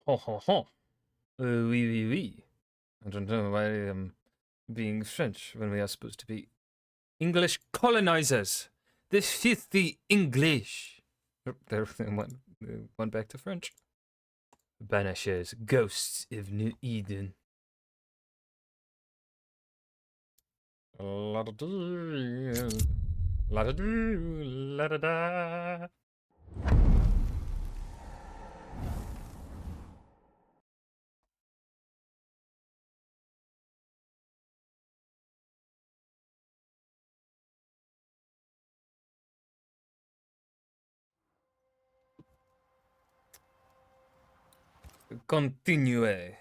Ho ho ho. Oui, oui, oui. I don't know why I'm being French when we are supposed to be English colonizers. This filthy English. They went back to French. Banishers, ghosts of New Eden. La da doo, la da doo, la da da. Continue. I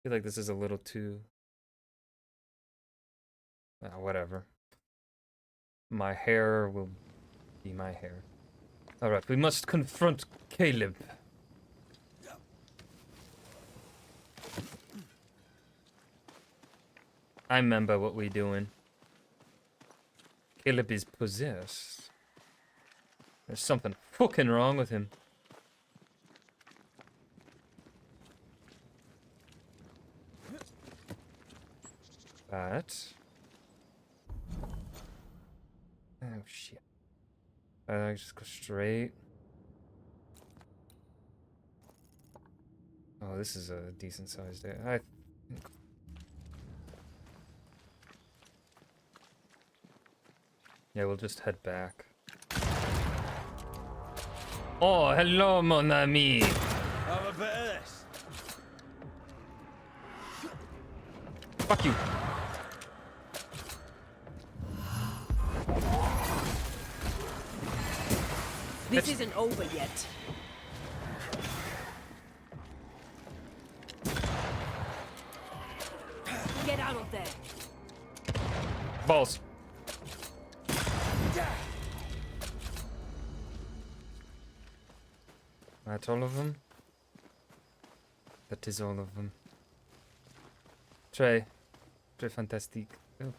feel like this is a little too. Whatever. My hair will be my hair. Alright, we must confront Caleb. I remember what we doing. Caleb is possessed. There's something fucking wrong with him. That. Oh shit. Just go straight. Oh, this is a decent sized day. I think. Yeah, we'll just head back. Oh, hello, mon ami. Have a bit of this. Fuck you. This isn't over yet. Get out of there. Balls. That's all of them? That is all of them. Très fantastique. Oh.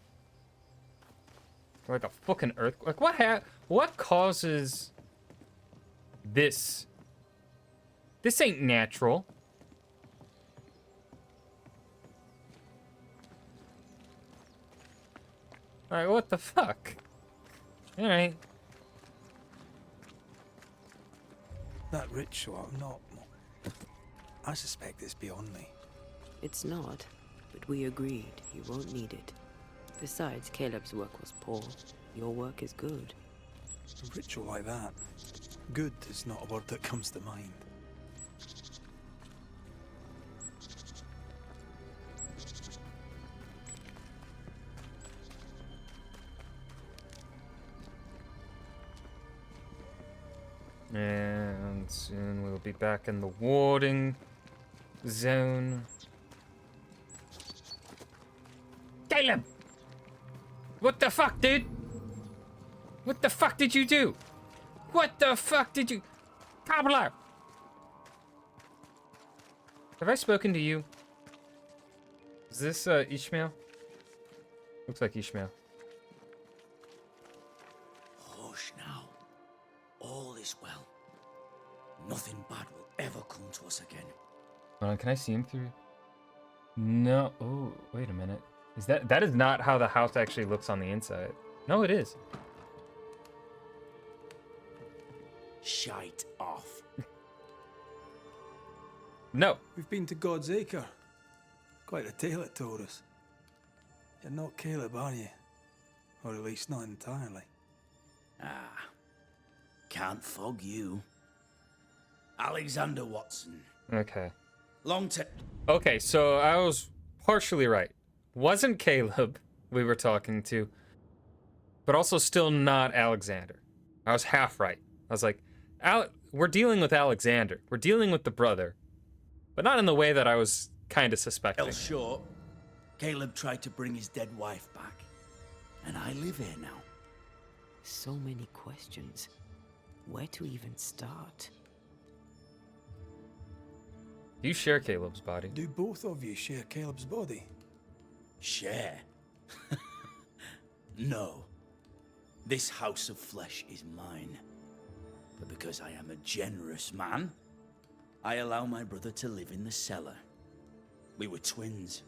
Like a fucking earthquake. Like what causes this? This ain't natural. Alright, what the fuck? Alright. That ritual, not. I suspect it's beyond me. It's not, but we agreed you won't need it. Besides, Caleb's work was poor. Your work is good. A ritual like that. Good is not a word that comes to mind. And soon we'll be back in the warding zone. Caleb! What the fuck, dude? What the fuck did you do? What the fuck did you... Cobbler! Have I spoken to you? Is this, Ishmael? Looks like Ishmael. Hush now. All is well. Nothing bad will ever come to us again. Hold on, can I see him through? No. Oh, wait a minute. Is that is not how the house actually looks on the inside. No, it is. Shite off. No. We've been to God's Acre. Quite a tale it told us. You're not Caleb, are you? Or at least not entirely. Ah. Can't fog you. Alexander Watson. Okay. Long time. Okay, so I was partially right. Wasn't Caleb we were talking to, but also still not Alexander. I was half right. I was like, we're dealing with Alexander. We're dealing with the brother, but not in the way that I was kind of suspecting. Short, Caleb tried to bring his dead wife back. And I live here now. So many questions. Where to even start? Do you share Caleb's body? Do both of you share Caleb's body? Share? No. This house of flesh is mine. But because I am a generous man, I allow my brother to live in the cellar. We were twins.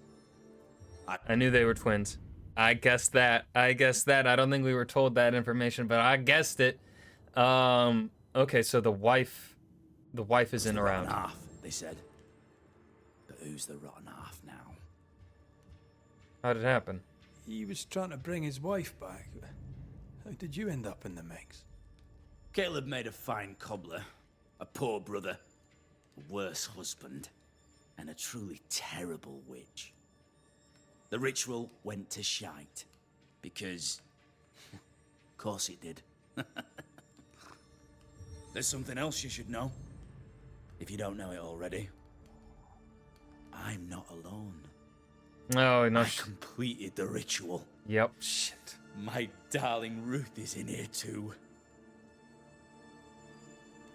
I knew they were twins. I guessed that. I don't think we were told that information, but I guessed it. Okay, so the wife isn't The around. rotten half, they said. But who's the rotten half now? How did it happen? He was trying to bring his wife back. How did you end up in the mix? Caleb made a fine cobbler, a poor brother, a worse husband, and a truly terrible witch. The ritual went to shite, because... of course it did. There's something else you should know, if you don't know it already. I'm not alone. Oh, no. I completed the ritual. Yep. Shit. My darling Ruth is in here too.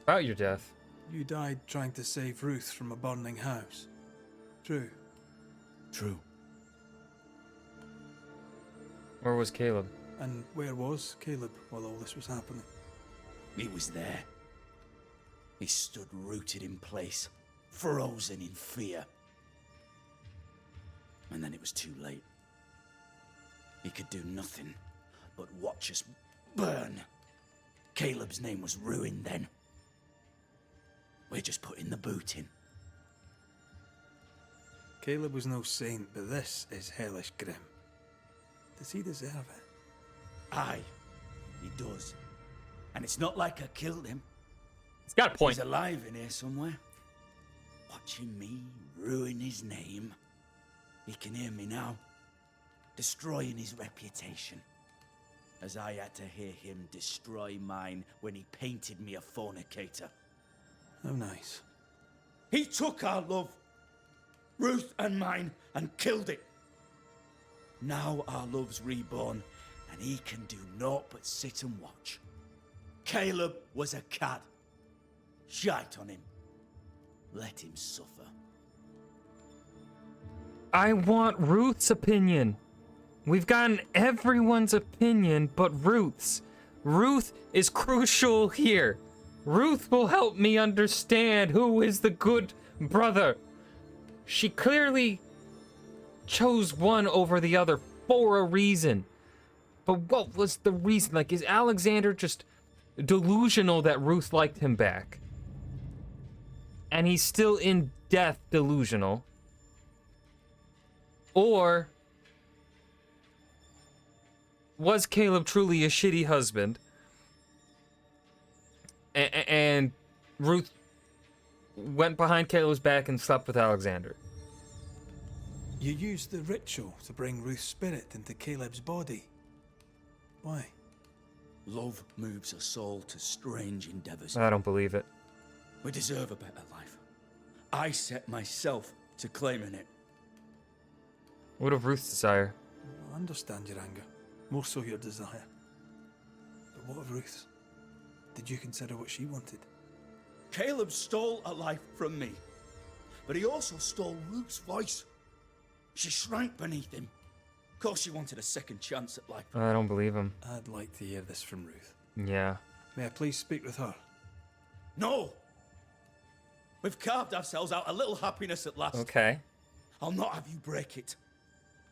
About your death. You died trying to save Ruth from a burning house. True. True. Where was Caleb? And where was Caleb while all this was happening? He was there. He stood rooted in place, frozen in fear. And then it was too late. He could do nothing but watch us burn. Caleb's name was ruined then. We're just putting the boot in. Caleb was no saint, but this is hellish grim. Does he deserve it? Aye, he does. And it's not like I killed him. It's got a point. He's alive in here somewhere. Watching me ruin his name. He can hear me now. Destroying his reputation. As I had to hear him destroy mine when he painted me a fornicator. How nice. He took our love, Ruth and mine, and killed it. Now our love's reborn, and he can do naught but sit and watch. Caleb was a cad. Shite on him. Let him suffer. I want Ruth's opinion. We've gotten everyone's opinion but Ruth's. Ruth is crucial here. Ruth will help me understand who is the good brother. She clearly chose one over the other for a reason. But what was the reason? Like, is Alexander just delusional that Ruth liked him back? And he's still in death delusional? Or was Caleb truly a shitty husband? And Ruth went behind Caleb's back and slept with Alexander. You used the ritual to bring Ruth's spirit into Caleb's body. Why? Love moves a soul to strange endeavors. I don't believe it. We deserve a better life. I set myself to claiming it. What of Ruth's desire? I understand your anger. More so your desire. But what of Ruth's? Did you consider what she wanted? Caleb stole a life from me, but he also stole Ruth's voice. She shrank beneath him. Of course she wanted a second chance at life. I don't believe him. I'd like to hear this from Ruth. Yeah. May I please speak with her? No! We've carved ourselves out a little happiness at last. Okay. I'll not have you break it.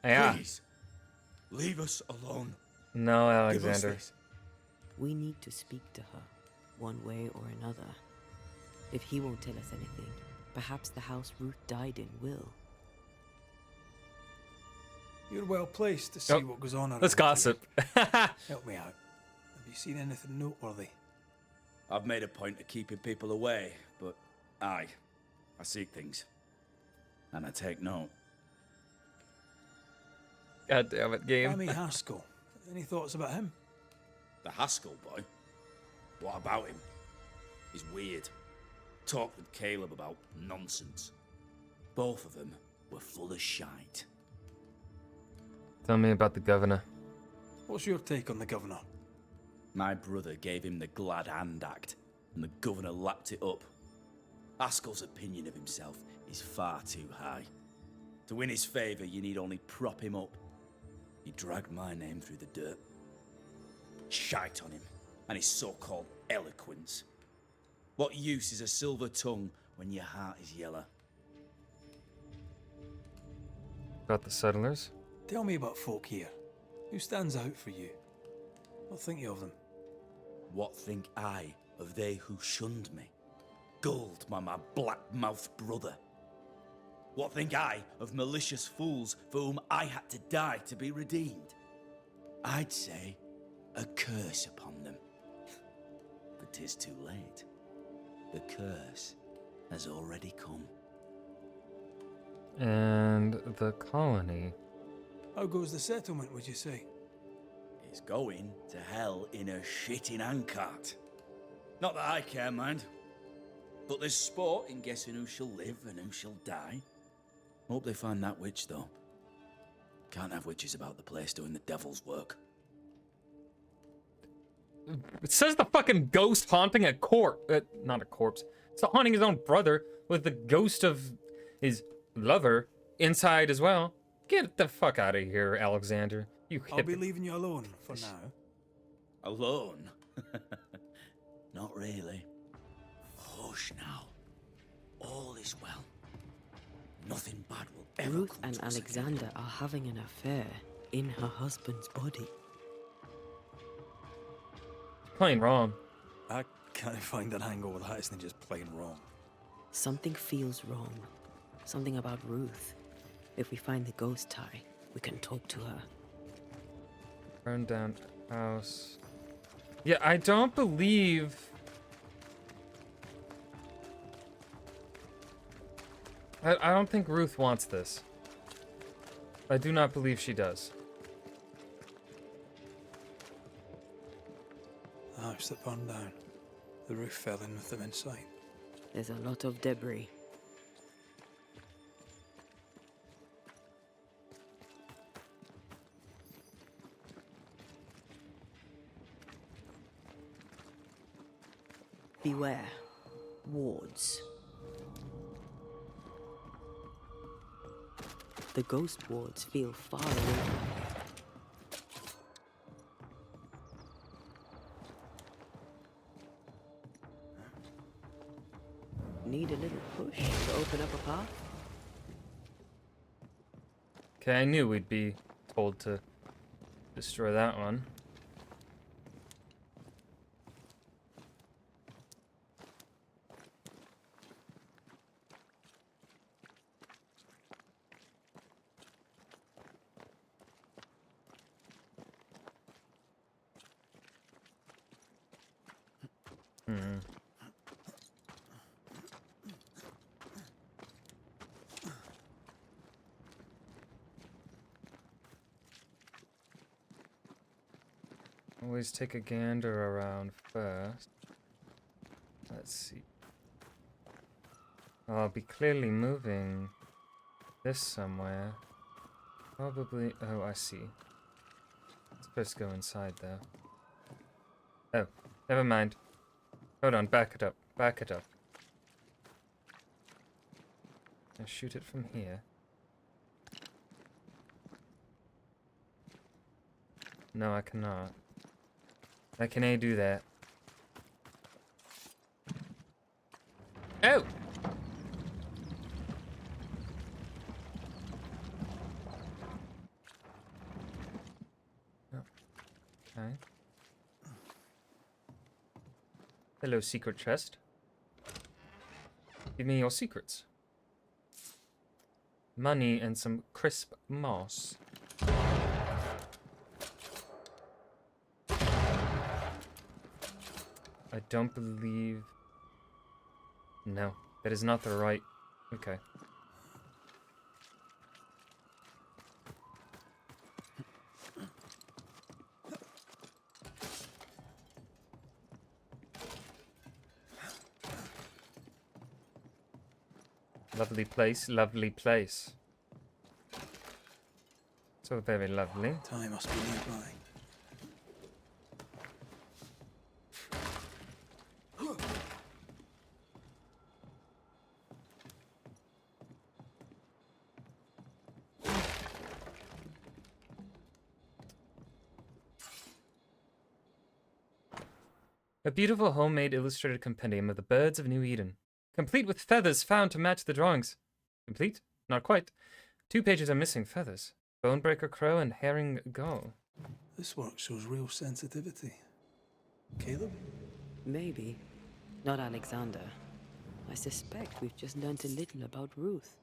Yeah. Please, leave us alone. No, Give us Alexander. this. We need to speak to her, one way or another. If he won't tell us anything, perhaps the house Ruth died in will. You're well placed to see Oh, what goes on around Let's gossip. here. Help me out. Have you seen anything noteworthy? I've made a point of keeping people away, but I seek things. And I take note. God damn it, game. Amy Haskell. Any thoughts about him? The Haskell boy? What about him? He's weird. Talked with Caleb about nonsense. Both of them were full of shite. Tell me about the governor. What's your take on the governor? My brother gave him the Glad Hand Act, and the governor lapped it up. Haskell's opinion of himself is far too high. To win his favour, you need only prop him up. He dragged my name through the dirt. Shite on him, and his so-called eloquence. What use is a silver tongue when your heart is yellow. About the settlers? Tell me about folk here. Who stands out for you? What think you of them? What think I of they who shunned me? Gulled by my black-mouthed brother. What think I of malicious fools for whom I had to die to be redeemed? I'd say a curse upon them. But 'tis too late. The curse has already come. And the colony. How goes the settlement, would you say? It's going to hell in a shitting handcart. Not that I care, mind. But there's sport in guessing who shall live and who shall die. Hope they find that witch, though. Can't have witches about the place doing the devil's work. It says the fucking ghost haunting a corpse. Not a corpse. It's haunting his own brother with the ghost of his lover inside as well. Get the fuck out of here, Alexander. You I'll be hippie. leaving you alone for now. Alone? Not really. Hush now. All is well. Nothing bad will ever Ruth come and to us again. Alexander are having an affair in her husband's body. Plain wrong. I can't find an angle with that isn't just plain wrong. Something feels wrong. Something about Ruth. If we find the ghost tie, we can talk to her. Burn down house. Yeah, I don't believe. I don't think Ruth wants this. I do not believe she does. The house that burned down. The roof fell in with them inside. There's a lot of debris. Beware. Wards. The ghost wards feel far away from here. Need a little push to open up a path? Okay, I knew we'd be told to destroy that one. Always take a gander around first. Let's see. I'll be clearly moving this somewhere. Probably. Oh, I see. It's supposed to go inside though. Oh, never mind. Hold on, back it up. Back it up. I'll shoot it from here. No, I cannot. How can I do that? Oh! Oh. Okay. Hello, secret chest. Give me your secrets. Money and some crisp moss. I don't believe... No, that is not the right... Okay. Lovely place, lovely place. So very lovely. Time must be nearby. A beautiful homemade illustrated compendium of the birds of New Eden. Complete with feathers found to match the drawings. Complete? Not quite. 2 pages are missing feathers. Bonebreaker crow and herring gull. This work shows real sensitivity. Caleb? Maybe. Not Alexander. I suspect we've just learned a little about Ruth.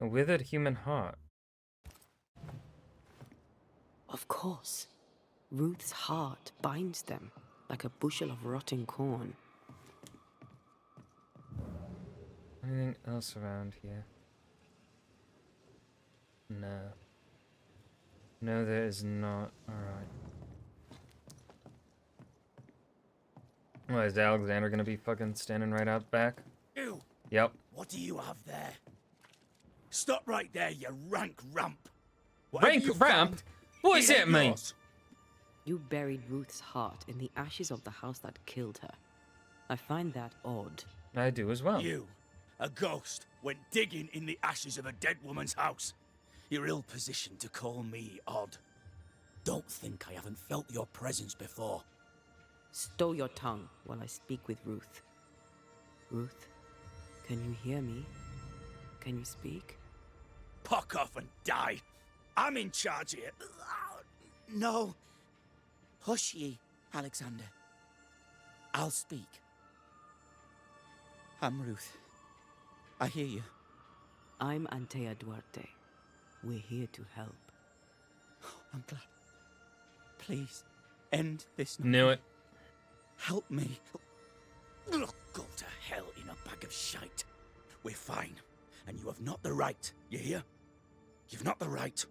A withered human heart. Of course. Ruth's heart binds them like a bushel of rotting corn. Anything else around here? No. No, there is not. Alright. Well, is Alexander gonna be fucking standing right out back? You! Yep. What do you have there? Stop right there, you rank ramp! Whatever Rank you ramp? found, What does it that ain't mean? yours. You buried Ruth's heart in the ashes of the house that killed her. I find that odd. I do as well. You, a ghost, went digging in the ashes of a dead woman's house. You're ill-positioned to call me odd. Don't think I haven't felt your presence before. Stow your tongue while I speak with Ruth. Ruth, can you hear me? Can you speak? Pock off and die. I'm in charge here. No. Hush ye, Alexander. I'll speak. I'm Ruth. I hear you. I'm Antea Duarte. We're here to help. I'm glad. Please, end this. Knew it. Help me. Go to hell in a bag of shite. We're fine, and you have not the right. You hear? You've not the right.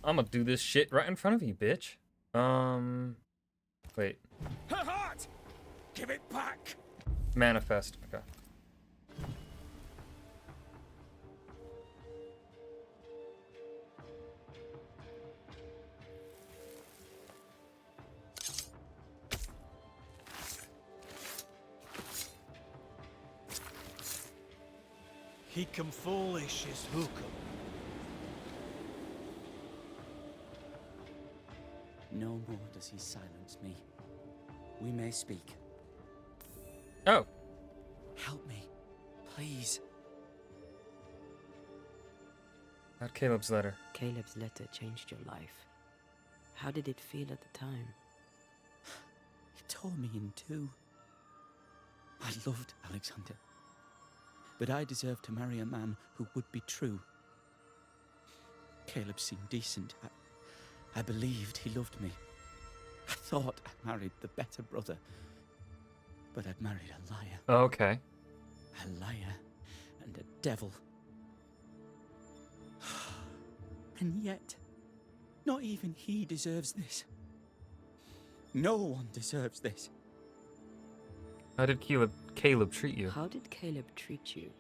I'm gonna do this shit right in front of you, bitch. Wait. Her heart! Give it back! Manifest. Okay. He come foolish is hookum. No more does he silence me. We may speak. Oh. Help me, please. That Caleb's letter. Caleb's letter changed your life. How did it feel at the time? It tore me in two. I loved Alexander, but I deserved to marry a man who would be true. Caleb seemed decent. I believed he loved me. I thought I married the better brother, but I'd married a liar. Oh, okay. A liar and a devil. And yet, not even he deserves this. No one deserves this. How did Caleb treat you? How did Caleb treat you?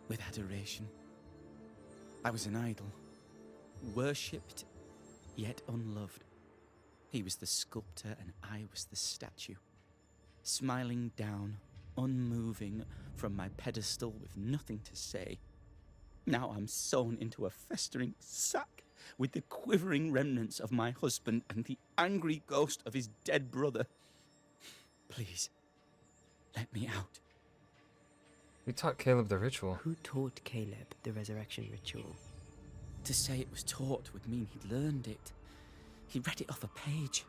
With adoration. I was an idol, worshipped, yet unloved. He was the sculptor and I was the statue, smiling down, unmoving from my pedestal with nothing to say. Now I'm sewn into a festering sack with the quivering remnants of my husband and the angry ghost of his dead brother. Please, let me out. We taught Caleb the ritual. Who taught Caleb the resurrection ritual? To say it was taught would mean he'd learned it. He read it off a page.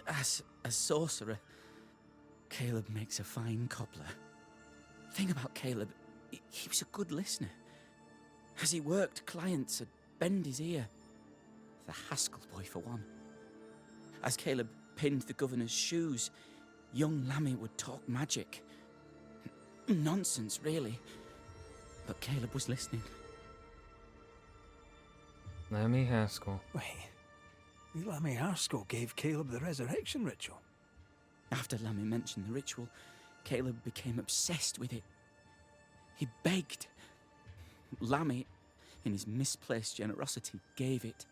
As a sorcerer, Caleb makes a fine cobbler. The thing about Caleb, he was a good listener. As he worked, clients would bend his ear. The Haskell boy, for one. As Caleb pinned the governor's shoes, young Lammy would talk magic. Nonsense, really. But Caleb was listening. Lemmy Haskell. Wait, Lammy Haskell gave Caleb the resurrection ritual. After Lammy mentioned the ritual, Caleb became obsessed with it. He begged. Lammy, in his misplaced generosity, gave it.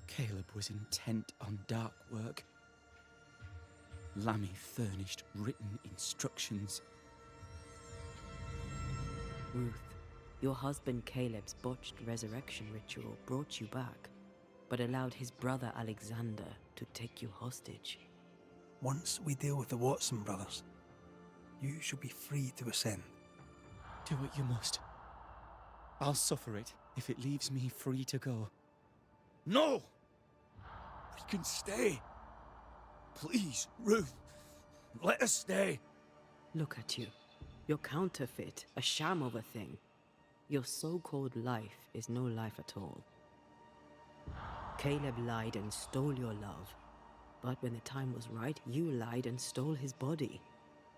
Caleb was intent on dark work. Lammy furnished written instructions. Ruth, Your husband Caleb's botched resurrection ritual brought you back, but allowed his brother Alexander to take you hostage. Once we deal with the Watson brothers, you shall be free to ascend. Do what you must. I'll suffer it if it leaves me free to go. No! We can stay. Please, Ruth. Let us stay. Look at you. You're counterfeit, a sham of a thing. Your so-called life is no life at all. Caleb lied and stole your love. But when the time was right, you lied and stole his body.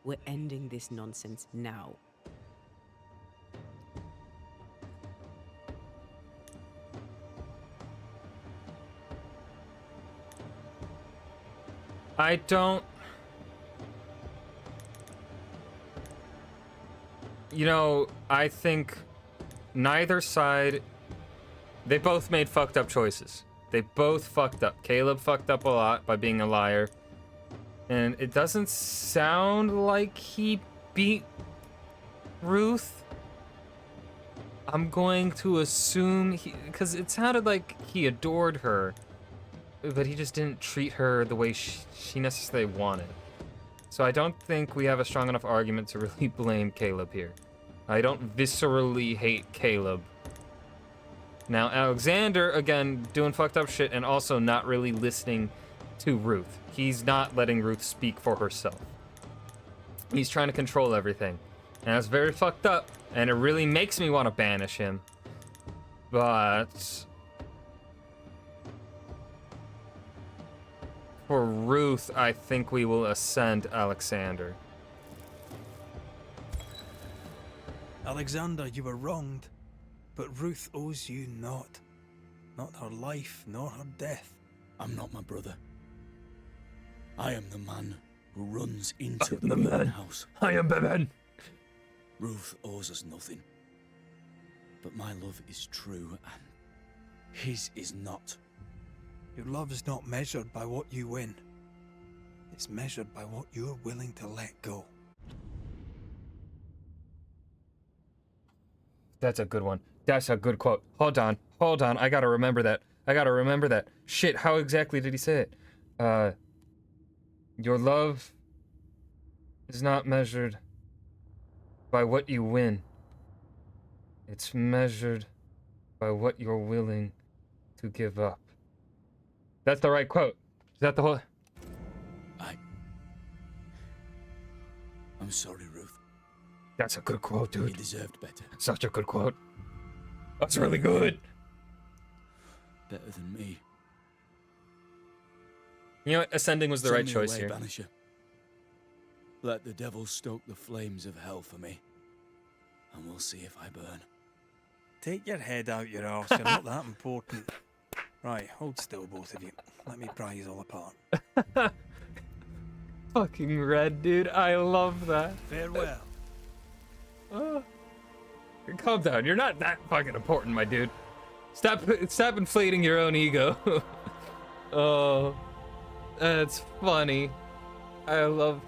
We're ending this nonsense now. I don't... You know, I think neither side... They both made fucked up choices. They both fucked up. Caleb fucked up a lot by being a liar. And it doesn't sound like he beat Ruth. I'm going to assume he... Because it sounded like he adored her. But he just didn't treat her the way she necessarily wanted. So I don't think we have a strong enough argument to really blame Caleb here. I don't viscerally hate Caleb. Now, Alexander, again, doing fucked up shit and also not really listening to Ruth. He's not letting Ruth speak for herself. He's trying to control everything. And that's very fucked up, and it really makes me want to banish him. But... for Ruth, I think we will ascend Alexander. Alexander, you were wronged, but Ruth owes you naught. Not her life, nor her death. I'm not my brother. I am the man who runs into the burning house. I am the man. Ruth owes us nothing. But my love is true, and his is not. Your love is not measured by what you win. It's measured by what you're willing to let go. That's a good one. That's a good quote. Hold on. I gotta remember that. Shit, how exactly did he say it? Your love is not measured by what you win. It's measured by what you're willing to give up. That's the right quote. Is that the whole... I'm sorry, Ruth. That's a good quote, You dude. deserved better. Such a good quote. That's really good. Better than me. You know what? Ascending was the Send right me choice away, here. Banisher. Let the devil stoke the flames of hell for me, and we'll see if I burn. Take your head out your arse, you're not that important. Right, hold still, both of you. Let me pry you all apart. Fucking red, dude. I love that. Farewell. Calm down. You're not that fucking important, my dude. Stop inflating your own ego. Oh, that's funny. I love...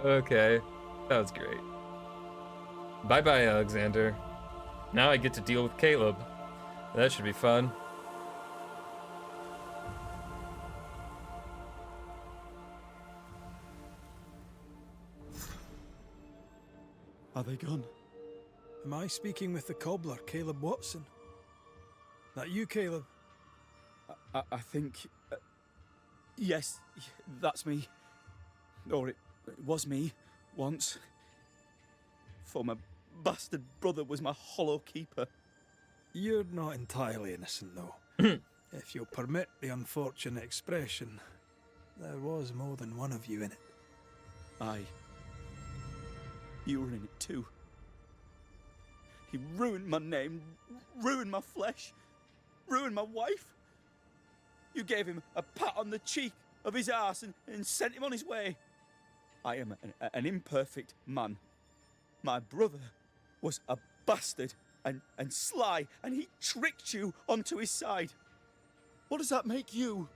Okay, that was great. Bye-bye, Alexander. Now I get to deal with Caleb. That should be fun. Are they gone? Am I speaking with the cobbler, Caleb Watson? That you, Caleb? I think... yes, that's me. Or it was me, once. For my bastard brother was my hollow keeper. You're not entirely innocent, though. If you'll permit the unfortunate expression, there was more than one of you in it. Aye. You were in it too. He ruined my name, ruined my flesh, ruined my wife. You gave him a pat on the cheek of his arse and sent him on his way. I am an imperfect man. My brother was a bastard and sly, and he tricked you onto his side. What does that make you?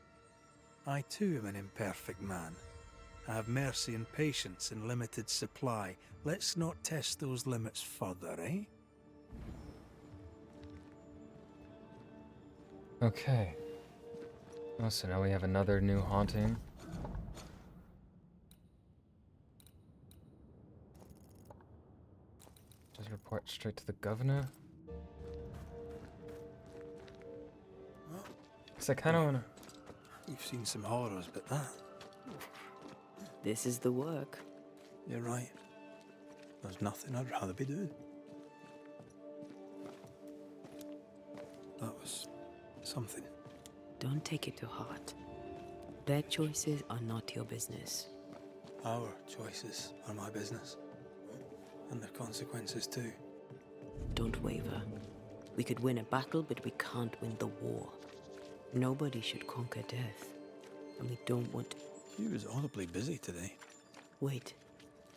I too am an imperfect man. I have mercy and patience in limited supply. Let's not test those limits further, eh? Okay. Oh, so now we have another new haunting. Just report straight to the governor. Cause I kind of wanna. We've seen some horrors, but that, This is the work. you're right. There's nothing I'd rather be doing. That was something. Don't take it to heart. Their choices are not your business. Our choices are my business. And their consequences too. Don't waver. We could win a battle, but we can't win the war. Nobody should conquer death. And we don't want... She was audibly busy today. Wait.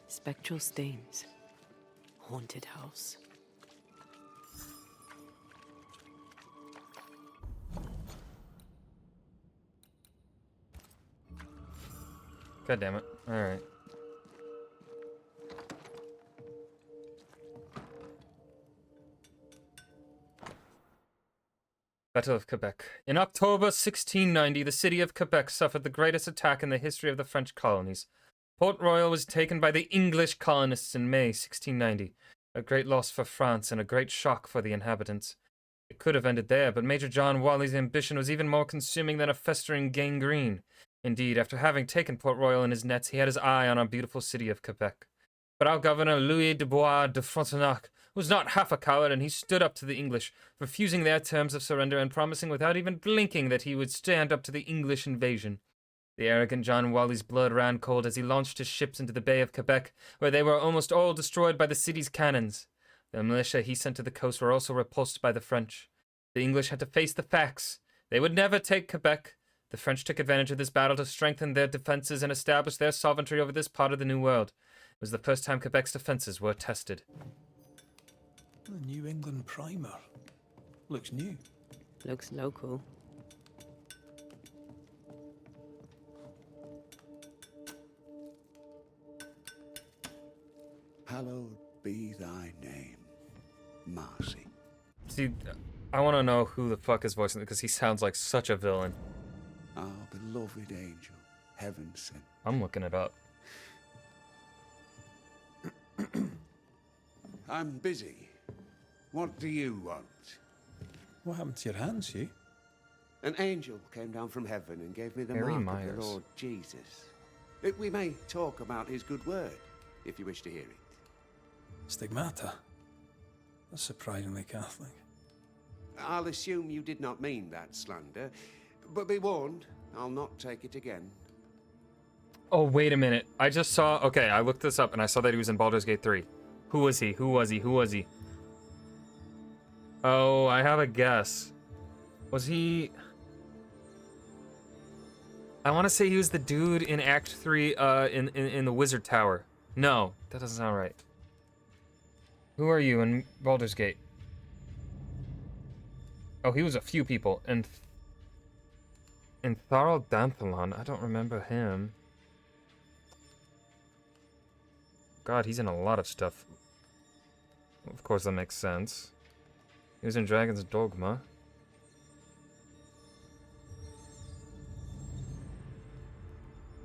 Spectral stains. Haunted house. God damn it. Alright. Battle of Quebec. In October 1690, the city of Quebec suffered the greatest attack in the history of the French colonies. Port Royal was taken by the English colonists in May 1690. A great loss for France and a great shock for the inhabitants. It could have ended there, but Major John Wally's ambition was even more consuming than a festering gangrene. Indeed, after having taken Port Royal in his nets, he had his eye on our beautiful city of Quebec. But our governor, Louis de Bois de Frontenac, was not half a coward, and he stood up to the English, refusing their terms of surrender and promising without even blinking that he would stand up to the English invasion. The arrogant John Wally's blood ran cold as he launched his ships into the Bay of Quebec, where they were almost all destroyed by the city's cannons. The militia he sent to the coast were also repulsed by the French. The English had to face the facts. They would never take Quebec. The French took advantage of this battle to strengthen their defenses and establish their sovereignty over this part of the New World. It was the first time Quebec's defenses were tested. The New England primer. Looks new. Looks local. Hallowed be thy name, Marcy. See, I want to know who the fuck is voicing it, because he sounds like such a villain. Our beloved angel, heaven sent. I'm looking it up. I'm busy. What do you want? What happened to your hands, Hugh? An angel came down from heaven and gave me the Harry mark Myers. of the Lord Jesus. We may talk about his good word, if you wish to hear it. Stigmata. That's surprisingly Catholic. I'll assume you did not mean that slander, but be warned, I'll not take it again. Oh, wait a minute. I just saw... Okay, I looked this up, and I saw that he was in Baldur's Gate 3. Who was he? Who was he? Who was he? Oh, I have a guess. Was he... I want to say he was the dude in Act 3 in the Wizard Tower. No, that doesn't sound right. Who are you in Baldur's Gate? Oh, he was a few people. And in Tharl Danthalon, I don't remember him. God, he's in a lot of stuff. Of course, that makes sense. He was in Dragon's Dogma.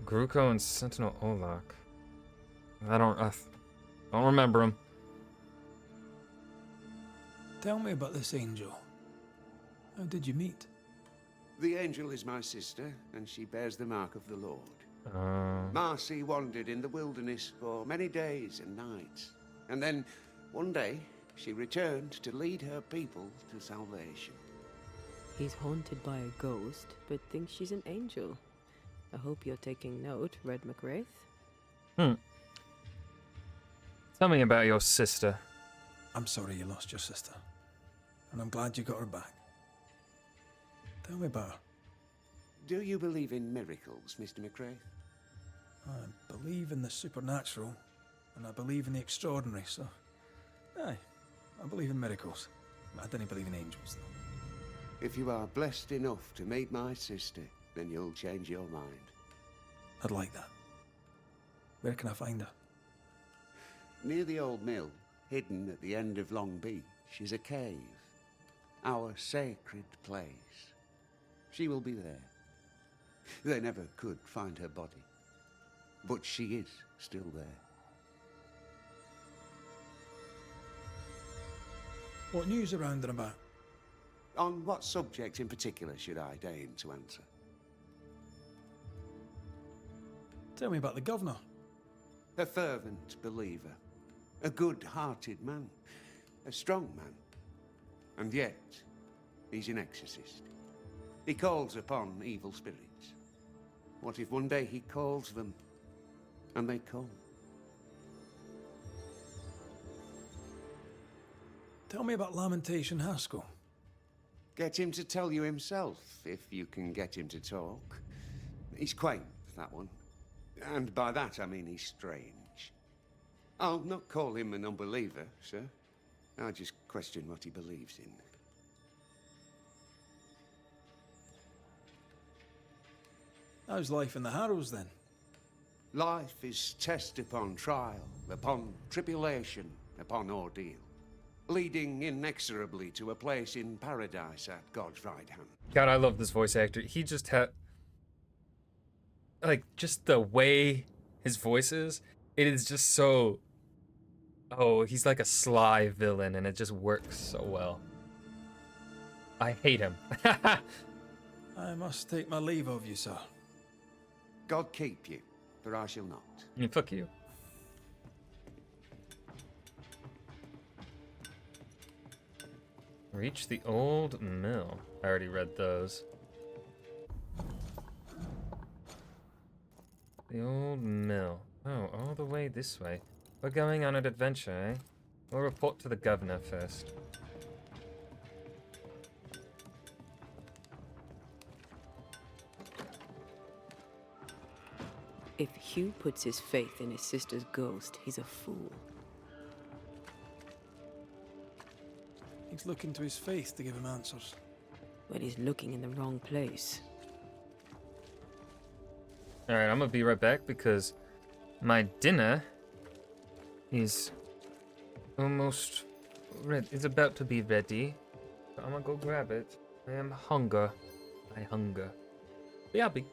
Gruko and Sentinel Olak. I don't remember him. Tell me about this angel. How did you meet? The angel is my sister, and she bears the mark of the Lord. Marcy wandered in the wilderness for many days and nights. And then, one day, she returned to lead her people to salvation. He's haunted by a ghost, but thinks she's an angel. I hope you're taking note, Red McWraith. Tell me about your sister. I'm sorry you lost your sister. And I'm glad you got her back. Tell me about her. Do you believe in miracles, Mr. McRae? I believe in the supernatural, and I believe in the extraordinary, so... Aye, I believe in miracles. I didn't believe in angels, though. If you are blessed enough to meet my sister, then you'll change your mind. I'd like that. Where can I find her? Near the old mill, hidden at the end of Long Beach, is a cave. Our sacred place. She will be there. They never could find her body, but she is still there. What news around and about? On what subject in particular should I deign to answer? Tell me about the governor. A fervent believer, a good-hearted man, a strong man, and yet he's an exorcist. He calls upon evil spirits. What if one day he calls them, and they come? Tell me about Lamentation Haskell. Get him to tell you himself, if you can get him to talk. He's quaint, that one. And by that I mean he's strange. I'll not call him an unbeliever, sir. I just question what he believes in. How's life in the Harrows, then? Life is test upon trial, upon tribulation, upon ordeal, leading inexorably to a place in paradise at God's right hand. God, I love this voice actor. He just had, like, just the way his voice is, it is just so, oh, he's like a sly villain, and it just works so well. I hate him. I must take my leave of you, sir. God keep you, for I shall not. Fuck you. Reach the old mill. I already read those. The old mill. Oh, all the way this way. We're going on an adventure, eh? We'll report to the governor first. If Hugh puts his faith in his sister's ghost, he's a fool. He's looking to his faith to give him answers. But he's looking in the wrong place. Alright, I'm gonna be right back because my dinner is almost ready. It's about to be ready. So I'm gonna go grab it. I am hunger. I hunger. But yeah, I'll be.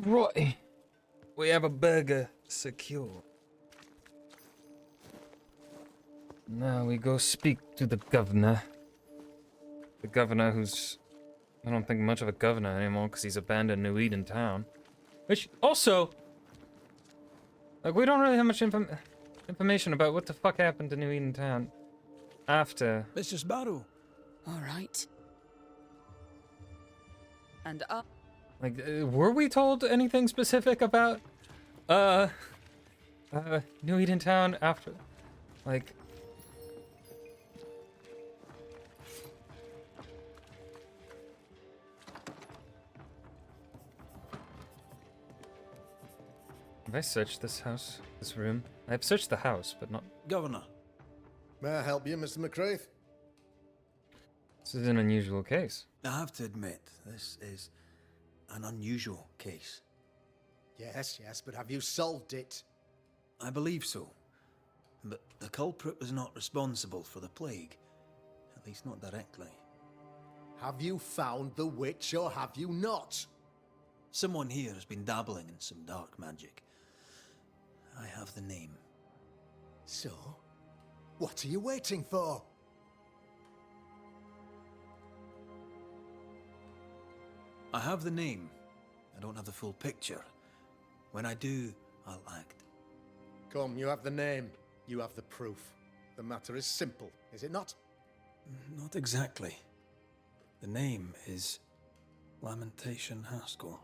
Right. We have a burger secure. Now we go speak to the governor. The governor who's... I don't think much of a governor anymore because he's abandoned New Eden town. Which, also... Like, we don't really have much information about what the fuck happened to New Eden town after. Mr. Sparrow. All right. And Like, were we told anything specific about, New Eden town after, like... Have I searched this house, this room? I've searched the house, but not... Governor. May I help you, Mr. McCraith? This is an unusual case. I have to admit, this is an unusual case. Yes, but have you solved it? I believe so. But the culprit was not responsible for the plague. At least not directly. Have you found the witch or have you not? Someone here has been dabbling in some dark magic. I have the name. So, what are you waiting for? I have the name. I don't have the full picture. When I do, I'll act. Come, you have the name. You have the proof. The matter is simple, is it not? Not exactly. The name is Lamentation Haskell.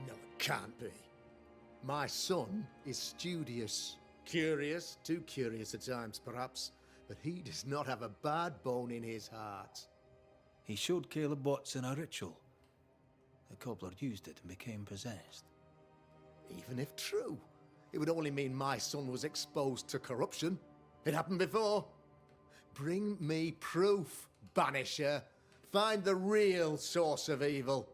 No, it can't be. My son is studious. Curious, too curious at times perhaps, but he does not have a bad bone in his heart. He showed Caleb Watson a ritual. The cobbler used it and became possessed. Even if true, it would only mean my son was exposed to corruption. It happened before. Bring me proof, Banisher. Find the real source of evil.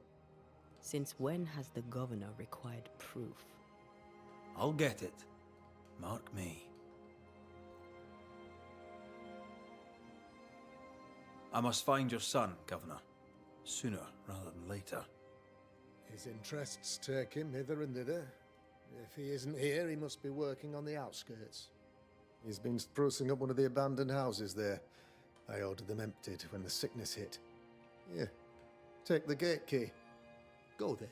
Since when has the governor required proof? I'll get it. Mark me. I must find your son, Governor. Sooner rather than later. His interests take him hither and thither. If he isn't here, he must be working on the outskirts. He's been sprucing up one of the abandoned houses there. I ordered them emptied when the sickness hit. Here, take the gate key. Go there.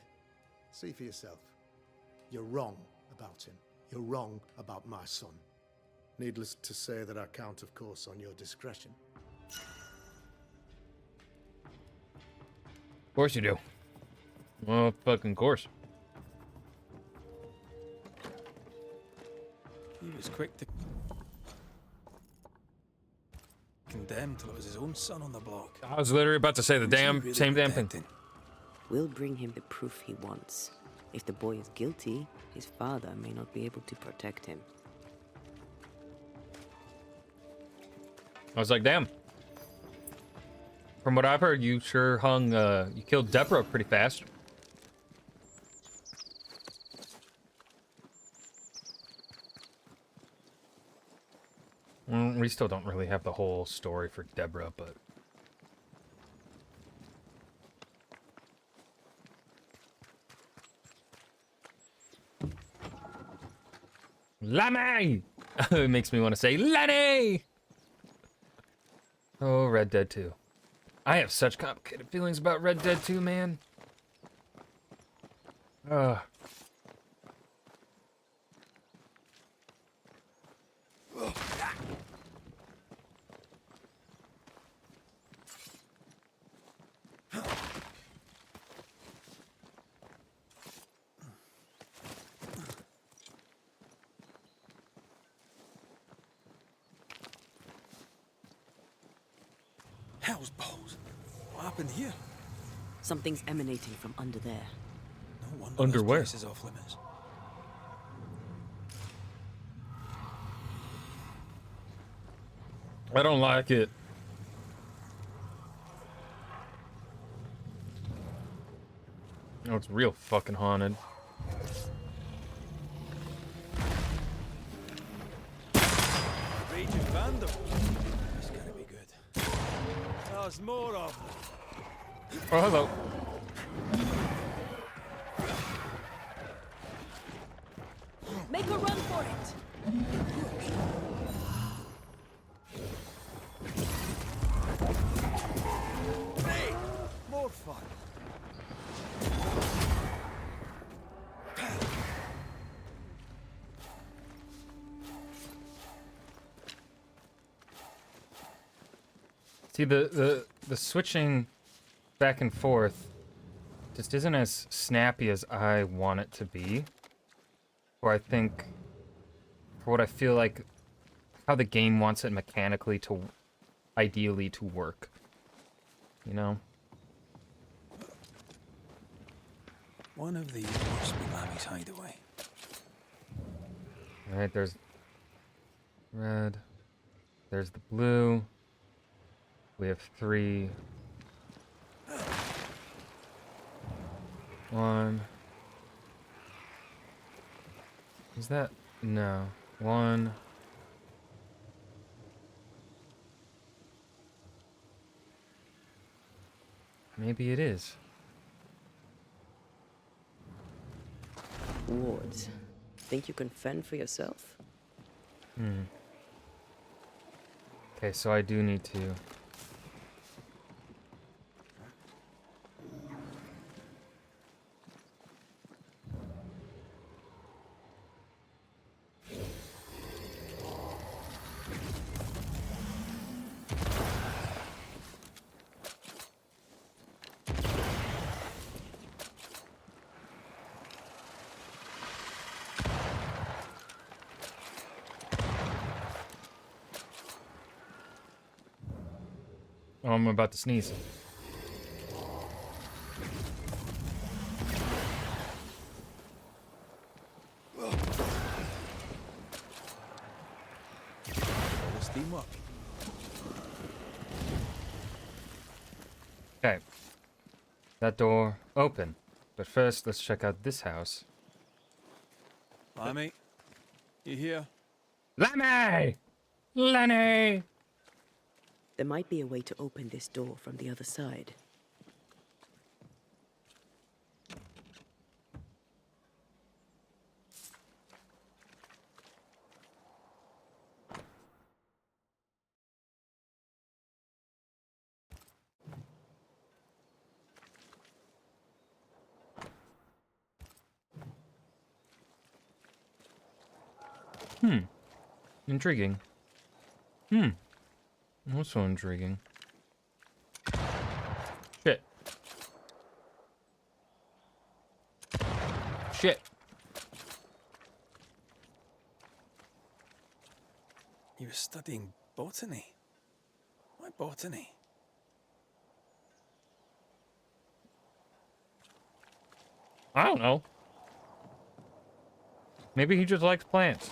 See for yourself. You're wrong about him. You're wrong about my son. Needless to say that I count, of course, on your discretion. Of course you do. Well, fucking course. He was quick to condemn till it was his own son on the block. I was literally about to say the Who's he damn really same damn thing. protecting? We'll bring him the proof he wants. If the boy is guilty, his father may not be able to protect him. I was like, damn. From what I've heard, you sure hung, you killed Deborah pretty fast. We still don't really have the whole story for Deborah, but... Lemmy! It makes me want to say Lenny! Oh, Red Dead 2. I have such complicated feelings about Red Dead 2, man. Ugh. Hell's balls. What happened here? Something's emanating from under there. No wonder Under this where? place is off limits. I don't like it. Oh, it's real fucking haunted. Raging vandal. This gotta be good. There's more of them. Oh, hello. See, the switching back and forth just isn't as snappy as I want it to be. Or I think, for what I feel like, how the game wants it mechanically to, ideally, to work. You know? One of these must be Lammy's hideaway. Alright, there's red. There's the blue. We have 3. 1. Is that? No. 1. Maybe it is. Wards, think you can fend for yourself? Okay, so I do need to... Oh, I'm about to sneeze. All the steam up. Okay. That door open. But first, let's check out this house. Lammy, you here? Lenny! Lenny! There might be a way to open this door from the other side. Intriguing. Also intriguing. Shit. Shit. You were studying botany. Why botany? I don't know. Maybe he just likes plants.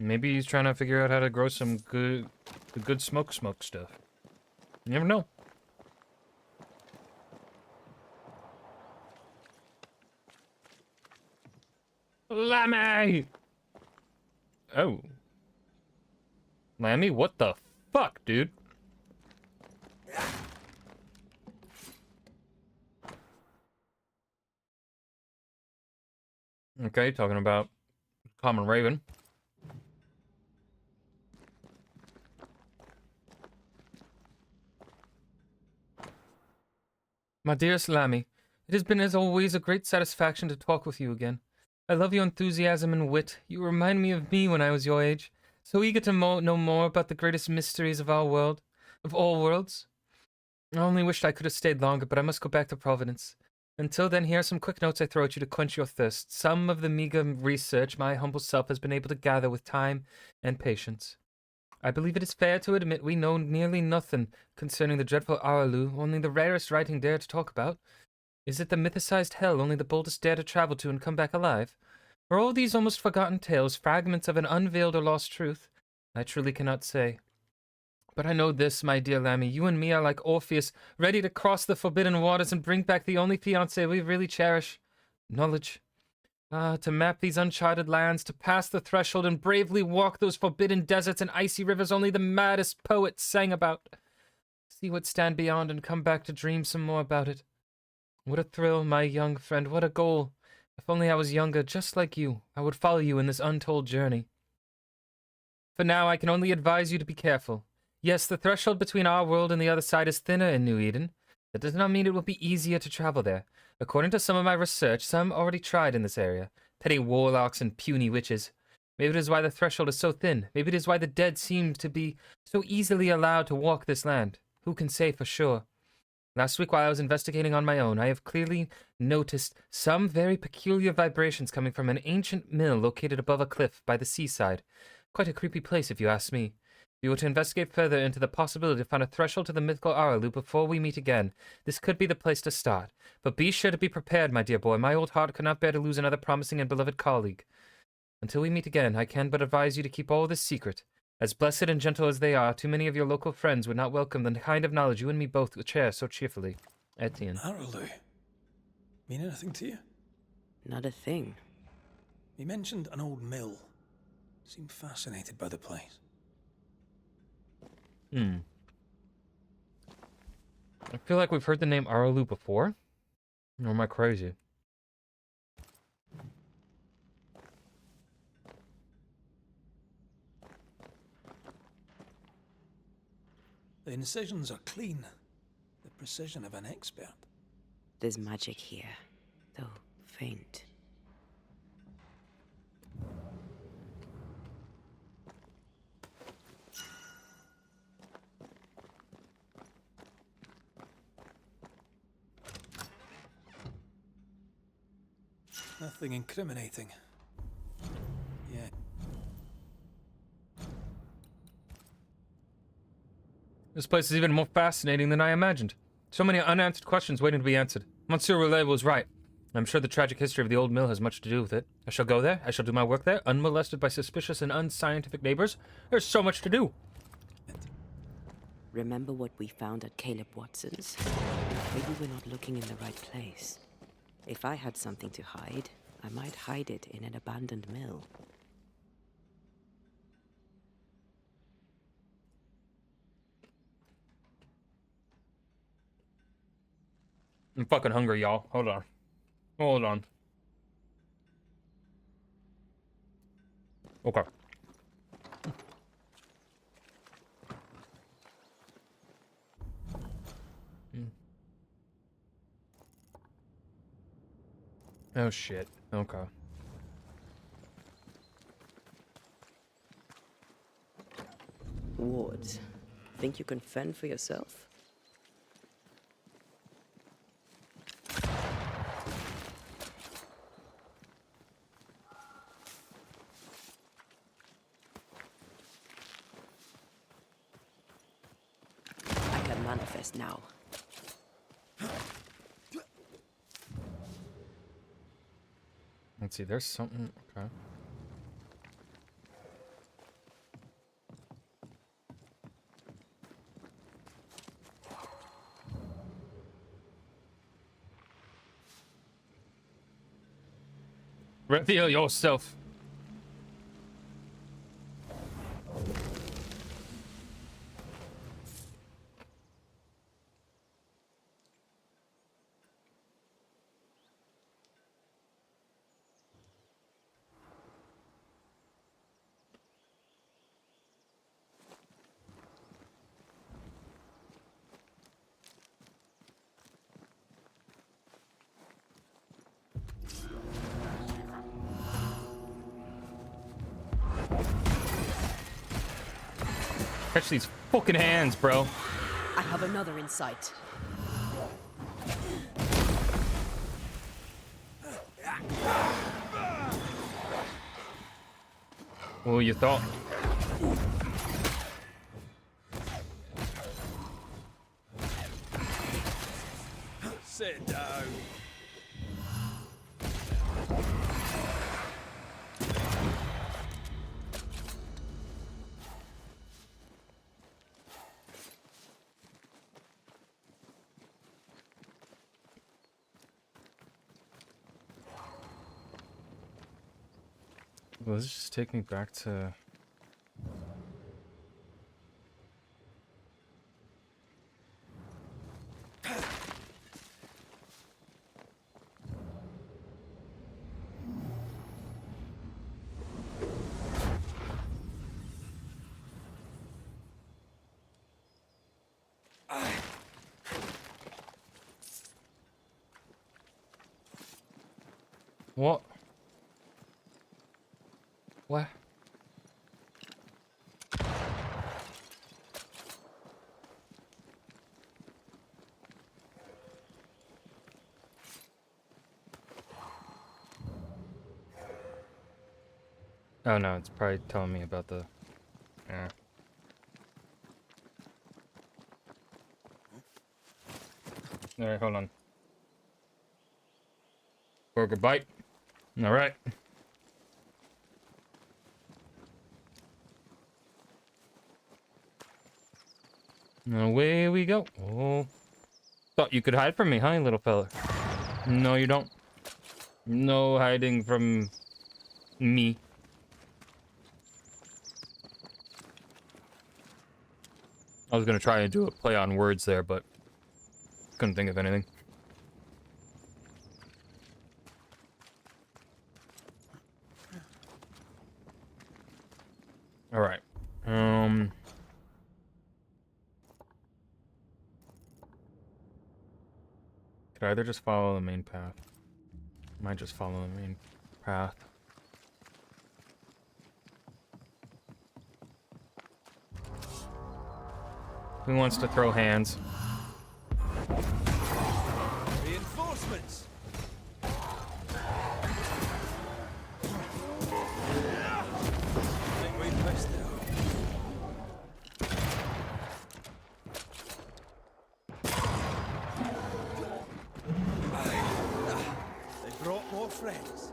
Maybe he's trying to figure out how to grow some good smoke stuff. You never know. Lammy! Oh. Lammy, what the fuck, dude? Okay, talking about common raven. My dearest Lammy, it has been as always a great satisfaction to talk with you again. I love your enthusiasm and wit. You remind me of me when I was your age, so eager to know more about the greatest mysteries of our world, of all worlds. I only wished I could have stayed longer, but I must go back to Providence. Until then, here are some quick notes I throw at you to quench your thirst. Some of the meager research my humble self has been able to gather with time and patience. I believe it is fair to admit we know nearly nothing concerning the dreadful Aralu, only the rarest writing dare to talk about. Is it the mythicized hell only the boldest dare to travel to and come back alive? Are all these almost forgotten tales fragments of an unveiled or lost truth? I truly cannot say. But I know this, my dear Lammy, you and me are like Orpheus, ready to cross the forbidden waters and bring back the only fiancé we really cherish. Knowledge. To map these uncharted lands, to pass the threshold and bravely walk those forbidden deserts and icy rivers only the maddest poets sang about. See what stand beyond and come back to dream some more about it. What a thrill, my young friend, what a goal. If only I was younger, just like you, I would follow you in this untold journey. For now, I can only advise you to be careful. Yes, the threshold between our world and the other side is thinner in New Eden. That does not mean it will be easier to travel there. According to some of my research, some already tried in this area. Petty warlocks and puny witches. Maybe it is why the threshold is so thin. Maybe it is why the dead seem to be so easily allowed to walk this land. Who can say for sure? Last week while I was investigating on my own, I have clearly noticed some very peculiar vibrations coming from an ancient mill located above a cliff by the seaside. Quite a creepy place if you ask me. If you were to investigate further into the possibility to find a threshold to the mythical Aralu before we meet again, this could be the place to start. But be sure to be prepared, my dear boy. My old heart could not bear to lose another promising and beloved colleague. Until we meet again, I can but advise you to keep all this secret. As blessed and gentle as they are, too many of your local friends would not welcome the kind of knowledge you and me both share so cheerfully. Etienne. Araloo. Mean anything to you? Not a thing. You mentioned an old mill. Seemed fascinated by the place. I feel like we've heard the name Aralu before. Or am I crazy? The incisions are clean. The precision of an expert. There's magic here, though faint. Nothing incriminating. Yeah. This place is even more fascinating than I imagined. So many unanswered questions waiting to be answered. Monsieur Roulet was right. I'm sure the tragic history of the old mill has much to do with it. I shall go there. I shall do my work there, unmolested by suspicious and unscientific neighbors. There's so much to do. Remember what we found at Caleb Watson's? Maybe we're not looking in the right place. If I had something to hide, I might hide it in an abandoned mill. I'm fucking hungry, y'all. Hold on. Hold on. Okay. Oh shit. Okay. Wards, think you can fend for yourself? I can manifest now. Let's see, there's something. Okay. Reveal yourself. Catch these fucking hands, bro. I have another insight. What you thought? Sit down. Well, let's just take me back to. What? What? Oh no, it's probably telling me about the... Yeah. Alright, hold on. Burger bite. Alright. Away we go. Oh. Thought you could hide from me, huh, little fella? No, you don't. No hiding from me. I was gonna try and do a play on words there, but couldn't think of anything. All right. Could I either just follow the main path? Might just follow the main path. Who wants to throw hands? Reinforcements! Think we missed it. They brought more friends.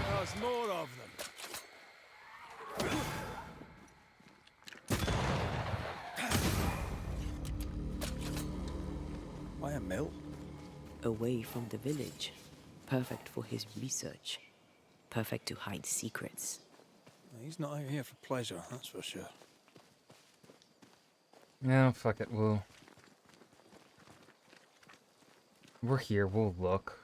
There's more of them. Why a mill? Away from the village. Perfect for his research. Perfect to hide secrets. He's not out here for pleasure, that's for sure. No, fuck it. We're here. We'll look.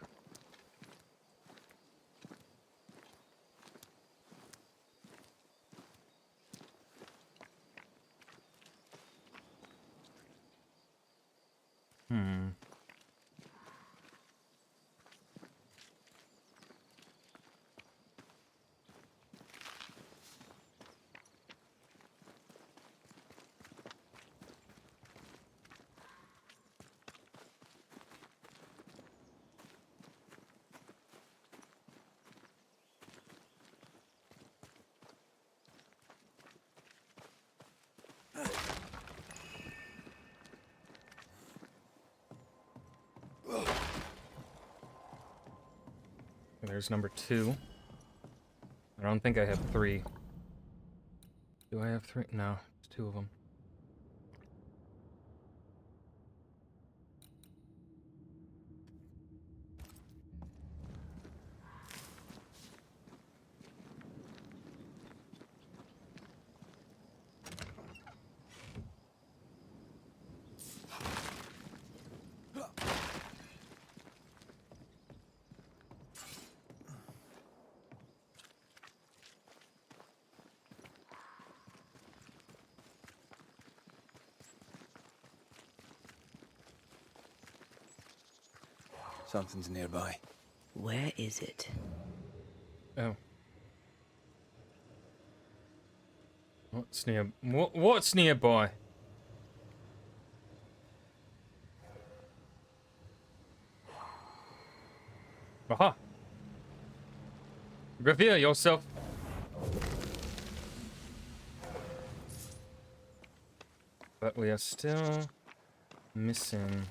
There's number 2. I don't think I have 3. Do I have 3? No, it's 2 of them. Something's nearby. Where is it? Oh. What's nearby? Aha. Reveal yourself. But we are still missing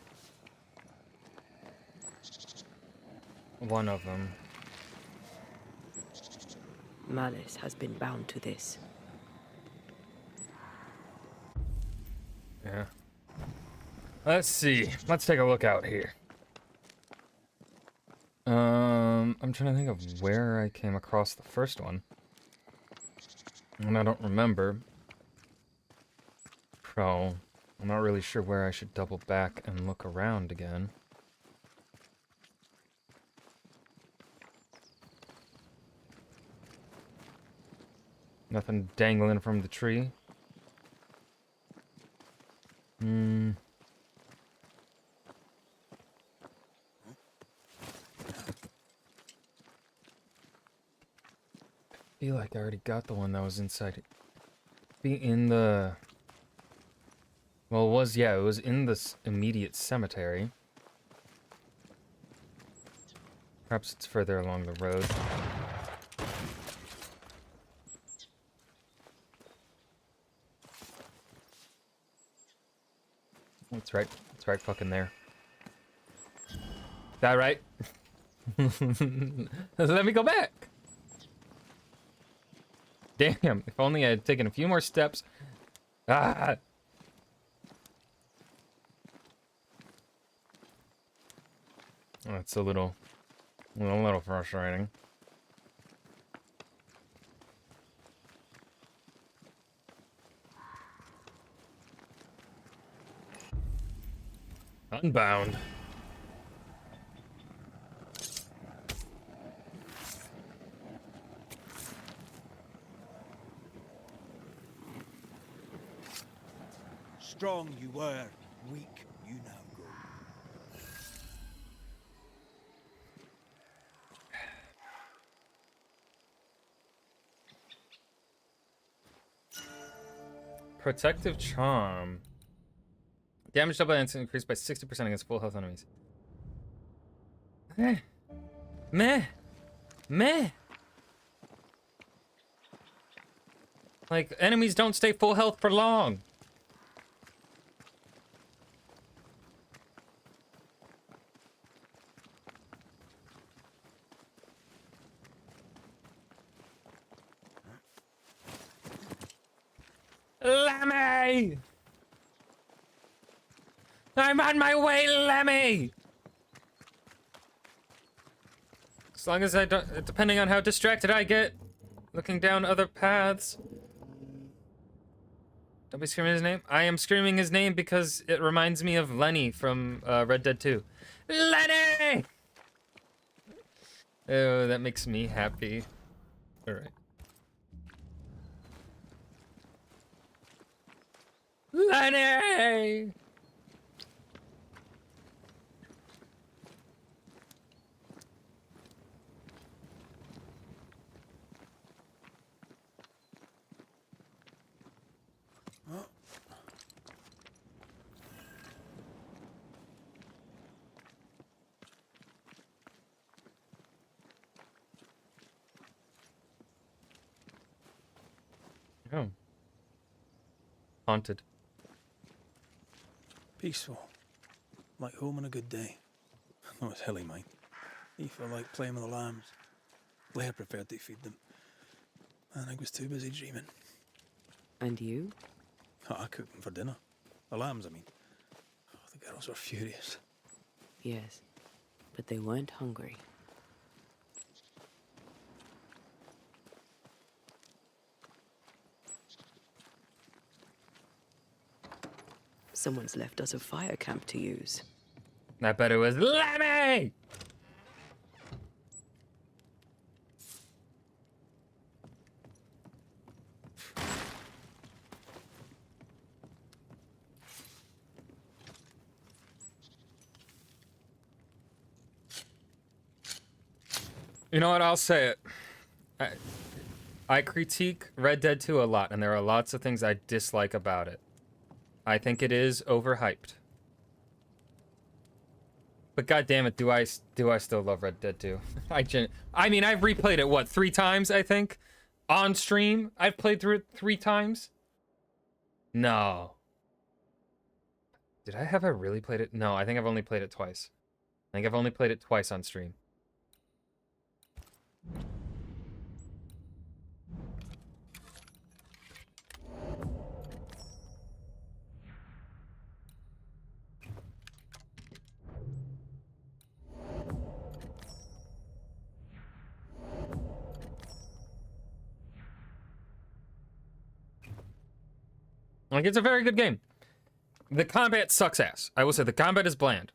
one of them. Malice has been bound to this. Yeah. Let's see. Let's take a look out here. I'm trying to think of where I came across the first one. And I don't remember. So, I'm not really sure where I should double back and look around again. Nothing dangling from the tree. I feel like I already got the one that was inside it. Be in the Well, it was in this immediate cemetery. Perhaps it's further along the road. It's right. It's right fucking there. Is that right? Let me go back. Damn, if only I had taken a few more steps. Ah! That's a little frustrating. Unbound. Strong you were, weak you now go. Protective Charm. Damage double and increased by 60% against full health enemies. Meh. Meh. Meh. Like, enemies don't stay full health for long. Lemmy! I'm on my way, Lemmy! As long as I don't, depending on how distracted I get, looking down other paths. Don't be screaming his name. I am screaming his name because it reminds me of Lenny from Red Dead 2. Lenny! Oh, that makes me happy. Alright. Lenny! Oh. Haunted. Peaceful. Like home on a good day. No, it's hilly, mine. He felt like playing with the lambs. Blair preferred to feed them. And I was too busy dreaming. And you? Oh, I cooked them for dinner. The lambs, I mean. Oh, the girls were furious. Yes, but they weren't hungry. Someone's left us a fire camp to use. I bet it was Lemmy! You know what? I'll say it. I critique Red Dead 2 a lot, and there are lots of things I dislike about it. I think it is overhyped. But god damn it, do I still love Red Dead 2? I mean, I've replayed it, what, 3 times, I think? On stream, I've played through it 3 times? No. Have I really played it? No, I think I've only played it twice. I think I've only played it twice on stream. Like, it's a very good game. The combat sucks ass. I will say the combat is bland.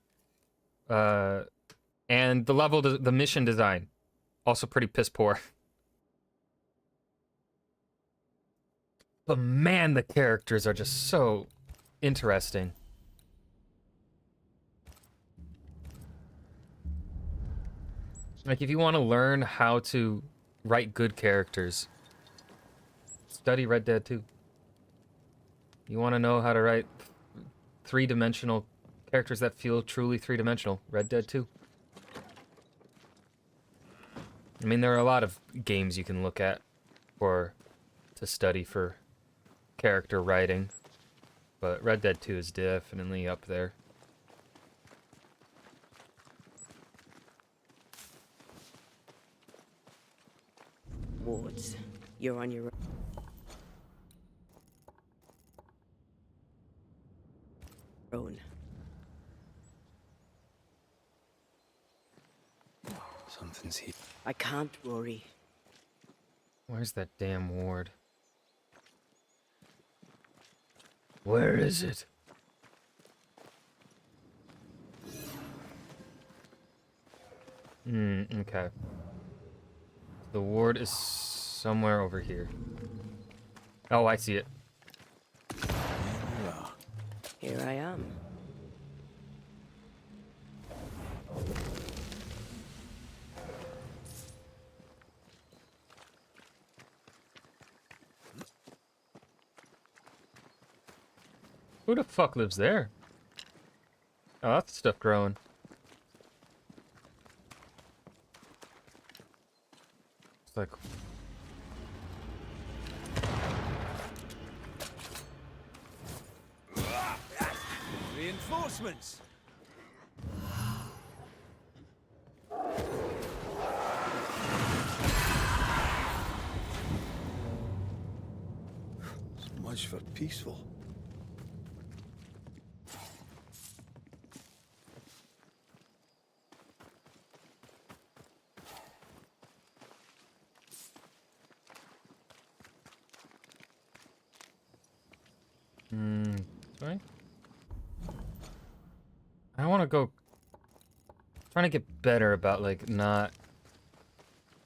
And the mission design, also pretty piss poor. But man, the characters are just so interesting. Like, if you want to learn how to write good characters, study Red Dead 2. You want to know how to write three-dimensional characters that feel truly three-dimensional. Red Dead 2. I mean, there are a lot of games you can look at to study for character writing, but Red Dead 2 is definitely up there. Wards, you're on your own. Something's here. I can't worry. Where's that damn ward? Where is it? Okay. The ward is somewhere over here. Oh, I see it. Here I am. Who the fuck lives there? Oh, that's stuff growing. It's like... Reinforcements! So much for peaceful. Sorry? I want to go... trying to get better about, like, not...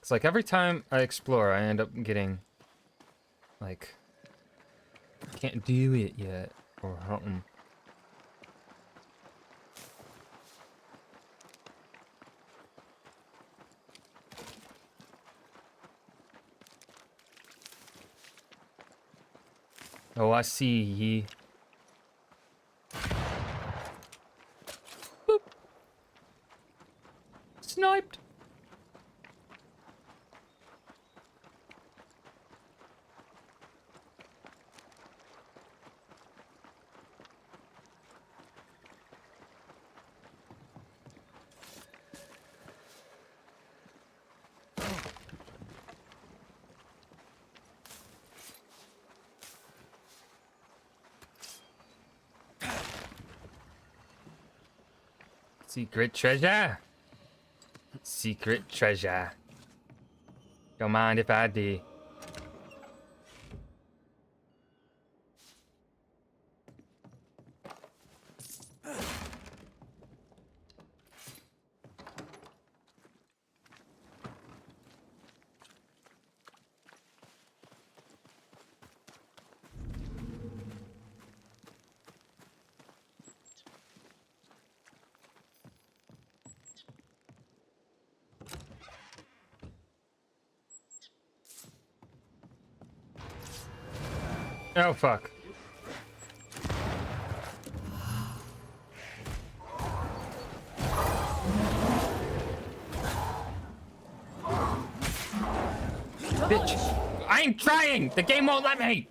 It's like every time I explore, I end up getting, like... can't do it yet, or something. Oh, I see ye. Boop. Sniped. Secret treasure. Secret treasure. Don't mind if I do. Oh, fuck. Bitch. I'm trying! The game won't let me!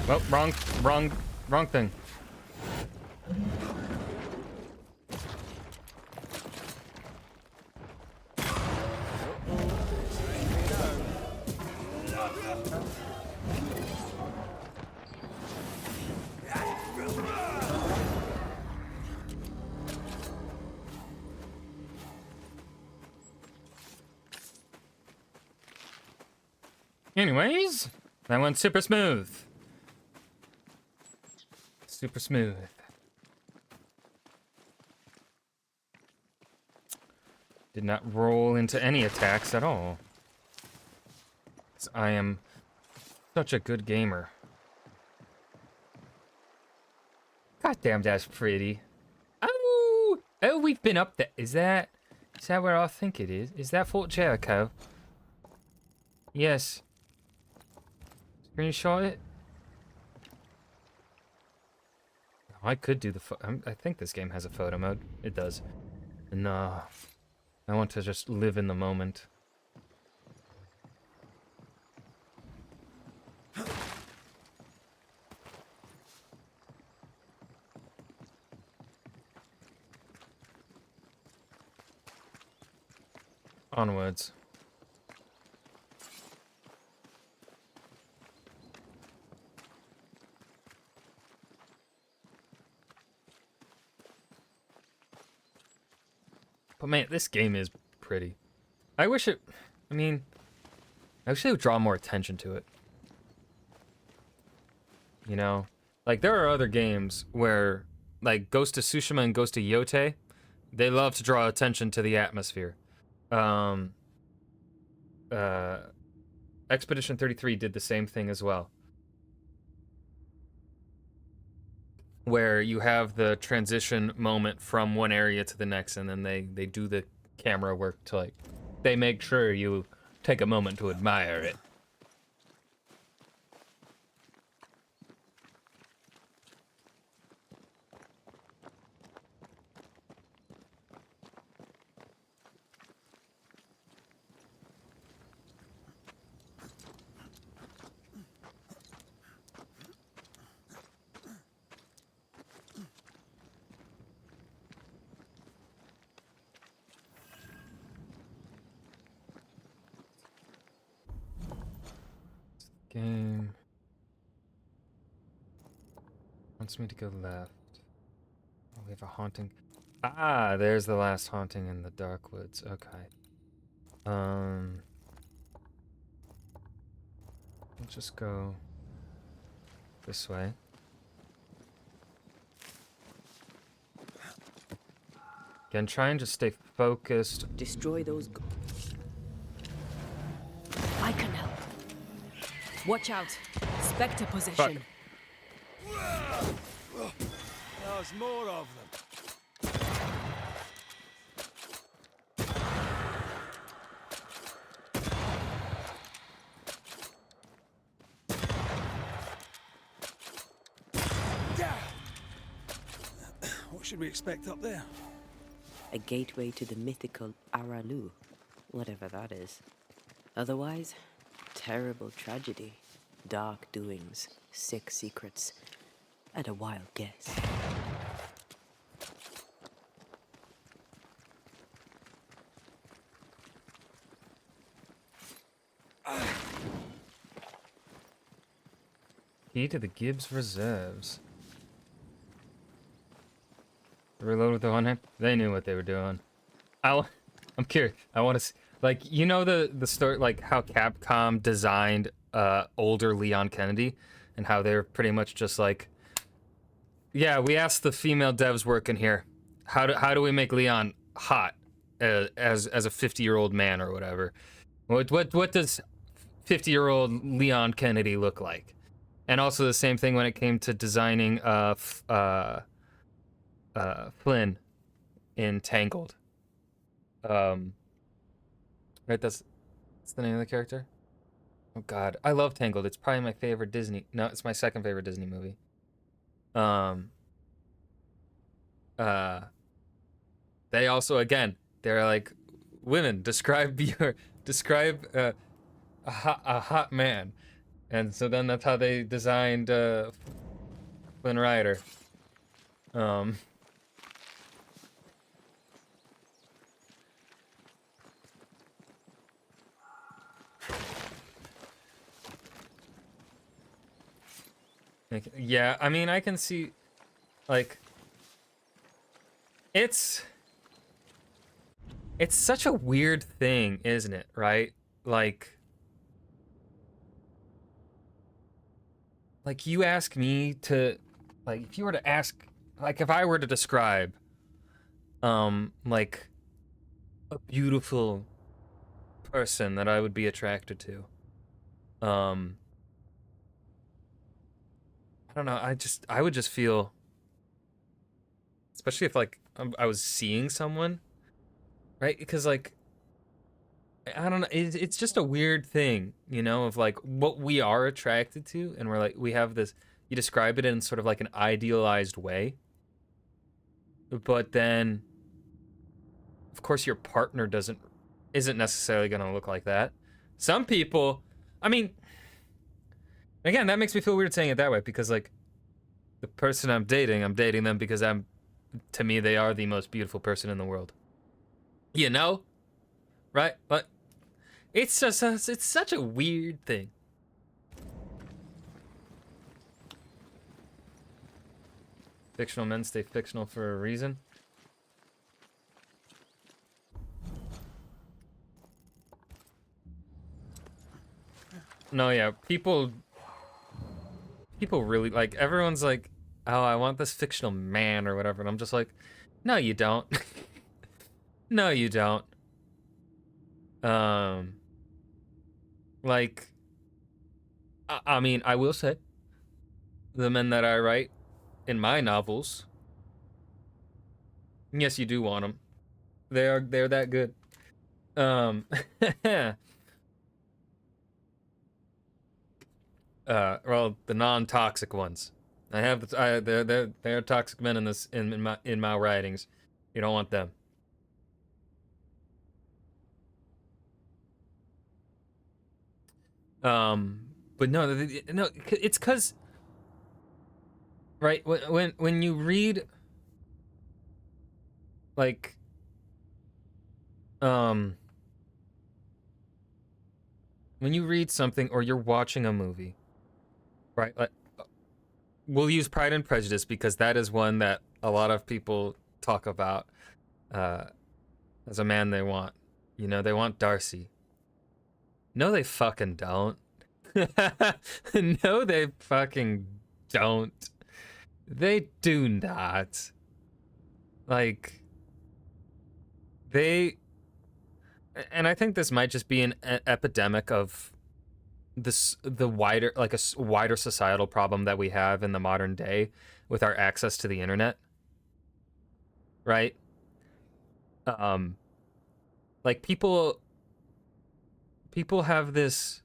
Oh, wrong thing. Anyways, that went super smooth. Super smooth. Did not roll into any attacks at all. 'Cause I am such a good gamer. God damn, that's pretty. Oh! Oh, we've been up there. Is that where I think it is? Is that Fort Jericho? Yes. Screenshot it. I could do the I think this game has a photo mode. It does. No. I want to just live in the moment. Onwards. But man, this game is pretty. I wish it, I mean, I wish they would draw more attention to it. You know? Like, there are other games where, like, Ghost of Tsushima and Ghost of Yote, they love to draw attention to the atmosphere. Expedition 33 did the same thing as well. Where you have the transition moment from one area to the next, and then they do the camera work to, like, they make sure you take a moment to admire it. Game wants me to go left. Oh, we have a haunting. Ah, there's the last haunting in the dark woods. Okay. Let's just go this way. Again, try and just stay focused. Destroy those. I can help. Watch out. Spectre position. There's more of them. What should we expect up there? A gateway to the mythical Aralu, whatever that is. Otherwise, terrible tragedy, dark doings, sick secrets, and a wild guess. Key to the Gibbs Reserves. Reload with the one hand. They knew what they were doing. I'm curious. I want to, like, you know the story, like how Capcom designed older Leon Kennedy, and how they're pretty much just like, yeah, we asked the female devs working here, how do we make Leon hot as a 50-year-old man or whatever? What does 50-year-old Leon Kennedy look like? And also the same thing when it came to designing Flynn in Tangled. Right, that's the name of the character. Oh God, I love Tangled. It's probably my favorite Disney. No, it's my second favorite Disney movie. They also, again, they're like, women, describe a hot man, and so then that's how they designed Flynn Rider. Yeah, I mean, I can see, like, it's such a weird thing, isn't it, right? Like you ask me to, like, if you were to ask, like, if I were to describe, like, a beautiful person that I would be attracted to, I don't know, I would just feel, especially if, like, I was seeing someone, right? Because like I don't know, it's just a weird thing, you know, of like what we are attracted to, and we're like we have this. You describe it in sort of like an idealized way, but then, of course, your partner isn't necessarily gonna look like that. Some people, I mean, again, that makes me feel weird saying it that way because like the person I'm dating them because to me, they are the most beautiful person in the world. You know, right? But it's just it's such a weird thing. Fictional men stay fictional for a reason. No, yeah, people really like everyone's like, oh, I want this fictional man or whatever, and I'm just like, no, you don't. No, you don't. Like, I mean, I will say, the men that I write in my novels, yes, you do want them. They're that good. Well, the non-toxic ones. They're toxic men in my writings. You don't want them. But no, no, it's because, right, when you read, like, when you read something or you're watching a movie, right, like, we'll use Pride and Prejudice because that is one that a lot of people talk about, as a man they want. You know, they want Darcy. No, they fucking don't. No, they fucking don't. They do not. Like, they, and I think this might just be an epidemic of the wider, like wider societal problem that we have in the modern day with our access to the internet, right? Like people have this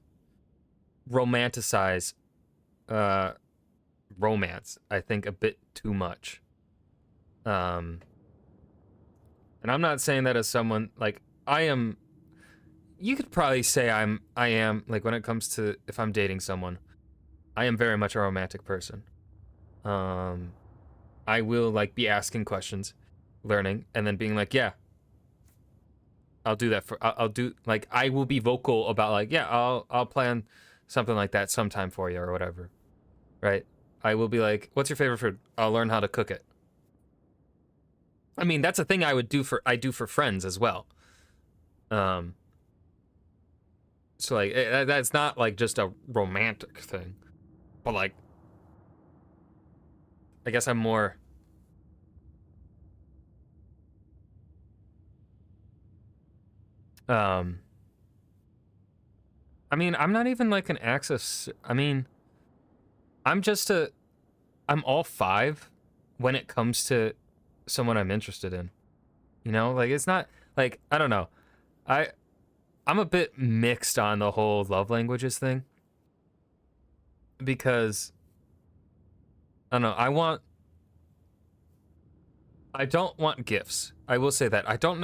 romanticize romance, I think, a bit too much. And I'm not saying that as someone like I am. You could probably say I am like when it comes to if I'm dating someone, I am very much a romantic person. I will like be asking questions, learning, and then being like, yeah, I'll do that I'll do like I will be vocal about like, yeah, I'll plan something like that sometime for you or whatever. Right? I will be like, what's your favorite food? I'll learn how to cook it. I mean, that's a thing I do for friends as well. So like that's not like just a romantic thing, but like I guess I'm more I mean, I'm not even like an access. I mean, I'm just I'm all five when it comes to someone I'm interested in. You know, like it's not like I don't know. I I'm a bit mixed on the whole love languages thing because I don't know. I don't want gifts. I will say that. I don't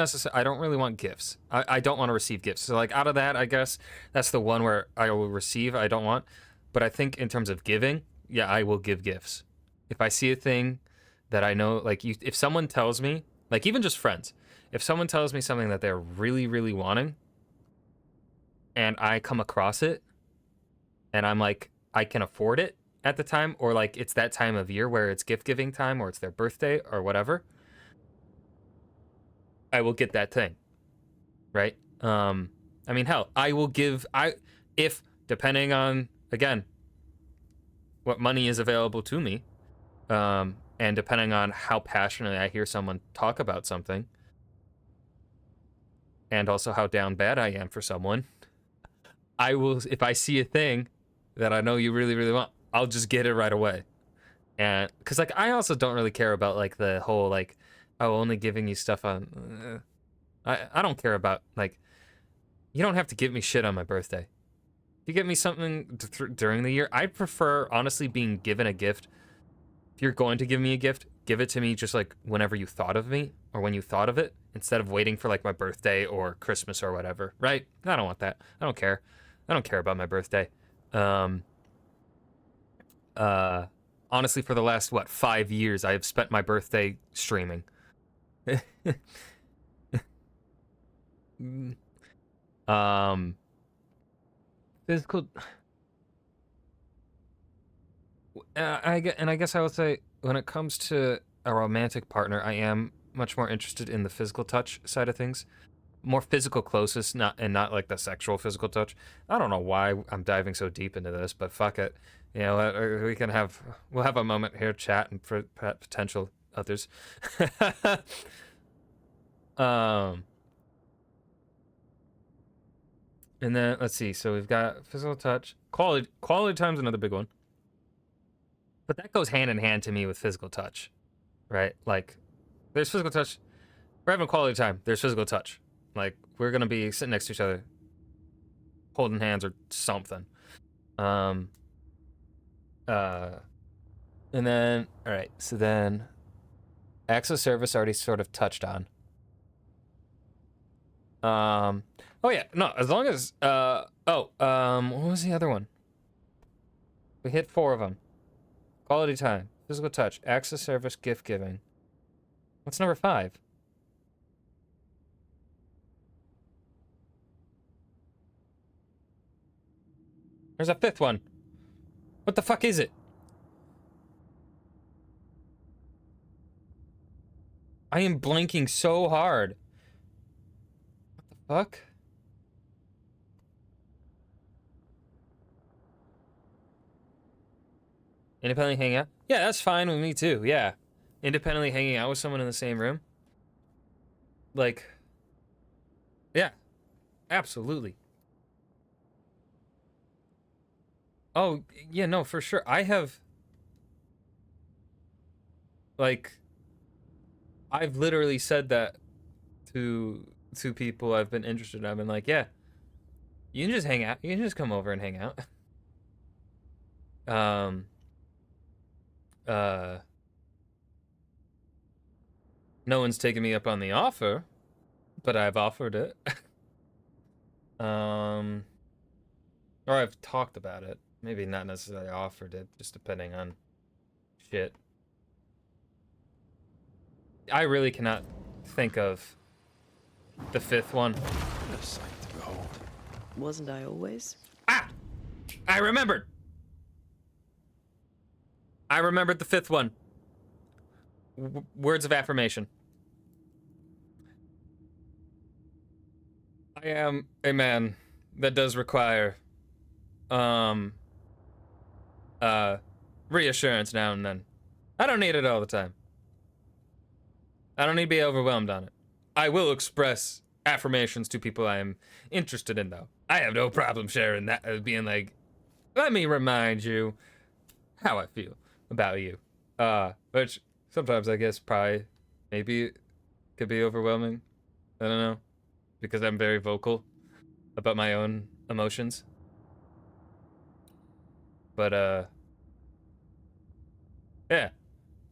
really want gifts. I don't want to receive gifts. So like out of that, I guess that's the one where I will receive, I don't want. But I think in terms of giving, yeah, I will give gifts. If I see a thing that I know, like if someone tells me, like even just friends, if someone tells me something that they're really, really wanting and I come across it and I'm like, I can afford it at the time, or like it's that time of year where it's gift giving time or it's their birthday or whatever, I will get that thing, right? I mean, hell, I will give if depending on again what money is available to me, and depending on how passionately I hear someone talk about something, and also how down bad I am for someone, I will if I see a thing that I know you really really want, I'll just get it right away. And because like I also don't really care about like the whole like oh, only giving you stuff on. I don't care about like. You don't have to give me shit on my birthday. If you give me something during the year, I'd prefer honestly being given a gift. If you're going to give me a gift, give it to me just like whenever you thought of me or when you thought of it, instead of waiting for like my birthday or Christmas or whatever, right? I don't want that. I don't care. I don't care about my birthday. Honestly, for the last, 5 years, I have spent my birthday streaming. Physical... I guess I would say when it comes to a romantic partner, I am much more interested in the physical touch side of things, more physical closeness, not like the sexual physical touch. I don't know why I'm diving so deep into this, but fuck it. You know, we'll have a moment here, chat and potential others. And then let's see. So we've got physical touch, quality time's another big one. But that goes hand in hand to me with physical touch, right? Like, there's physical touch. We're having quality time. There's physical touch. Like, we're gonna be sitting next to each other, holding hands or something. And then, all right. So then, acts of service already sort of touched on. Oh yeah, no. As long as, what was the other one? We hit 4 of them. Quality time, physical touch, acts of service, gift giving. What's number 5? There's a 5th one. What the fuck is it? I am blanking so hard. What the fuck? Independently hang out? Yeah, that's fine with me too, yeah. Independently hanging out with someone in the same room? Like, yeah, absolutely. Oh, yeah, no, for sure. I have, like, I've literally said that to people I've been interested in. I've been like, yeah, you can just hang out. You can just come over and hang out. No one's taken me up on the offer, but I've offered it. Or I've talked about it. Maybe not necessarily offered it, just depending on shit. I really cannot think of the 5th one. What a sight to behold. Wasn't I always? Ah! I remembered! I remembered the 5th one. Words of affirmation. I am a man that does require, reassurance now and then. I don't need it all the time. I don't need to be overwhelmed on it. I will express affirmations to people I am interested in, though. I have no problem sharing that, being like, let me remind you how I feel about you. Which sometimes I guess probably, maybe could be overwhelming. I don't know. Because I'm very vocal about my own emotions. But, yeah.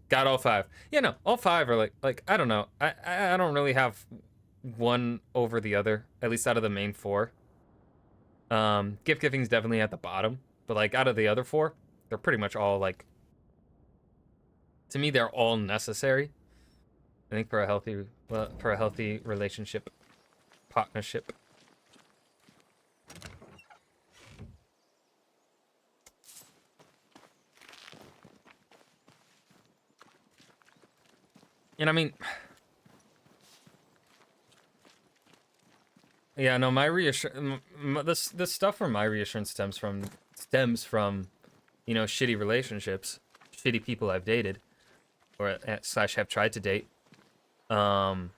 Got all 5. Yeah, no, all 5 are like I don't know. I don't really have one over the other, at least out of the main 4. Gift giving's definitely at the bottom, but like out of the other 4, they're pretty much all like, to me, they're all necessary. I think for a healthy relationship, partnership. And I mean, yeah, no, my reassurance, this stuff from my reassurance stems from, you know, shitty relationships, shitty people I've dated, or slash have tried to date. And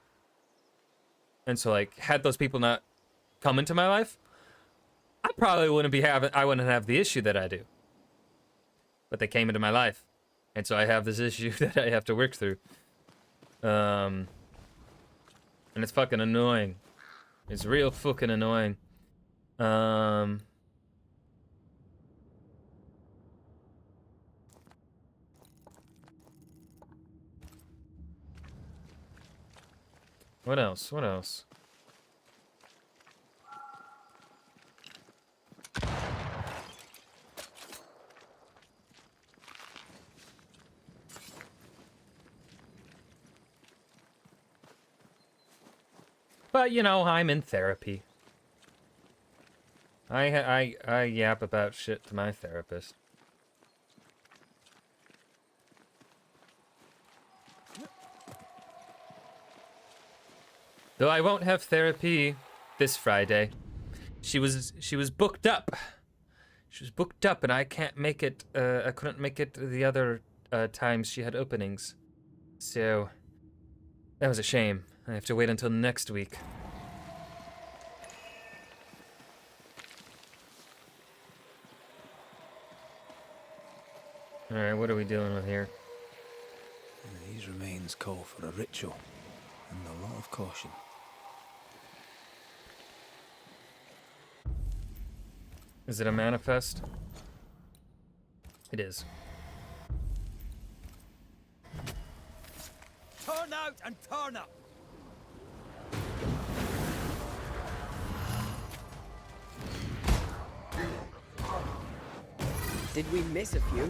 so like, had those people not come into my life, I probably wouldn't have the issue that I do. But they came into my life, and so I have this issue that I have to work through. And it's fucking annoying. It's real fucking annoying. What else? What else? But you know, I'm in therapy. I yap about shit to my therapist. Though I won't have therapy this Friday. She was booked up. She was booked up, and I can't make it. I couldn't make it the other times she had openings. So that was a shame. I have to wait until next week. All right, what are we dealing with here? These remains call for a ritual and a lot of caution. Is it a manifest? It is. Turn out and turn up! Did we miss a few?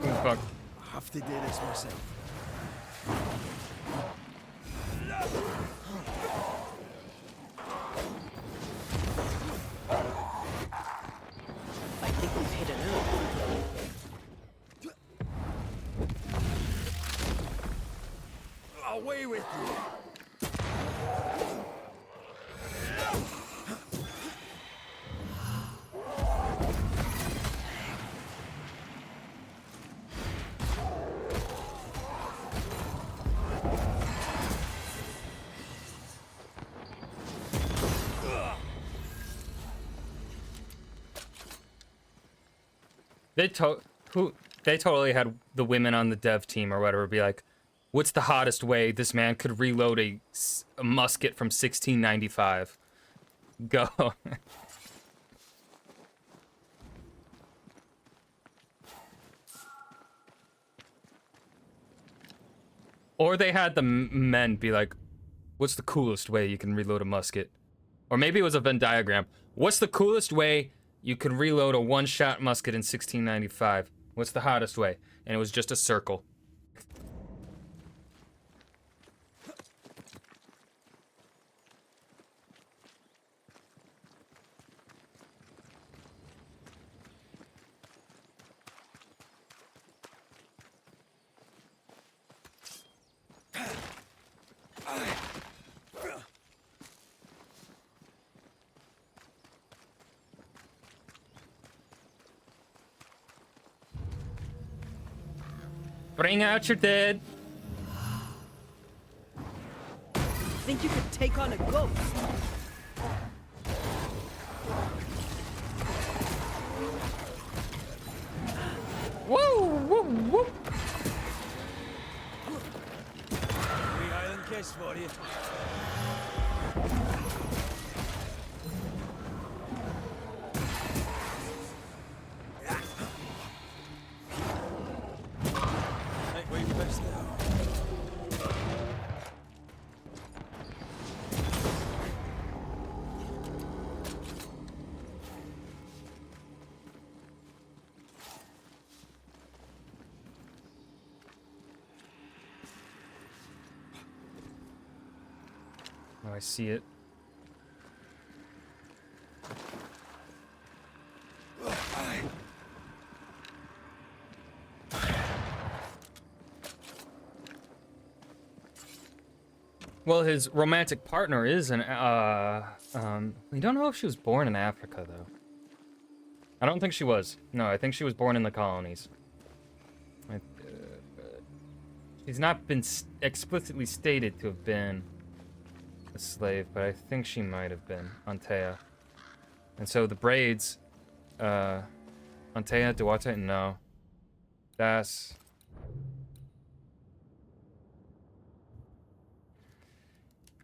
Oh, fuck. I have to do this myself. I think we've hit a nerve. Away with you! They totally had the women on the dev team or whatever be like, what's the hottest way this man could reload a musket from 1695? Go. Or they had the men be like, what's the coolest way you can reload a musket? Or maybe it was a Venn diagram. What's the coolest way you can reload a one-shot musket in 1695? What's the hottest way? And it was just a circle. Bring out your dead. Think you could take on a ghost? Woo, woo, woo. Wee Highland kiss for you. Think we missed it. Oh, I see it. Well, his romantic partner is an, we don't know if she was born in Africa, though. I don't think she was. No, I think she was born in the colonies. She's not been explicitly stated to have been a slave, but I think she might have been, Antea. And so the braids, Antea, Duarte, no. That's...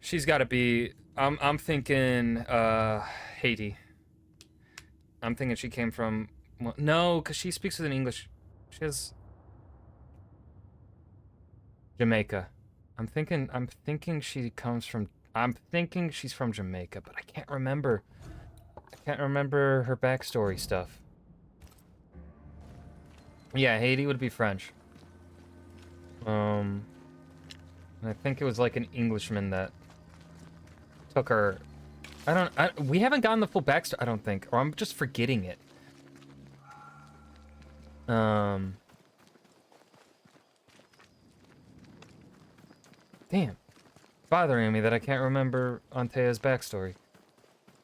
She's gotta be, I'm thinking, Haiti. I'm thinking she came from, well, no, because she speaks with an English, she has Jamaica. I'm thinking she comes from, I'm thinking she's from Jamaica, but I can't remember. I can't remember her backstory stuff. Yeah, Haiti would be French. And I think it was like an Englishman that took her. We haven't gotten the full backstory, I don't think, or I'm just forgetting it. Damn. Bothering me that I can't remember Antea's backstory.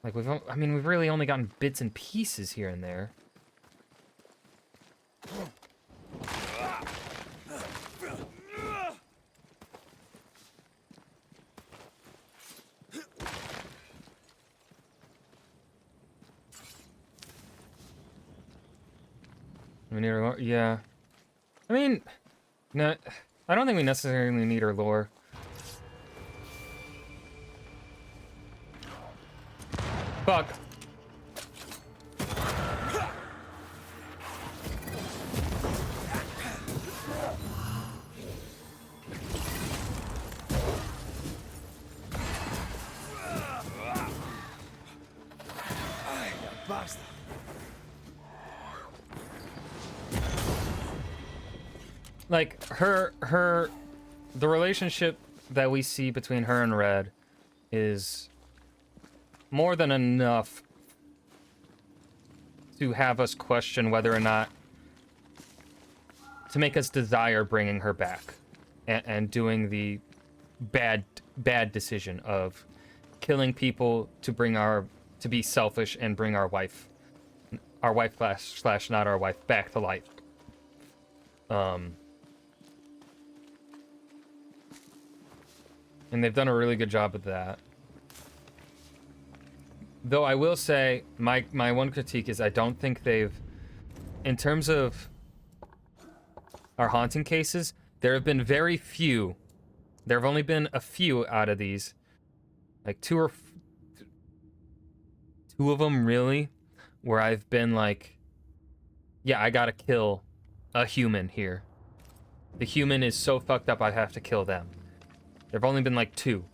Like, we've really only gotten bits and pieces here and there. We need her lore? Yeah. I mean, no, I don't think we necessarily need her lore. Fuck. Bastard. Like, the relationship that we see between her and Red is more than enough to have us question whether or not, to make us desire bringing her back and doing the bad decision of killing people to be selfish and bring our wife slash not our wife back to life. And they've done a really good job of that. Though I will say, my one critique is I don't think they've, in terms of our haunting cases, there have been very few. There have only been a few out of these. Like two of them really, where I've been like, yeah, I gotta kill a human here. The human is so fucked up I have to kill them. There've only been like two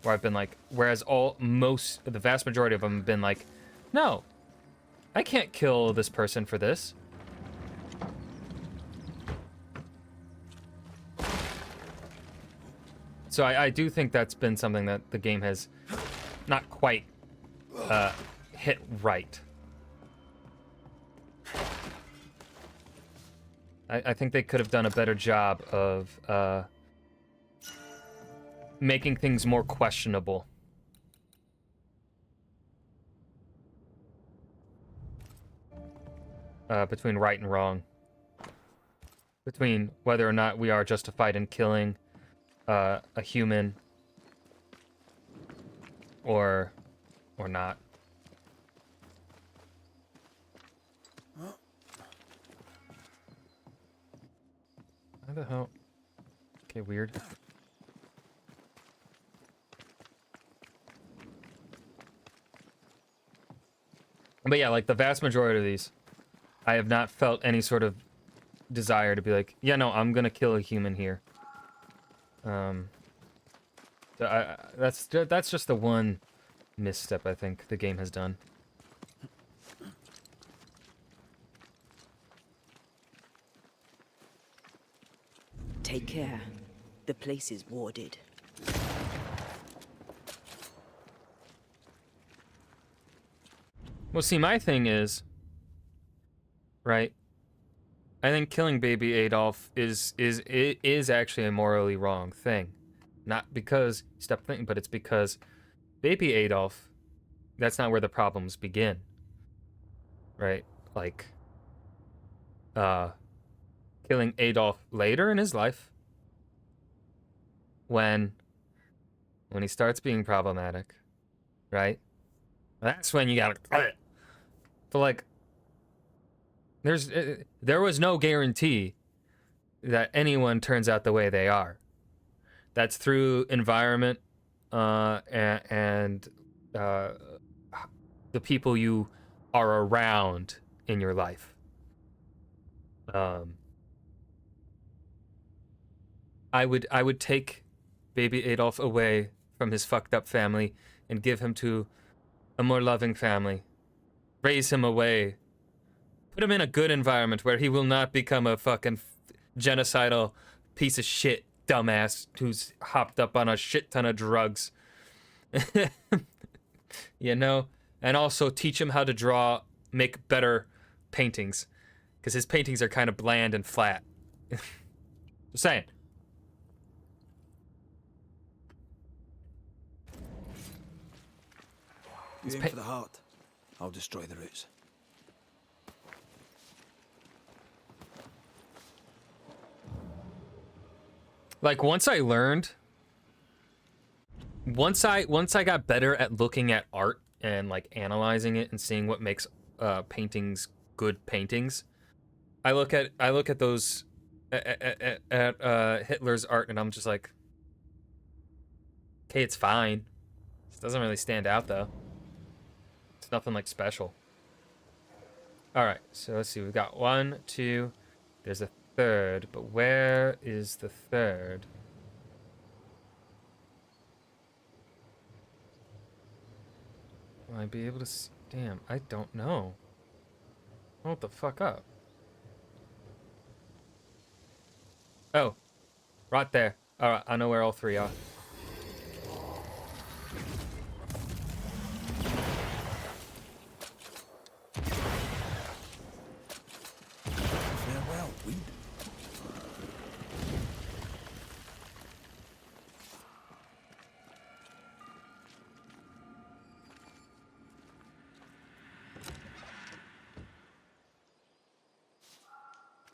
where I've been like, whereas the vast majority of them have been like, no, I can't kill this person for this. So I do think that's been something that the game has not quite hit right. I think they could have done a better job of making things more questionable. Between right and wrong. Between whether or not we are justified in killing a human or not. How the hell? Okay, weird. But yeah, like the vast majority of these, I have not felt any sort of desire to be like, yeah, no, I'm gonna kill a human here. That's just the one misstep I think the game has done. Take care. The place is warded. Well, see, my thing is, right? I think killing baby Adolf is actually a morally wrong thing. Not because step thinking, but it's because baby Adolf, that's not where the problems begin. Right? Like killing Adolf later in his life when he starts being problematic, right? That's when you gotta But like, there was no guarantee that anyone turns out the way they are. That's through environment, and the people you are around in your life. I would take baby Adolf away from his fucked up family and give him to a more loving family. Raise him away. Put him in a good environment where he will not become a fucking genocidal piece of shit dumbass who's hopped up on a shit ton of drugs. You know? And also teach him how to draw, make better paintings. Because his paintings are kind of bland and flat. Just saying. You aim for the heart. I'll destroy the roots. Like once I got better at looking at art and like analyzing it and seeing what makes paintings good paintings, I look at those at Hitler's art and I'm just like, okay, it's fine. It doesn't really stand out though. It's nothing like special. All right, so let's see. We've got 1, 2. There's a third, but where is the third? Will I be able to see? Damn, I don't know. Hold the fuck up. Oh, right there. All right, I know where all 3 are. Farewell, weed.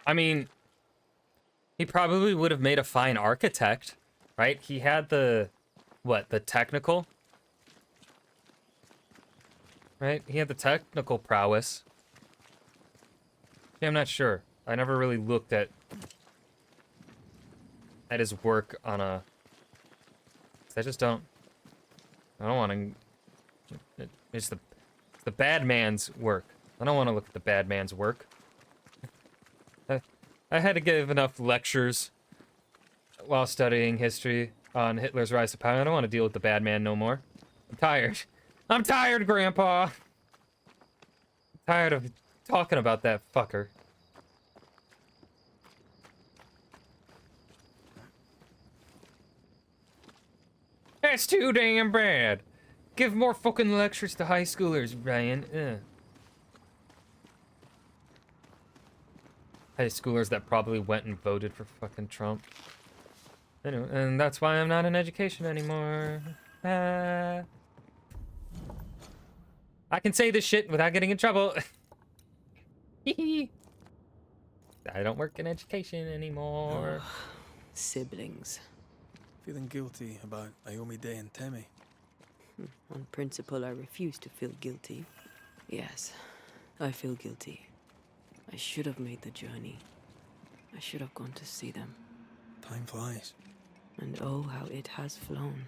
I mean, he probably would have made a fine architect, right? He had the technical? Right? He had the technical prowess. Yeah, I'm not sure. I never really looked at his work on a... I just don't... I don't want to... It's the bad man's work. I don't want to look at the bad man's work. I had to give enough lectures while studying history on Hitler's rise to power. I don't want to deal with the bad man no more. I'm tired. I'm tired, Grandpa! I'm tired of talking about that fucker. That's too damn bad. Give more fucking lectures to high schoolers, Ryan. High schoolers that probably went and voted for fucking Trump. Anyway, and that's why I'm not in education anymore. I can say this shit without getting in trouble. I don't work in education anymore. Siblings. Feeling guilty about Naomi Day and Temi. On principle, I refuse to feel guilty. Yes, I feel guilty. I should have made the journey. I should have gone to see them. Time flies. And oh, how it has flown.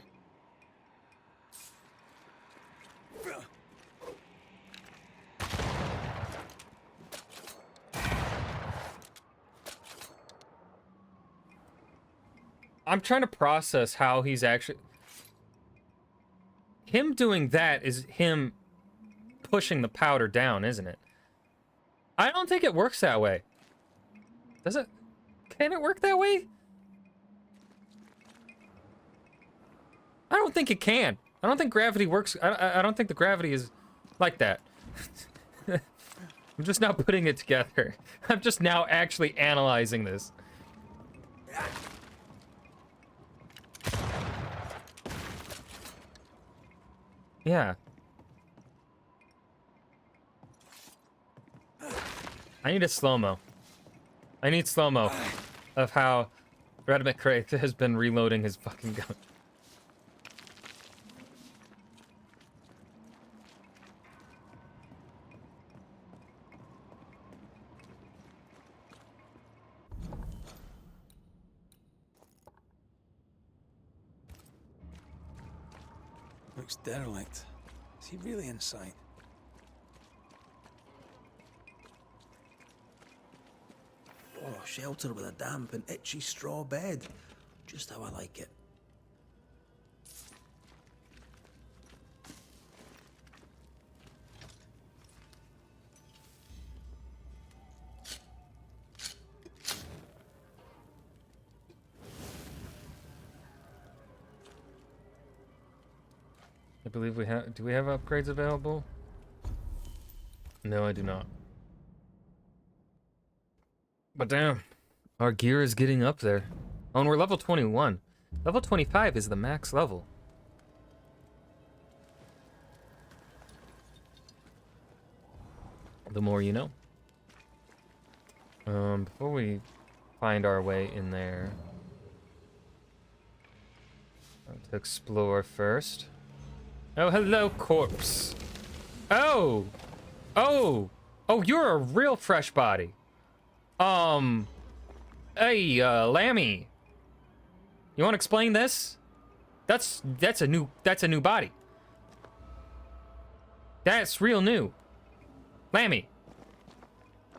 I'm trying to process how he's actually... Him doing that is him pushing the powder down, isn't it? I don't think it works that way. Does it? Can it work that way? I don't think it can. I don't think gravity works. I don't think the gravity is like that. I'm just now putting it together. I'm just now actually analyzing this. Yeah. I need a slow-mo. I need slow-mo of how Red McCrae has been reloading his fucking gun. Looks derelict. Is he really inside? Oh, shelter with a damp and itchy straw bed. Just how I like it. I believe we have. Do we have upgrades available? No, I do not. But damn, our gear is getting up there. Oh, and we're level 21. Level 25 is the max level. The more you know. Before we find our way in there, I want to explore first. Oh, hello, corpse. Oh! Oh! Oh, you're a real fresh body. Hey, Lammy. You want to explain this? That's a new body. That's real new. Lammy.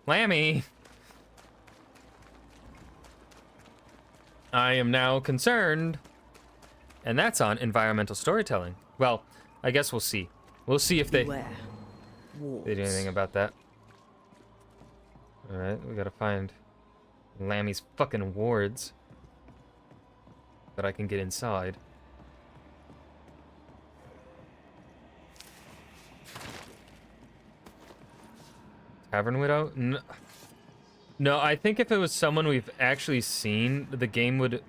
Lammy. I am now concerned. And that's on environmental storytelling. Well, I guess we'll see. We'll see if they do anything about that. Alright, we gotta find Lammy's fucking wards that I can get inside. Tavern Widow? No, I think if it was someone we've actually seen, the game would,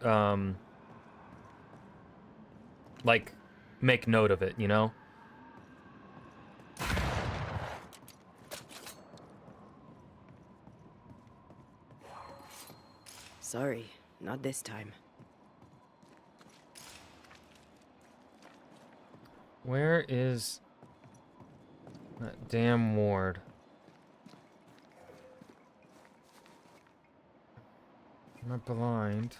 like, make note of it, you know? Sorry, not this time. Where is that damn ward? Am I blind?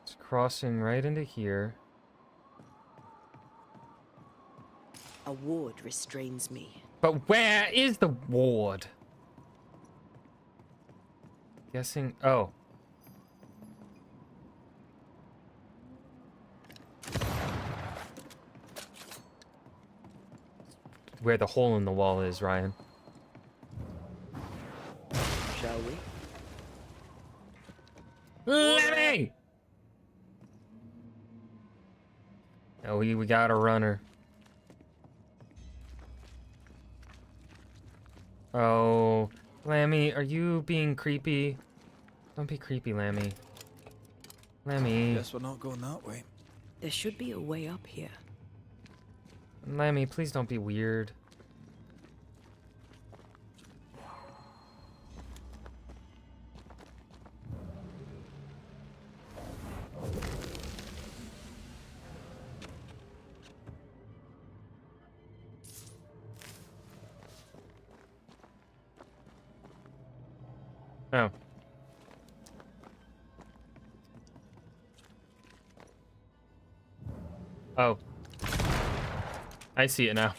It's crossing right into here. A ward restrains me. But where is the ward? Guessing. Oh. Where the hole in the wall is, Ryan. Shall we? Lemmy! Oh, we got a runner. Oh, Lammy, are you being creepy? Don't be creepy, Lammy. Lammy. Guess we're not going that way. There should be a way up here. Lammy, please don't be weird. Oh. Oh. I see it now.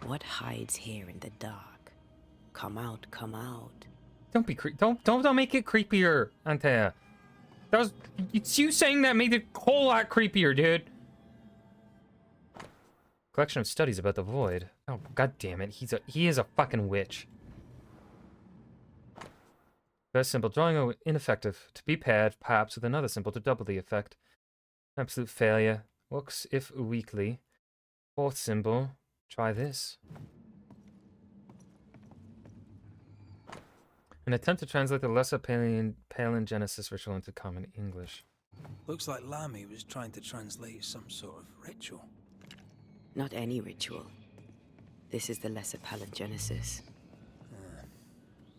What hides here in the dark? Come out, come out. Don't be don't make it creepier, Antea. That was it's you saying that made it a whole lot creepier, dude. Collection of studies about the void. Oh, god damn it. He is a fucking witch. First symbol, drawing ineffective. To be paired, perhaps, with another symbol to double the effect. Absolute failure. Works if weakly. Fourth symbol, try this. An attempt to translate the lesser Palingenesis ritual into common English. Looks like Lamy was trying to translate some sort of ritual. Not any ritual. This is the lesser palingenesis.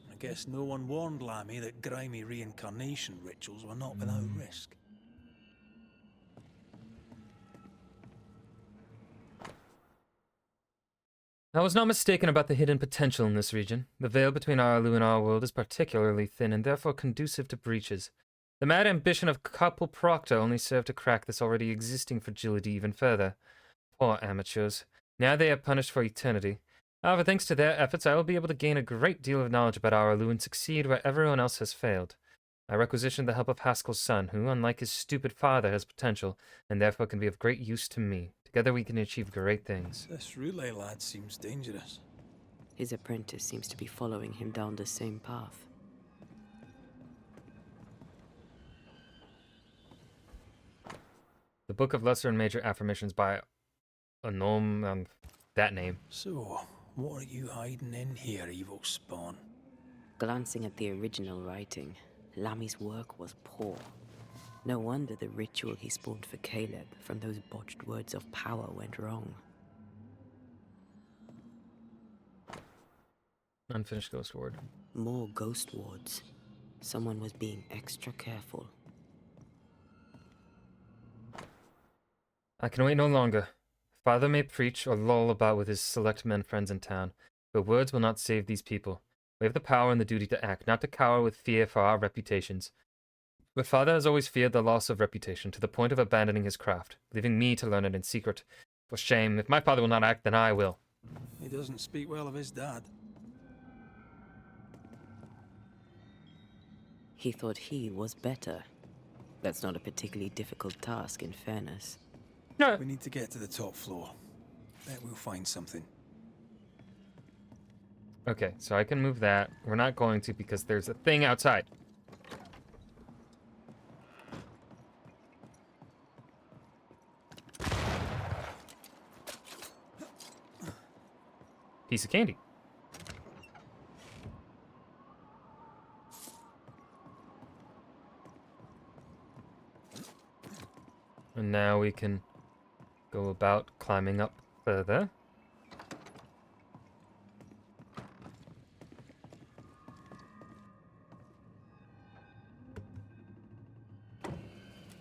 I guess no one warned Lamy that grimy reincarnation rituals were not without risk. I was not mistaken about the hidden potential in this region. The veil between Arlu and our world is particularly thin and therefore conducive to breaches. The mad ambition of Couple Proctor only served to crack this already existing fragility even further. Poor amateurs. Now they are punished for eternity. However, thanks to their efforts, I will be able to gain a great deal of knowledge about Arlu and succeed where everyone else has failed. I requisitioned the help of Haskell's son, who, unlike his stupid father, has potential, and therefore can be of great use to me. Together we can achieve great things. This relay lad seems dangerous. His apprentice seems to be following him down the same path. The Book of Lesser and Major Affirmations by a gnome, that name. So, what are you hiding in here, evil spawn? Glancing at the original writing, Lamy's work was poor. No wonder the ritual he spawned for Caleb from those botched words of power went wrong. Unfinished Ghost Ward. More ghost wards. Someone was being extra careful. I can wait no longer. Father may preach or loll about with his select men friends in town, but words will not save these people. We have the power and the duty to act, not to cower with fear for our reputations. But Father has always feared the loss of reputation, to the point of abandoning his craft, leaving me to learn it in secret. For shame, if my father will not act, then I will. He doesn't speak well of his dad. He thought he was better. That's not a particularly difficult task, in fairness. No. We need to get to the top floor. Bet we'll find something. Okay, so I can move that. We're not going to because there's a thing outside. Piece of candy. And now we can go about climbing up further.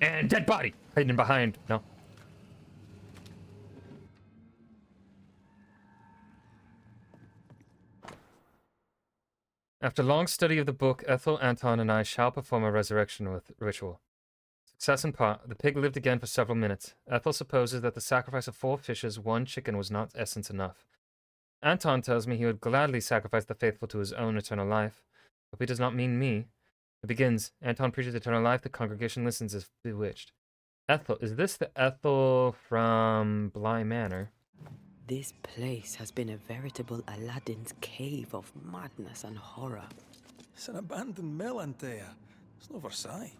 And dead body hiding behind. No. After long study of the book, Ethel, Anton, and I shall perform a resurrection ritual. Success in part. The pig lived again for several minutes. Ethel supposes that the sacrifice of 4 fishes, 1 chicken was not essence enough. Anton tells me he would gladly sacrifice the faithful to his own eternal life. Hope he does not mean me. It begins. Anton preaches eternal life. The congregation listens as bewitched. Ethel. Is this the Ethel from Bly Manor? This place has been a veritable Aladdin's cave of madness and horror. It's an abandoned mill, Antea. It's no Versailles.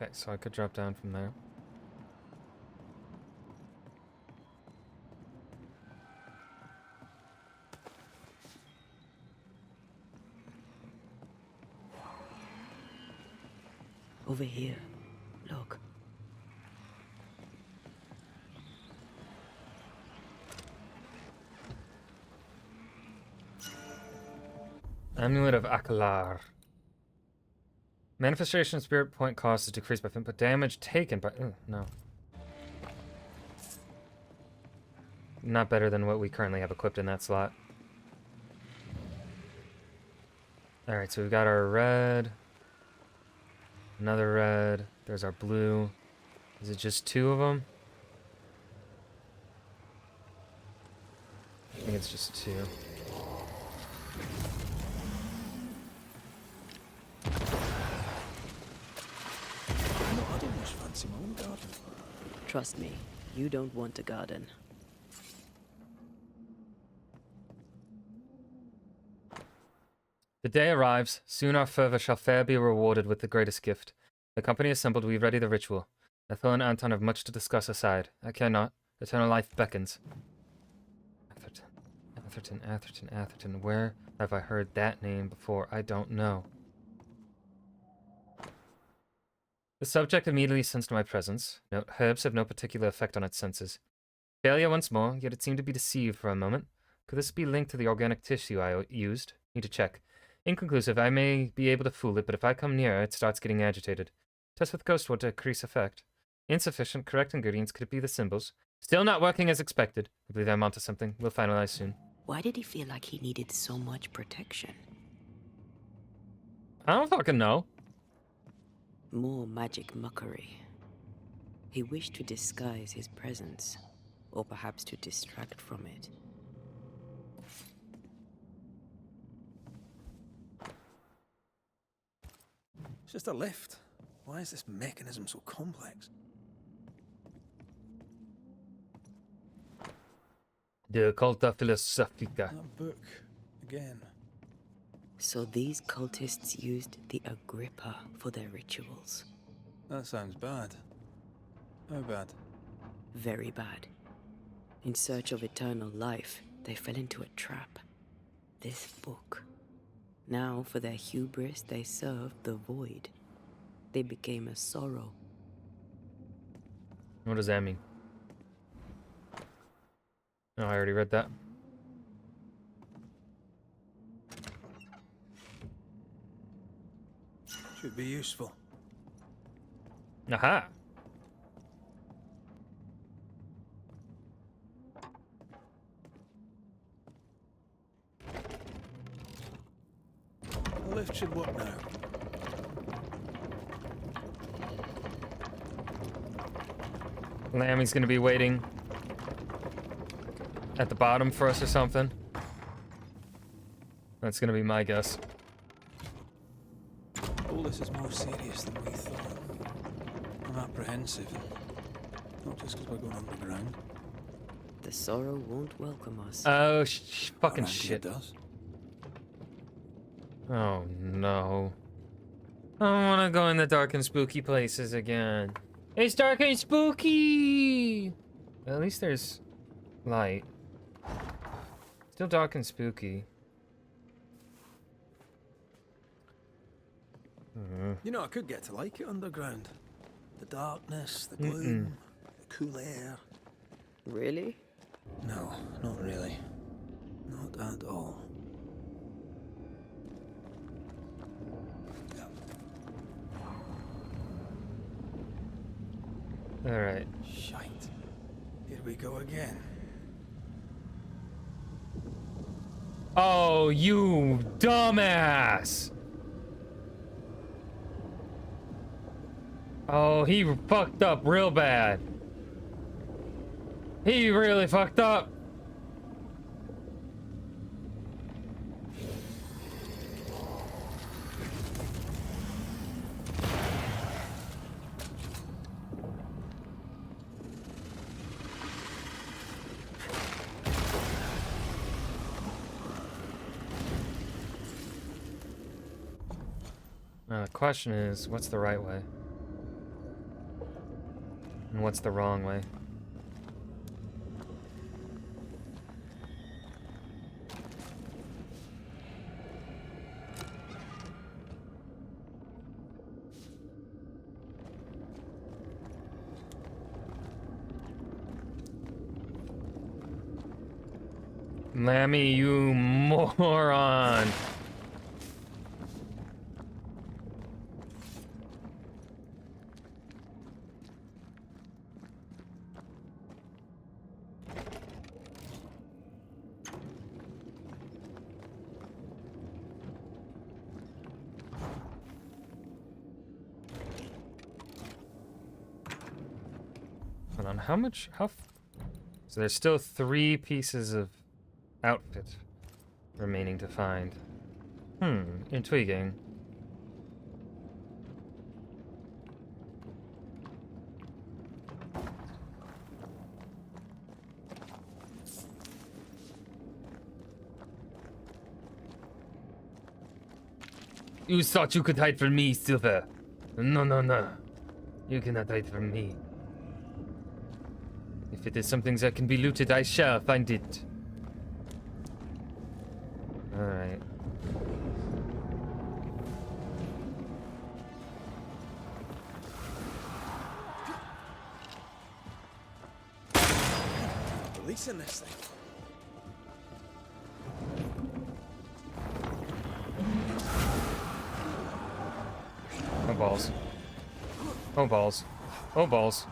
Okay, so I could drop down from there. Over here. Look. Amulet of Akalar. Manifestation spirit point cost is decreased by 5, but damage taken by... no. Not better than what we currently have equipped in that slot. Alright, so we've got our red. Another red. There's our blue. Is it just 2 of them? I think it's just 2. No, I don't much fancy my own garden. Trust me, you don't want a garden. The day arrives. Soon our fervor shall fair be rewarded with the greatest gift. The company assembled, we ready the ritual. Ethel and Anton have much to discuss aside. I care not. Eternal life beckons. Atherton. Where have I heard that name before? I don't know. The subject immediately sensed my presence. Note, herbs have no particular effect on its senses. Failure once more, yet it seemed to be deceived for a moment. Could this be linked to the organic tissue I used? Need to check. Inconclusive, I may be able to fool it, but if I come near, it starts getting agitated. Test with ghost wood to increase effect. Insufficient, correct ingredients, could it be the symbols? Still not working as expected. I believe I'm onto something. We'll finalize soon. Why did he feel like he needed so much protection? I don't fucking know. More magic mockery. He wished to disguise his presence, or perhaps to distract from it. It's just a lift. Why is this mechanism so complex? De Culta Philosophica. That book, again. So these cultists used the Agrippa for their rituals. That sounds bad. How bad? Very bad. In search of eternal life, they fell into a trap. This book. Now, for their hubris, they served the void. They became a sorrow. What does that mean? Oh, I already read that. Should be useful. Aha! The lift should work now. Lammy's gonna be waiting at the bottom for us or something. That's gonna be my guess. All this is more serious than we thought. I'm apprehensive. Not just because we're going underground. The sorrow won't welcome us. Oh, fucking Around here shit. does. Oh no. I don't want to go in the dark and spooky places again. It's dark and spooky! At least there's light. Still dark and spooky. You know, I could get to like it underground. The darkness, the gloom, the cool air. Really? No, not really. Not at all. Alright. Shite. Here we go again. Oh, you dumbass! Oh, he fucked up real bad. He really fucked up. Now the question is, what's the right way? And what's the wrong way? Lammy, you moron! Hold on, how much? So there's still 3 pieces of outfit remaining to find. Intriguing. You thought you could hide from me, Silver. No, no, no. You cannot hide from me. If it is something that can be looted, I shall find it. Alright. Releasing this thing. Oh, balls. Oh, balls. Oh, balls.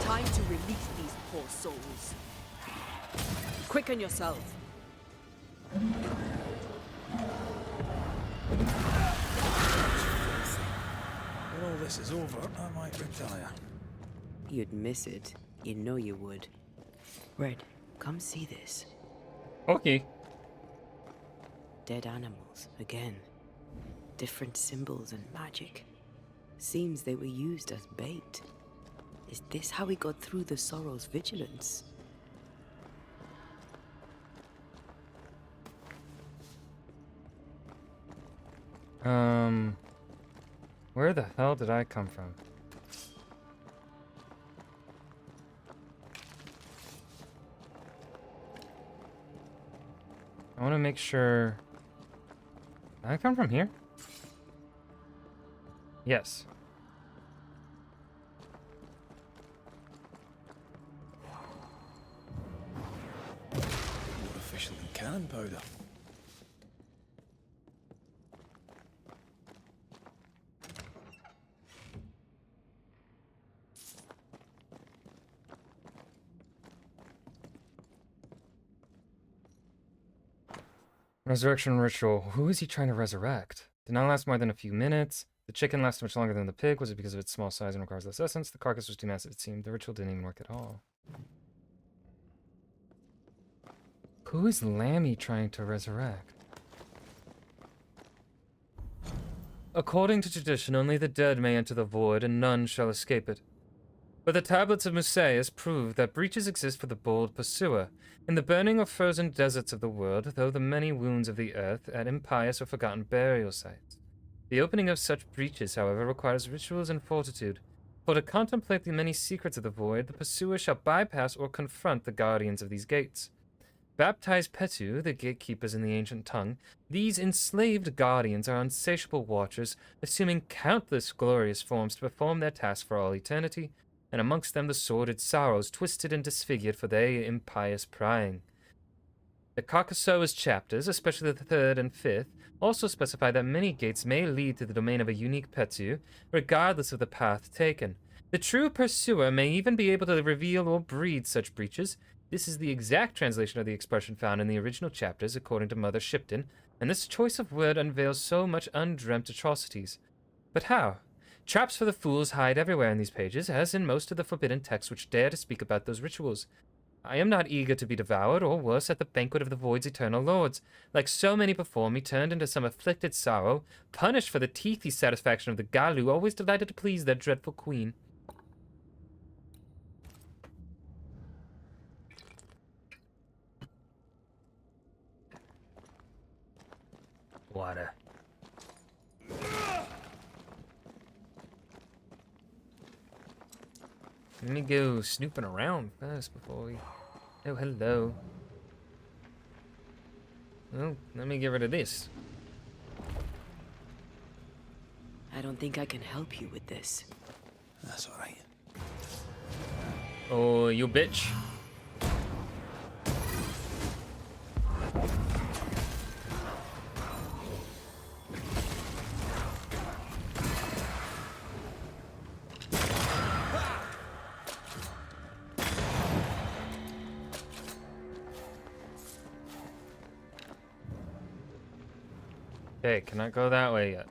Time to release these poor souls. Quicken yourself. When all this is over, I might retire. You'd miss it. You know you would. Red, come see this. Okay. Dead animals, again. Different symbols and magic. Seems they were used as bait. Is this how we got through the Sorrow's vigilance? Where the hell did I come from? I want to make sure... Did I come from here? Yes. More efficient than cannon powder. Resurrection ritual. Who is he trying to resurrect? Did not last more than a few minutes. The chicken lasted much longer than the pig. Was it because of its small size and requires less essence? The carcass was too massive, it seemed. The ritual didn't even work at all. Who is Lammy trying to resurrect? According to tradition, only the dead may enter the void, and none shall escape it. But the tablets of Musaeus prove that breaches exist for the bold pursuer. In the burning or frozen deserts of the world, though the many wounds of the earth, at impious or forgotten burial sites. The opening of such breaches, however, requires rituals and fortitude. For to contemplate the many secrets of the void, the pursuer shall bypass or confront the guardians of these gates. Baptized Petu, the gatekeepers in the ancient tongue, these enslaved guardians are insatiable watchers, assuming countless glorious forms to perform their task for all eternity, and amongst them the sordid sorrows, twisted and disfigured for their impious prying. The Carcassoa's chapters, especially the third and fifth, also specify that many gates may lead to the domain of a unique Petu, regardless of the path taken. The true pursuer may even be able to reveal or breed such breaches. This is the exact translation of the expression found in the original chapters, according to Mother Shipton, and this choice of word unveils so much undreamt atrocities. But how? Traps for the fools hide everywhere in these pages, as in most of the forbidden texts which dare to speak about those rituals. I am not eager to be devoured, or worse, at the banquet of the void's eternal lords. Like so many before me, turned into some afflicted sorrow, punished for the teethy satisfaction of the Galu, always delighted to please their dreadful queen. Water. Let me go snooping around first before we... Oh, hello. Well, let me get rid of this. I don't think I can help you with this. That's all right. Oh, you bitch. Okay, cannot go that way yet.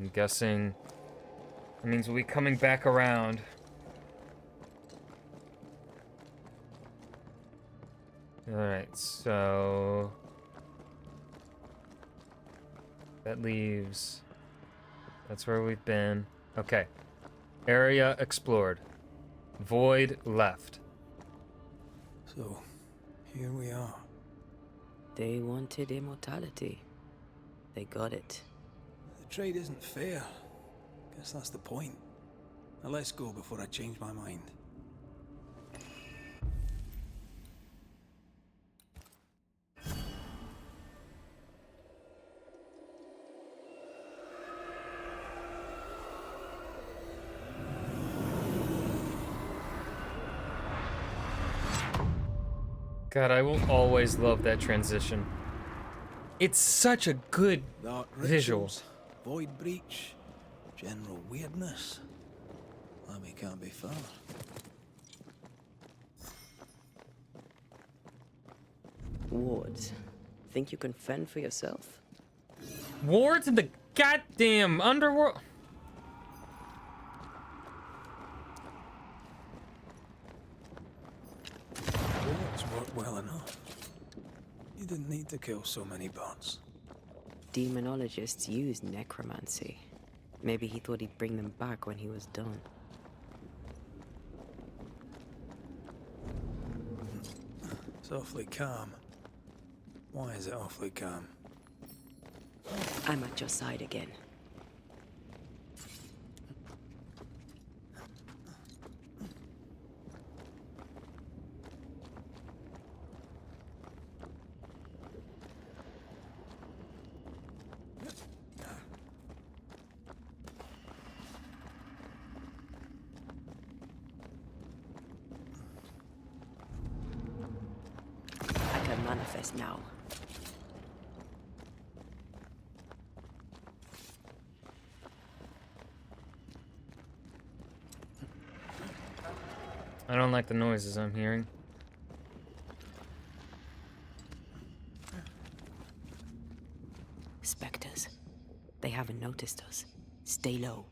I'm guessing it means we'll be coming back around. Alright, so that leaves... That's where we've been. Okay. Area explored. Void left. So, here we are. They wanted immortality. They got it. The trade isn't fair. Guess that's the point. Now let's go before I change my mind. God, I will always love that transition. It's such a good Dark visual. rituals, void breach, general weirdness. Lammy can't be far. Wards, think you can fend for yourself? Wards in the goddamn underworld. Bullets work well enough. You didn't need to kill so many bots. Demonologists use necromancy. Maybe he thought he'd bring them back when he was done. It's awfully calm. Why is it awfully calm? I'm at your side again. I can manifest now. I don't like the noises I'm hearing. Spectres. They haven't noticed us. Stay low.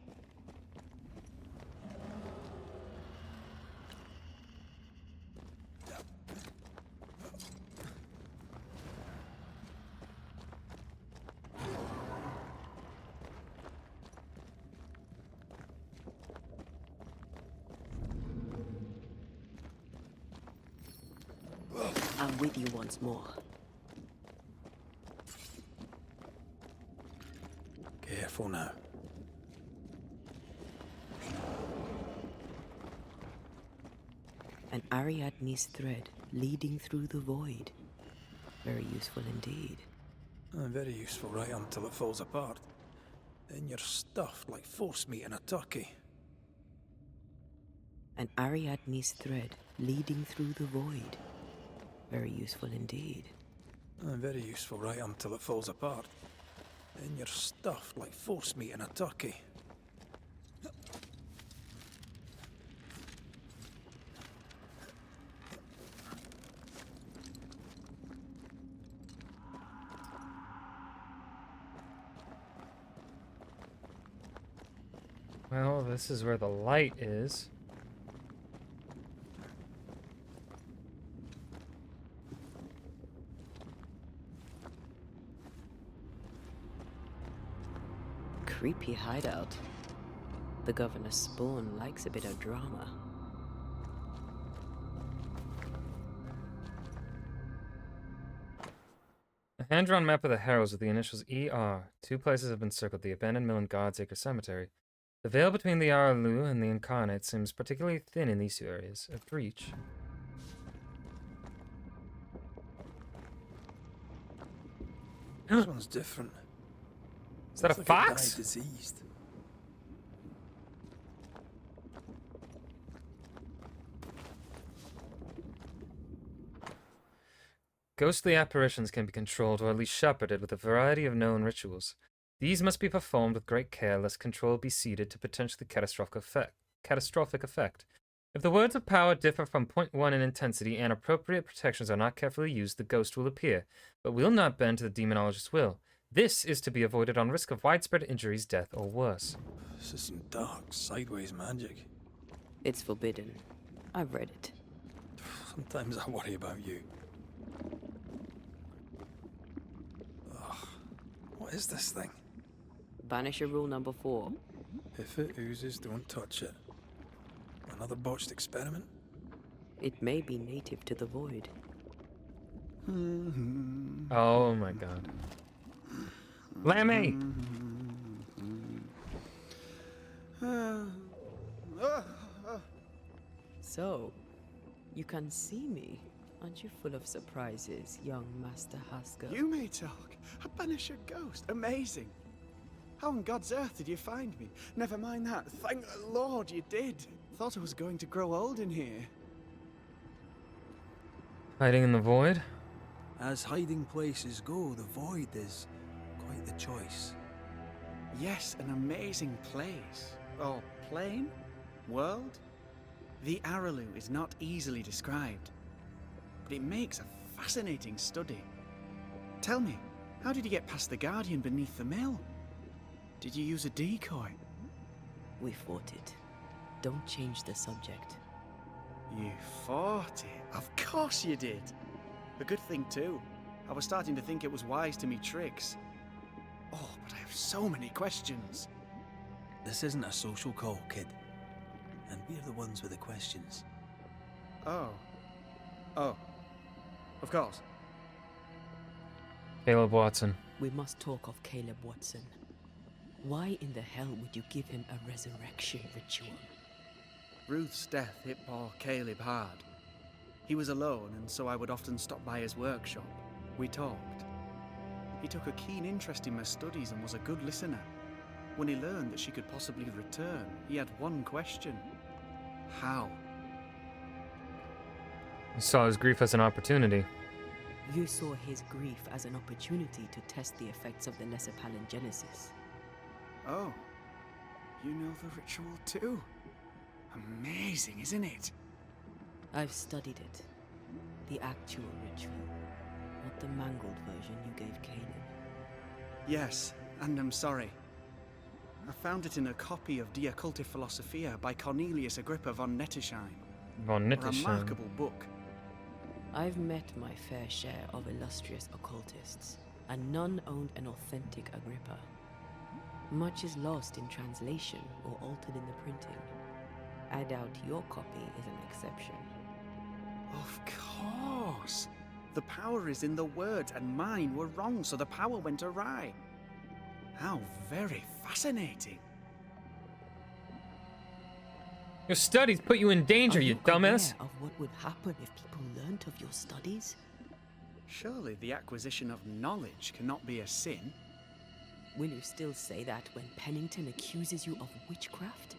I'm with you once more. Careful now. An Ariadne's thread leading through the void. Very useful indeed. Very useful right until it falls apart. Then you're stuffed like force meat in a turkey. An Ariadne's thread leading through the void. Very useful indeed. Very useful right until it falls apart. Then you're stuffed like force meat in a turkey. Well, this is where the light is. Creepy hideout. The governor's spawn likes a bit of drama. A hand-drawn map of the Harrows with the initials ER. 2 places have been circled: the abandoned mill and God's Acre Cemetery. The veil between the Arlu and the Incarnate seems particularly thin in these 2 areas. A breach. This one's different. Is that It's a like fox? It died diseased. Ghostly apparitions can be controlled or at least shepherded with a variety of known rituals. These must be performed with great care lest control be ceded to potentially catastrophic effect. If the words of power differ from point 1 in intensity and appropriate protections are not carefully used, the ghost will appear, but will not bend to the demonologist's will. This is to be avoided on risk of widespread injuries, death, or worse. This is some dark, sideways magic. It's forbidden. I've read it. Sometimes I worry about you. Ugh. What is this thing? Banisher rule number 4. If it oozes, don't touch it. Another botched experiment? It may be native to the void. Oh my god. Lammy! So, you can see me. Aren't you full of surprises, young Master Haskell? You may talk. A Banisher ghost. Amazing. How on God's earth did you find me? Never mind that. Thank the Lord you did. Thought I was going to grow old in here. Hiding in the void? As hiding places go, the void is quite the choice. Yes, an amazing place. Or plane? World? The Araloo is not easily described, but it makes a fascinating study. Tell me, how did you get past the Guardian beneath the mill? Did you use a decoy? We fought it. Don't change the subject. You fought it? Of course you did. A good thing too. I was starting to think it was wise to me tricks. Oh, but I have so many questions. This isn't a social call, kid. And we're the ones with the questions. Oh. Oh. Of course. Caleb Watson. We must talk of Caleb Watson. Why in the hell would you give him a resurrection ritual? Ruth's death hit poor Caleb hard. He was alone, and so I would often stop by his workshop. We talked. He took a keen interest in my studies and was a good listener. When he learned that she could possibly return, he had one question. How? He saw his grief as an opportunity. You saw his grief as an opportunity to test the effects of the Lesser Palingenesis. Oh. You know the ritual too? Amazing, isn't it? I've studied it. The actual ritual, not the mangled version you gave Caleb. Yes, and I'm sorry. I found it in a copy of De Occulti Philosophia by Cornelius Agrippa von Nettesheim. Von A Nittish. remarkable book. I've met my fair share of illustrious occultists, and none owned an authentic Agrippa. Much is lost in translation or altered in the printing. I doubt your copy is an exception. Of course. The power is in the words, and mine were wrong, so the power went awry. How very fascinating. Your studies put you in danger, Are you you dumbass. aware of what would happen if people learnt of your studies? Surely the acquisition of knowledge cannot be a sin. Will you still say that when Pennington accuses you of witchcraft?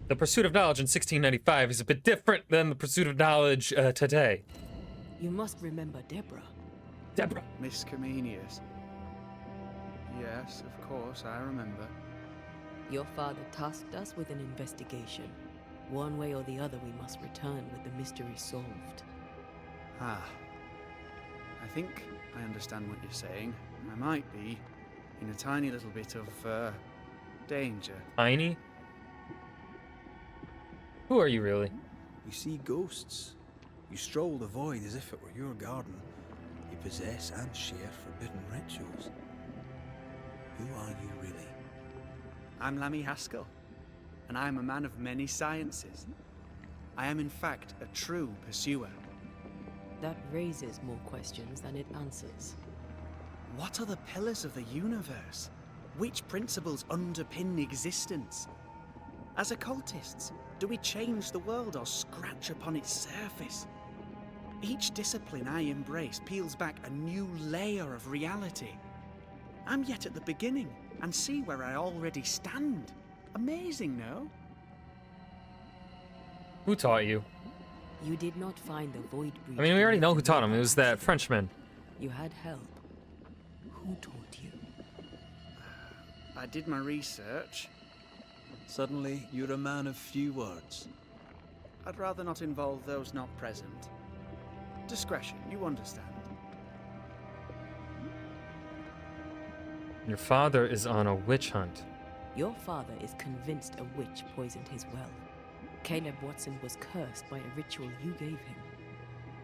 The pursuit of knowledge in 1695 is a bit different than the pursuit of knowledge today. You must remember Deborah. Deborah. Miss Comenius. Yes, of course, I remember. Your father tasked us with an investigation. One way or the other, we must return with the mystery solved. Ah. I think I understand what you're saying. I might be in a tiny little bit of, danger. Tiny? Who are you really? You see ghosts. You stroll the void as if it were your garden. You possess and share forbidden rituals. Who are you really? I'm Lammy Haskell, and I am a man of many sciences. I am in fact a true pursuer. That raises more questions than it answers. What are the pillars of the universe? Which principles underpin existence? As occultists, do we change the world or scratch upon its surface? Each discipline I embrace peels back a new layer of reality. I'm yet at the beginning, and see where I already stand. Amazing, no? Who taught you? You did not find the void breach. I mean, we already know who taught him. It was that Frenchman. You had help. Who taught you? I did my research. Suddenly, you're a man of few words. I'd rather not involve those not present. Discretion, you understand. Your father is on a witch hunt. Your father is convinced a witch poisoned his well. Caleb Watson was cursed by a ritual you gave him.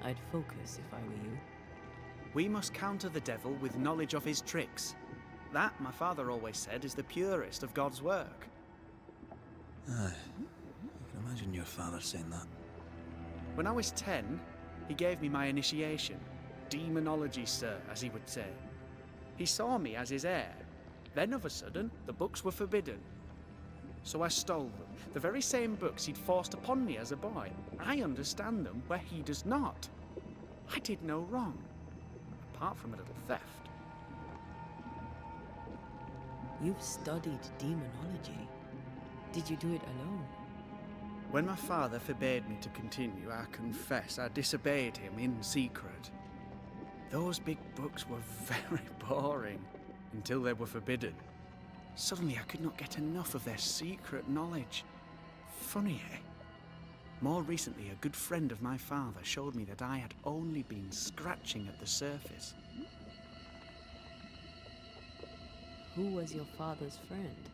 I'd focus if I were you. We must counter the devil with knowledge of his tricks. That, my father always said, is the purest of God's work. Aye. I can imagine your father saying that. When I was 10, he gave me my initiation. Demonology, sir, as he would say. He saw me as his heir. Then, of a sudden, the books were forbidden. So I stole them. The very same books he'd forced upon me as a boy. I understand them where he does not. I did no wrong, apart from a little theft. You've studied demonology. Did you do it alone? When my father forbade me to continue, I confess I disobeyed him in secret. Those big books were very boring until they were forbidden. Suddenly I could not get enough of their secret knowledge. Funny, eh? More recently, a good friend of my father showed me that I had only been scratching at the surface. Who was your father's friend?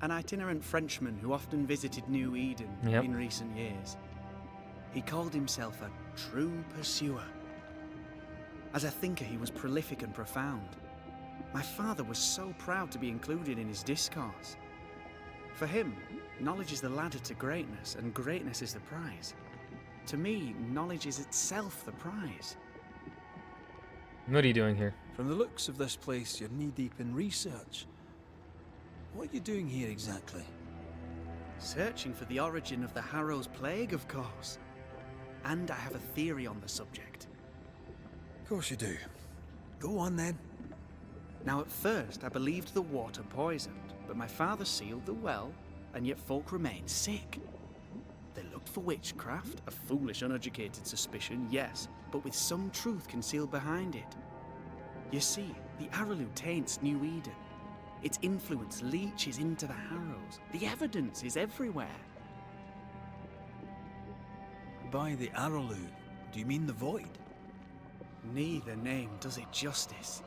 An itinerant Frenchman who often visited New Eden in recent years. He called himself a true pursuer. As a thinker, he was prolific and profound. My father was so proud to be included in his discourse. For him, knowledge is the ladder to greatness, and greatness is the prize. To me, knowledge is itself the prize. What are you doing here? From the looks of this place, you're knee-deep in research. What are you doing here exactly? Searching for the origin of the Harrow's Plague, of course. And I have a theory on the subject. Of course you do. Go on then. Now, at first, I believed the water poisoned, but my father sealed the well, and yet folk remained sick. They looked for witchcraft, a foolish, uneducated suspicion, yes, but with some truth concealed behind it. You see, the Araloo taints New Eden. Its influence leaches into the Harrows. The evidence is everywhere. By the Araloo, do you mean the Void? Neither name does it justice.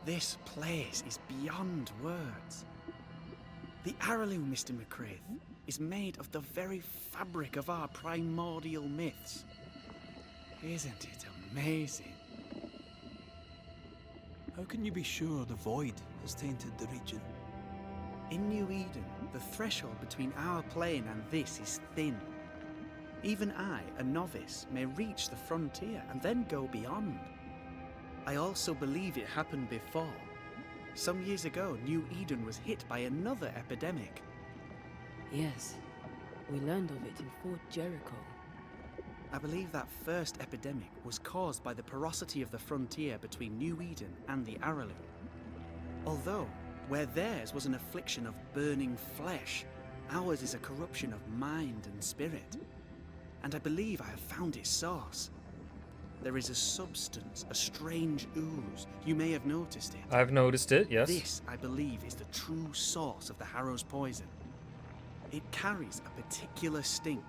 This place is beyond words. The Araloo, Mr. McCraith, is made of the very fabric of our primordial myths. Isn't it amazing? How can you be sure the Void has tainted the region? In New Eden, the threshold between our plane and this is thin. Even I, a novice, may reach the frontier and then go beyond. I also believe it happened before. Some years ago, New Eden was hit by another epidemic. Yes, we learned of it in Fort Jericho. I believe that first epidemic was caused by the porosity of the frontier between New Eden and the Araloo. Although, where theirs was an affliction of burning flesh, ours is a corruption of mind and spirit. And I believe I have found its source. There is a substance, a strange ooze. You may have noticed it. I've noticed it, yes. This, I believe, is the true source of the Harrow's poison. It carries a particular stink,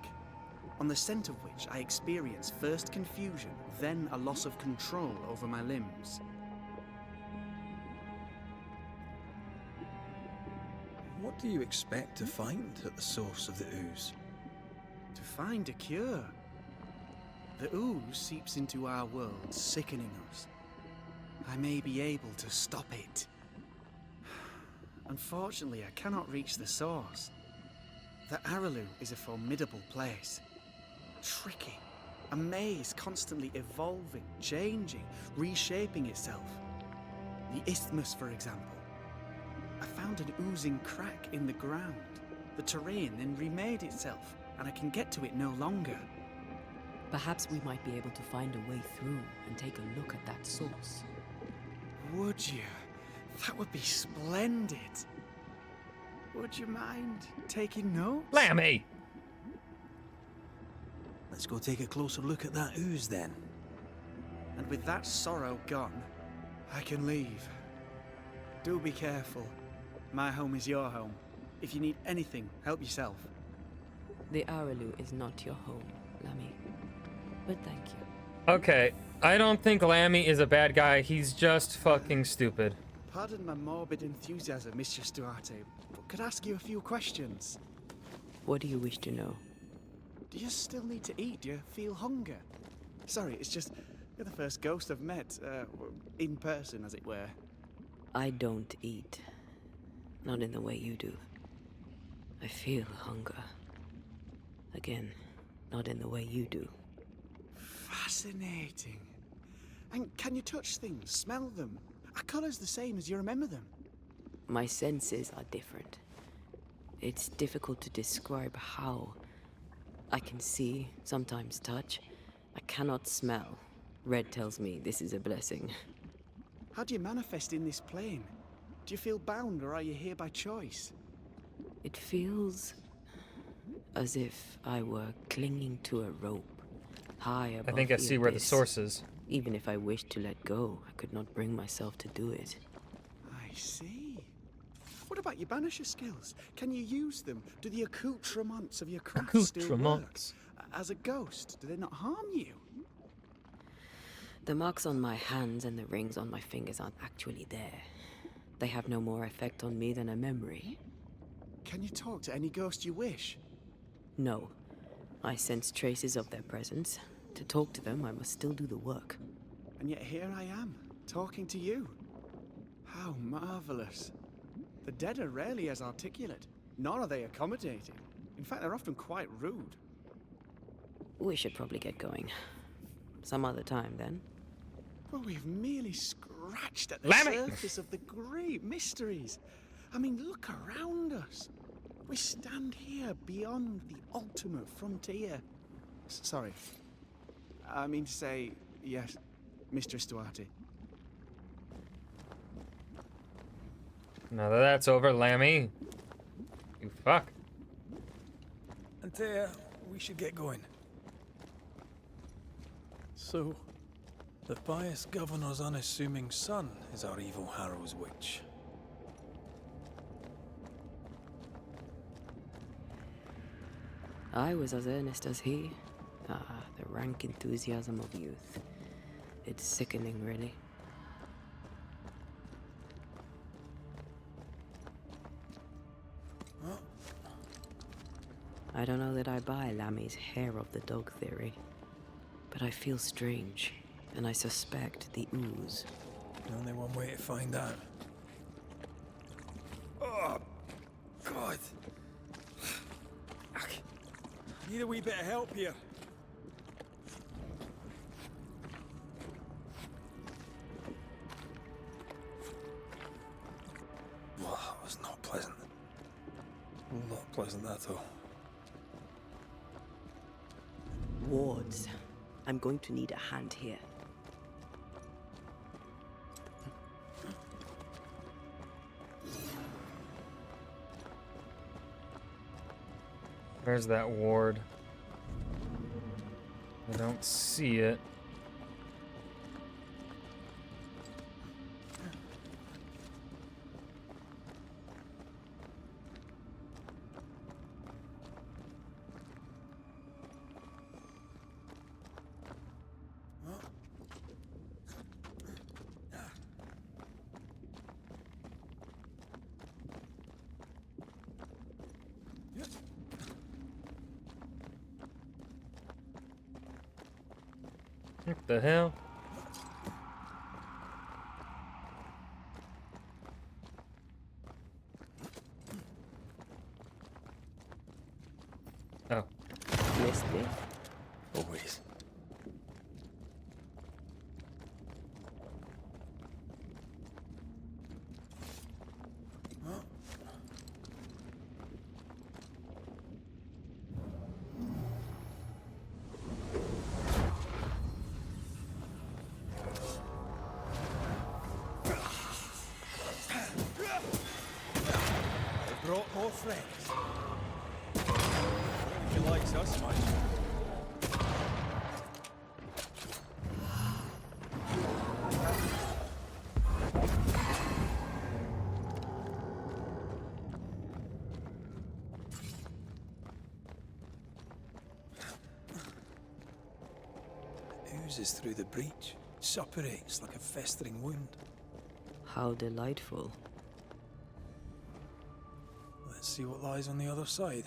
on the scent of which I experience first confusion, then a loss of control over my limbs. What do you expect to find at the source of the ooze? To find a cure. The ooze seeps into our world, sickening us. I may be able to stop it. Unfortunately, I cannot reach the source. The Araloo is a formidable place. Tricky. A maze constantly evolving, changing, reshaping itself. The isthmus, for example. I found an oozing crack in the ground. The terrain then remade itself, and I can get to it no longer. Perhaps we might be able to find a way through and take a look at that source. Would you? That would be splendid. Would you mind taking notes? Lammy! Let's go take a closer look at that ooze then. And with that sorrow gone, I can leave. Do be careful. My home is your home. If you need anything, help yourself. The Araloo is not your home, Lammy. But thank you. Okay, I don't think Lammy is a bad guy. He's just fucking stupid. Pardon my morbid enthusiasm, Mistress Duarte, but could I ask you a few questions? What do you wish to know? Do you still need to eat? Do you feel hunger? Sorry, it's just you're the first ghost I've met, in person, as it were. I don't eat. Not in the way you do. I feel hunger. Again, not in the way you do. Fascinating. And can you touch things, smell them? Are colours the same as you remember them? My senses are different. It's difficult to describe how. I can see, sometimes touch. I cannot smell. Red tells me this is a blessing. How do you manifest in this plane? Do you feel bound, or are you here by choice? It feels as if I were clinging to a rope, high above I think I the see where the abyss. source is. Even if I wished to let go, I could not bring myself to do it. I see. What about your banisher skills? Can you use them? Do the accoutrements of your craft still work? Accoutrements. As a ghost, do they not harm you? The marks on my hands and the rings on my fingers aren't actually there. They have no more effect on me than a memory. Can you talk to any ghost you wish? No. I sense traces of their presence. To talk to them, I must still do the work. And yet here I am, talking to you. How marvelous. The dead are rarely as articulate, nor are they accommodating. In fact, they're often quite rude. We should probably get going. Some other time, then. Well, we've merely scratched at the Lammy! surface of the great mysteries. I mean, look around us. We stand here beyond the ultimate frontier. Sorry. I mean to say, yes, Mistress Duarte. Now that that's over, Lammy. You fuck. Antea, we should get going. So, the pious governor's unassuming son is our evil Harrow's witch. I was as earnest as he. Ah, the rank enthusiasm of youth. It's sickening, really. I don't know that I buy Lammy's hair of the dog theory, but I feel strange, and I suspect the ooze. Only one way to find out. Oh, God. I need a wee bit of help here. Well, that was not pleasant. Not pleasant at all. Wards. I'm going to need a hand here. Where's that ward? I don't see it. What the hell? Oh. Missed me? Always. Brought more friends. He likes us much. Oozes through the breach, suppurates like a festering wound. How delightful. Let's see what lies on the other side.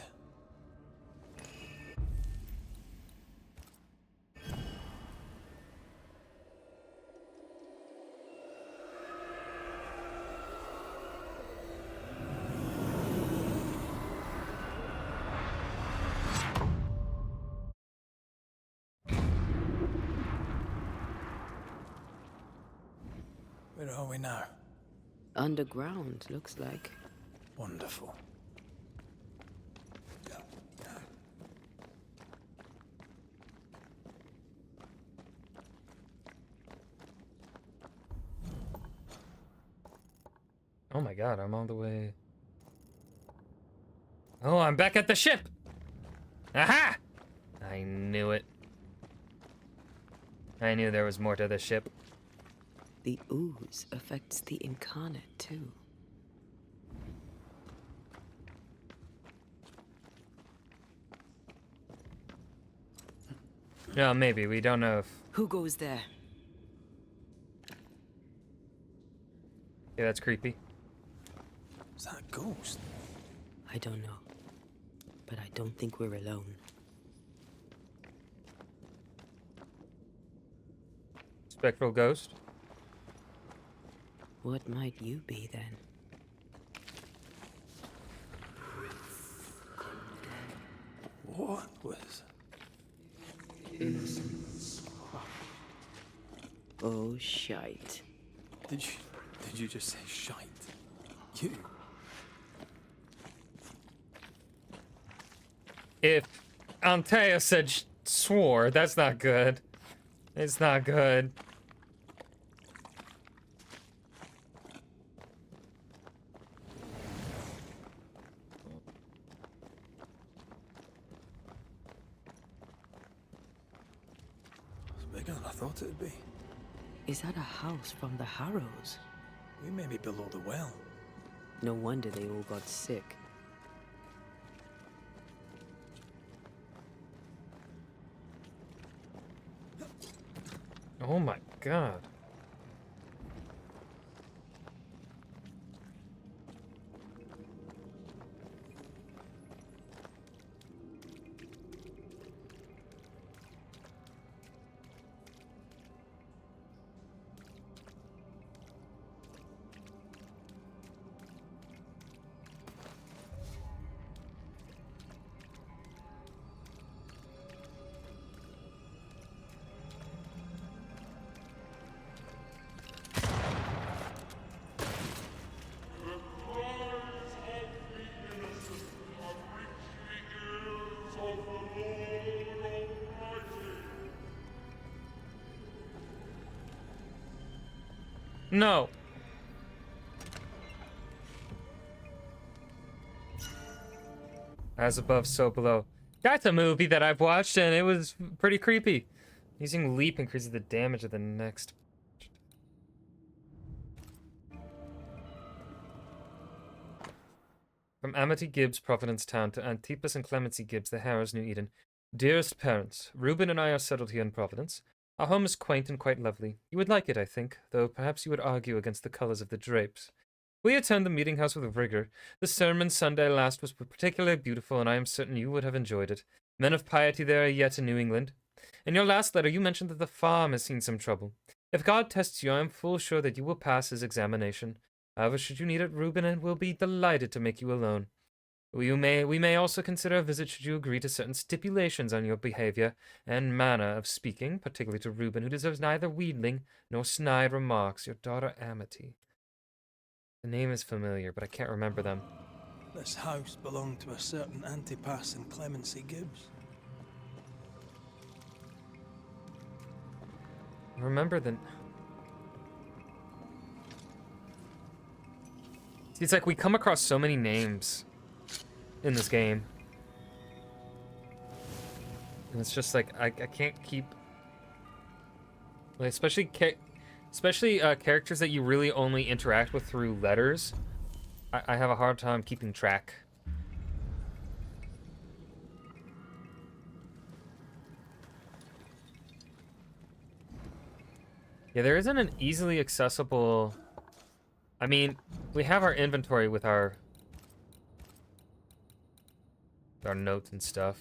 Where are we now? Underground, looks like. Wonderful. Oh my god, I'm all the way... Oh, I'm back at the ship! Aha! I knew it. I knew there was more to the ship. The ooze affects the incarnate, too. No, maybe. We don't know if... Who goes there? Yeah, that's creepy. Is that a ghost? I don't know. But I don't think we're alone. Spectral ghost? What might you be, then? What was... Oh, shite. Did you just say shite? You? If Antea said swore, that's not good. It's not good. It's bigger than I thought it'd be. Is that a house from the Harrows? We may be below the well. No wonder they all got sick. Oh my god. No. As above, so below. That's a movie that I've watched and it was pretty creepy. Using leap increases the damage of the next. From Amity Gibbs, Providence Town, to Antipas and Clemency Gibbs, the Harrows, New Eden. Dearest parents, Reuben and I are settled here in Providence. Our home is quaint and quite lovely. You would like it, I think, though perhaps you would argue against the colors of the drapes. We attend the meeting house with rigor. The sermon Sunday last was particularly beautiful, and I am certain you would have enjoyed it. Men of piety there are yet in New England. In your last letter, you mentioned that the farm has seen some trouble. If God tests you, I am full sure that you will pass his examination. However, should you need it, Reuben will be delighted to make you a loan. We may also consider a visit should you agree to certain stipulations on your behavior and manner of speaking, particularly to Reuben, who deserves neither wheedling nor snide remarks. Your daughter Amity. The name is familiar, but I can't remember them. This house belonged to a certain Antipas and Clemency Gibbs. Remember the... See, it's like we come across so many names in this game. And it's just like, I can't keep... Like, especially characters that you really only interact with through letters. I have a hard time keeping track. Yeah, there isn't an easily accessible I mean, we have our inventory with our notes and stuff.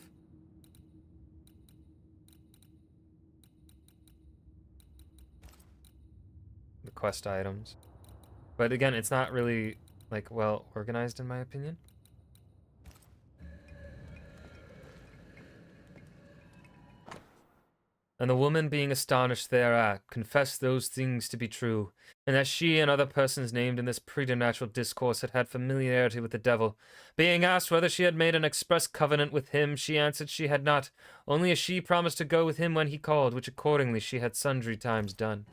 The quest items. But again, it's not really, like, well organized in my opinion. And the woman, being astonished thereat, confessed those things to be true, and that she and other persons named in this preternatural discourse had had familiarity with the devil. Being asked whether she had made an express covenant with him, she answered she had not, only as she promised to go with him when he called, which accordingly she had sundry times done.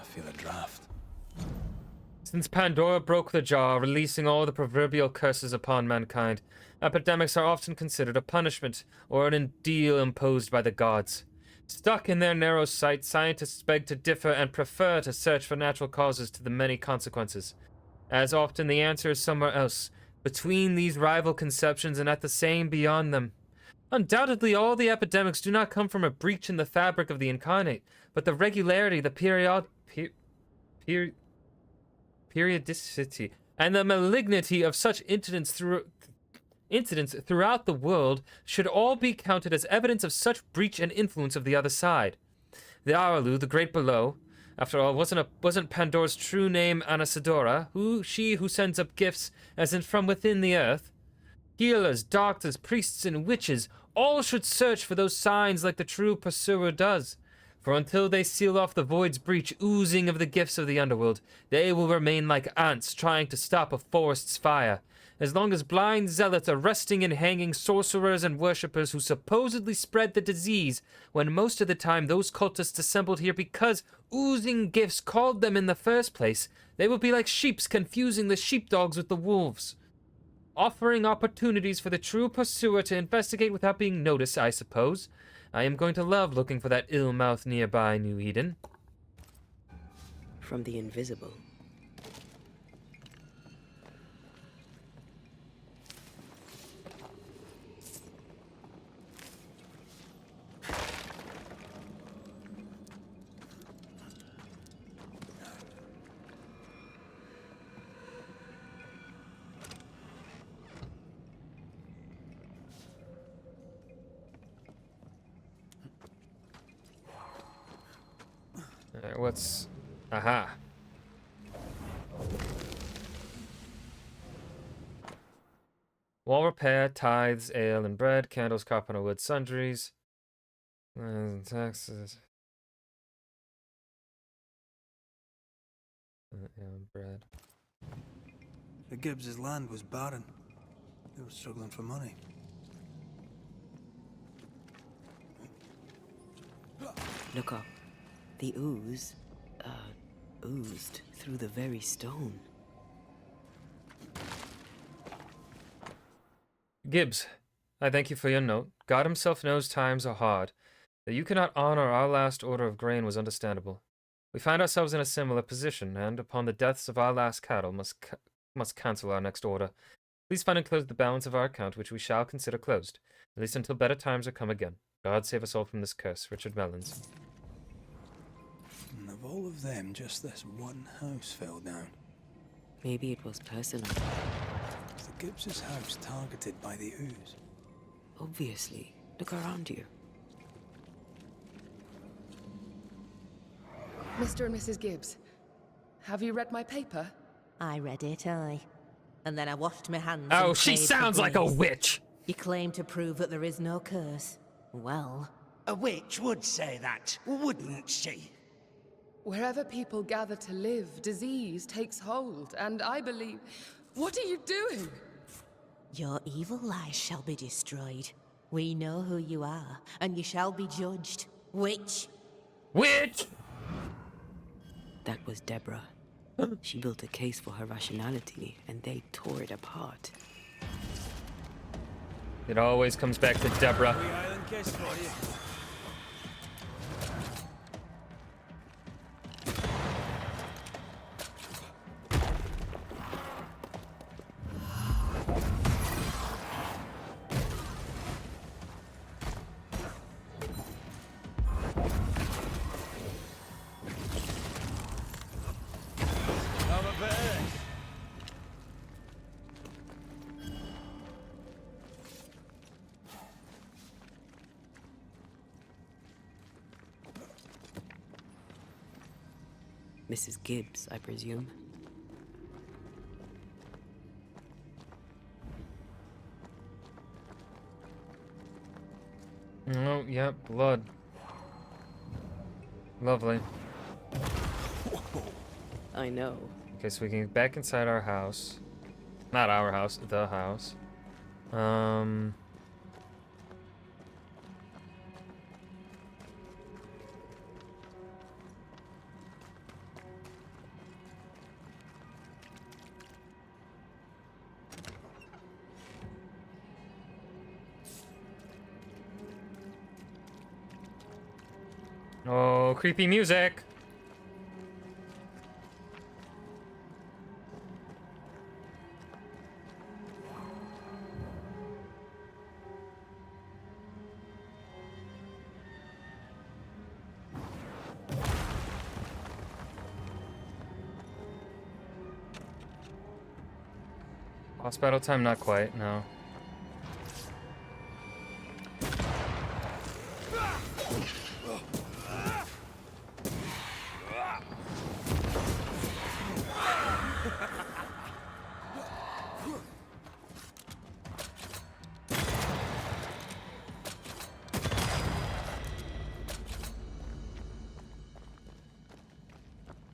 I feel a draft. Since Pandora broke the jar, releasing all the proverbial curses upon mankind, epidemics are often considered a punishment or an ordeal imposed by the gods. Stuck in their narrow sight, scientists beg to differ and prefer to search for natural causes to the many consequences. As often the answer is somewhere else, between these rival conceptions and at the same beyond them. Undoubtedly, all the epidemics do not come from a breach in the fabric of the incarnate, but the regularity, the periodicity, and the malignity of such incidents throughout the world should all be counted as evidence of such breach and influence of the other side. The Aralu, the great below, after all, wasn't Pandora's true name Anasadora, she who sends up gifts as in from within the earth? Healers, doctors, priests, and witches, all should search for those signs like the true pursuer does. For until they seal off the void's breach oozing of the gifts of the underworld, they will remain like ants trying to stop a forest's fire. As long as blind zealots arresting and hanging sorcerers and worshippers who supposedly spread the disease, when most of the time those cultists assembled here because oozing gifts called them in the first place, they will be like sheeps confusing the sheepdogs with the wolves. Offering opportunities for the true pursuer to investigate without being noticed, I suppose. I am going to love looking for that ill mouth nearby, New Eden. From the invisible. What's... Aha. Wall repair, tithes, ale and bread, candles, carpenter wood, sundries, taxes. Ale and bread. The Gibbs' land was barren. They were struggling for money. Look up. The ooze, oozed through the very stone. Gibbs, I thank you for your note. God himself knows times are hard. That you cannot honor our last order of grain was understandable. We find ourselves in a similar position, and upon the deaths of our last cattle must cancel our next order. Please find enclosed the balance of our account, which we shall consider closed, at least until better times are come again. God save us all from this curse. Richard Mellons. And of all of them, just this one house fell down. Maybe it was personal. Was the Gibbs' house targeted by the ooze? Obviously. Look around you. Mr. and Mrs. Gibbs, have you read my paper? I read it, aye. And then I washed my hands. Oh, and she prayed for sounds like a grace. witch! You claim to prove that there is no curse. Well, A witch would say that, wouldn't she? Wherever people gather to live, disease takes hold, and I believe... What are you doing? your evil lies shall be destroyed. We know who you are, and you shall be judged. Witch! Witch! That was Deborah. She built a case for her rationality, and they tore it apart. It always comes back to Deborah. Wee island kiss for you. Mrs. Gibbs, I presume. Oh, yeah, blood. Lovely. I know. Okay, so we can get back inside our house. Not our house, the house. Oh, creepy music. Boss battle time, not quite, no.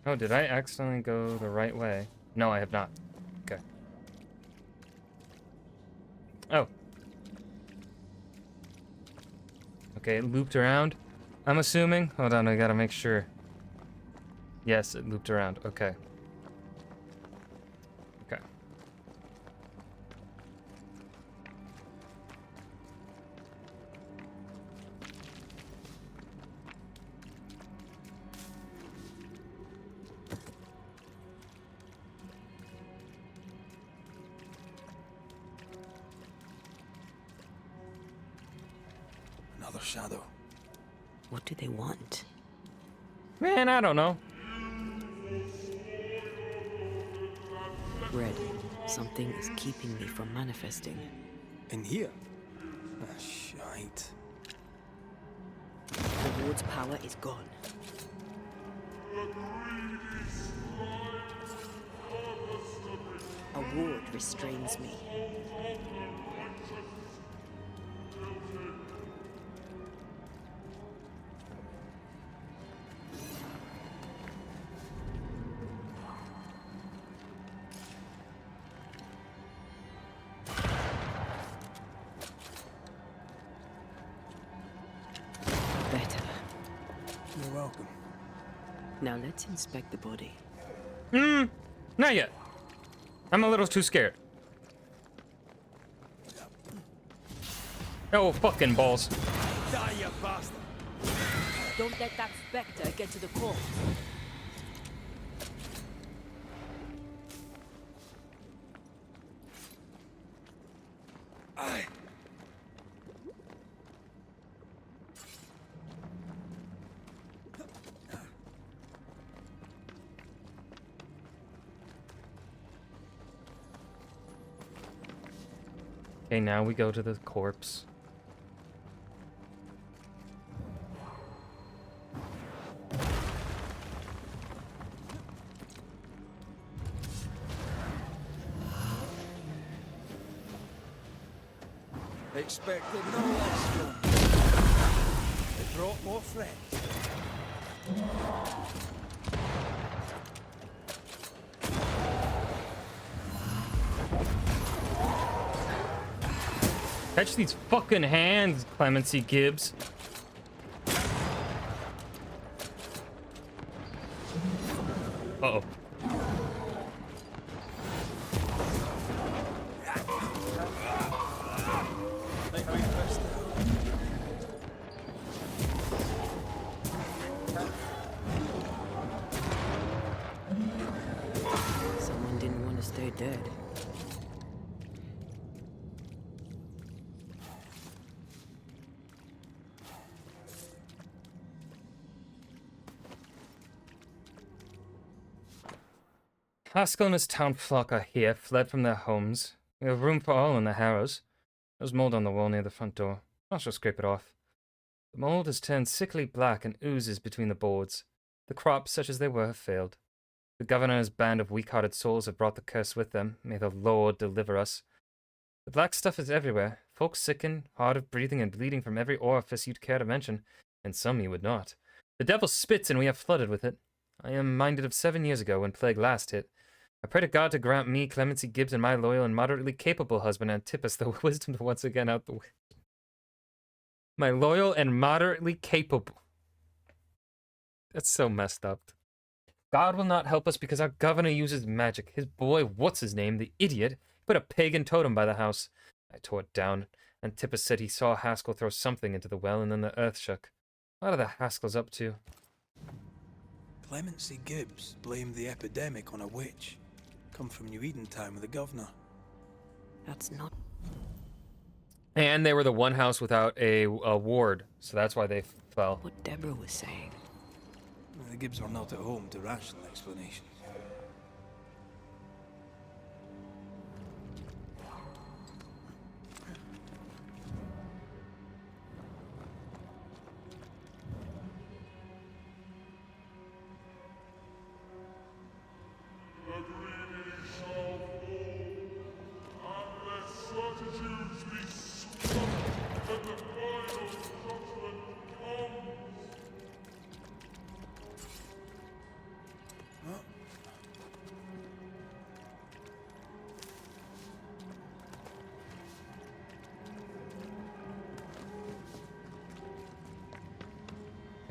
Oh, did I accidentally go the right way? No, I have not. Okay. Oh. Okay, it looped around, I'm assuming. Hold on, I gotta make sure. Yes, it looped around. Okay. Okay. Another shadow. What do they want? Man, I don't know. Red, something is keeping me from manifesting. In here? Ah, shite. The ward's power is gone. A ward restrains me. Better. You're welcome. Now let's inspect the body. Not yet. I'm a little too scared. Oh, fucking balls. Die, you bastard! Don't let that specter get to the corpse. Okay, now we go to the corpse. Expected no less from they brought more friends. Catch these fucking hands, Clemency Gibbs. Uh-oh. Someone didn't want to stay dead. Haskell and his town flock are here, fled from their homes. We have room for all in the harrows. There's mold on the wall near the front door. I shall scrape it off. The mold has turned sickly black and oozes between the boards. The crops, such as they were, have failed. The governor's band of weak-hearted souls have brought the curse with them. May the Lord deliver us. The black stuff is everywhere. Folks sicken, hard of breathing and bleeding from every orifice you'd care to mention, and some you would not. The devil spits and we are flooded with it. I am minded of 7 years ago when plague last hit. I pray to God to grant me, Clemency Gibbs, and my loyal and moderately capable husband Antipas the wisdom to once again out the way. My loyal and moderately capable. That's so messed up. God will not help us because our governor uses magic. His boy, what's his name, the idiot, put a pagan totem by the house. I tore it down. Antipas said he saw Haskell throw something into the well and then the earth shook. What are the Haskells up to? Clemency Gibbs blamed the epidemic on a witch. Come from New Eden Town with the governor. That's not... And they were the one house without a ward, so that's why they fell. what Deborah was saying. The Gibbs were not at home to rational explanations.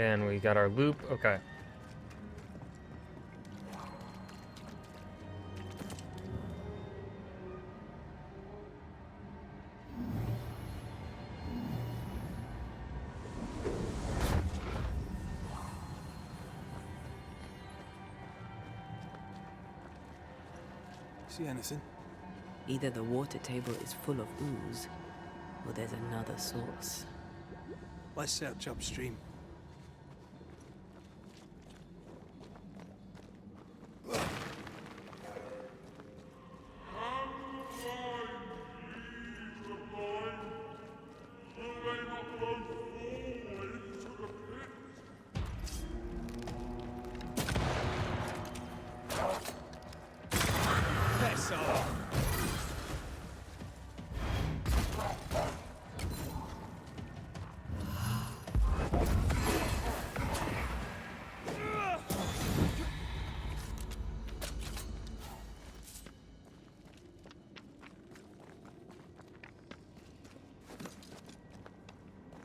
And we got our loop. Okay. See anything? Either the water table is full of ooze, or there's another source. Let's search upstream.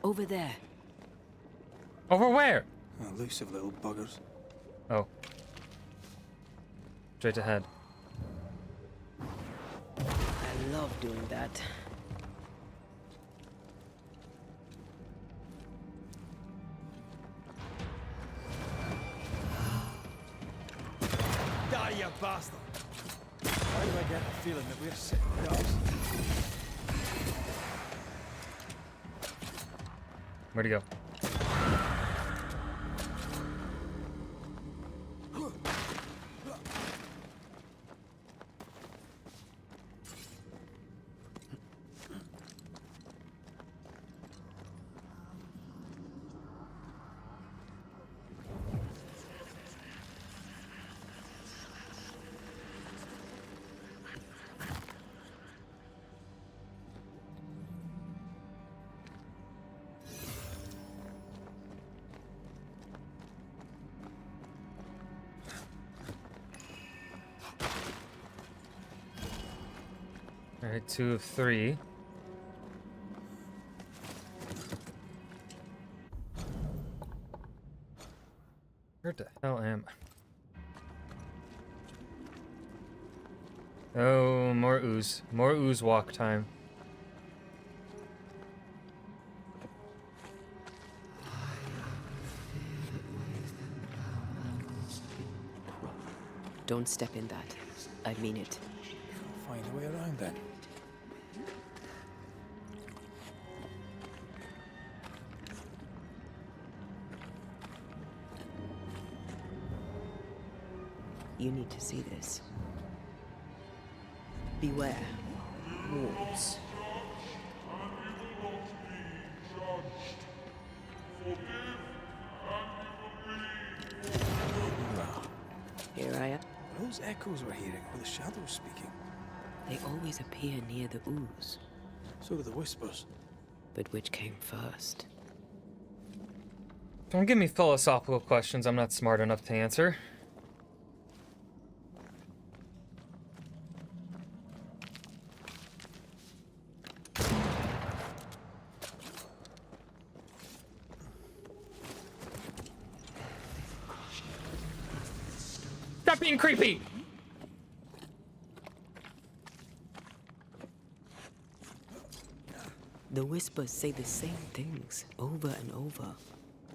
Over there. Over where? Elusive little buggers. Oh. Straight ahead. I love doing that. Die, you bastard! Why do I get the feeling that we're sitting ducks? Where'd he go? Alright, 2 of 3. Where the hell am I? Oh, more ooze. More ooze walk time. Don't step in that. I mean it. Find a way around then. You need to see this. Beware. Wolves. Here I am. those echoes we're hearing, or the shadows speaking? They always appear near the ooze. So do the whispers. But which came first? Don't give me philosophical questions I'm not smart enough to answer. Stop being creepy! The whispers say the same things over and over.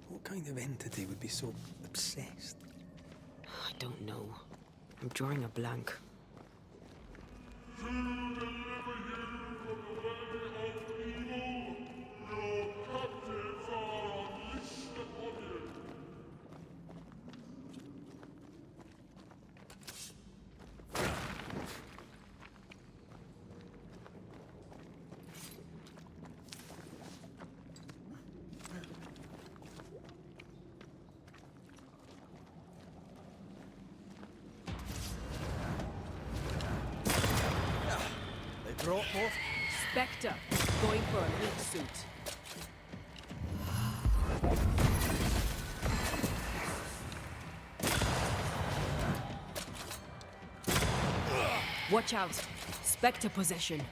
What kind of entity would be so obsessed? I don't know. I'm drawing a blank. They brought both. Spectre, going for a meat suit. Watch out! Spectre possession.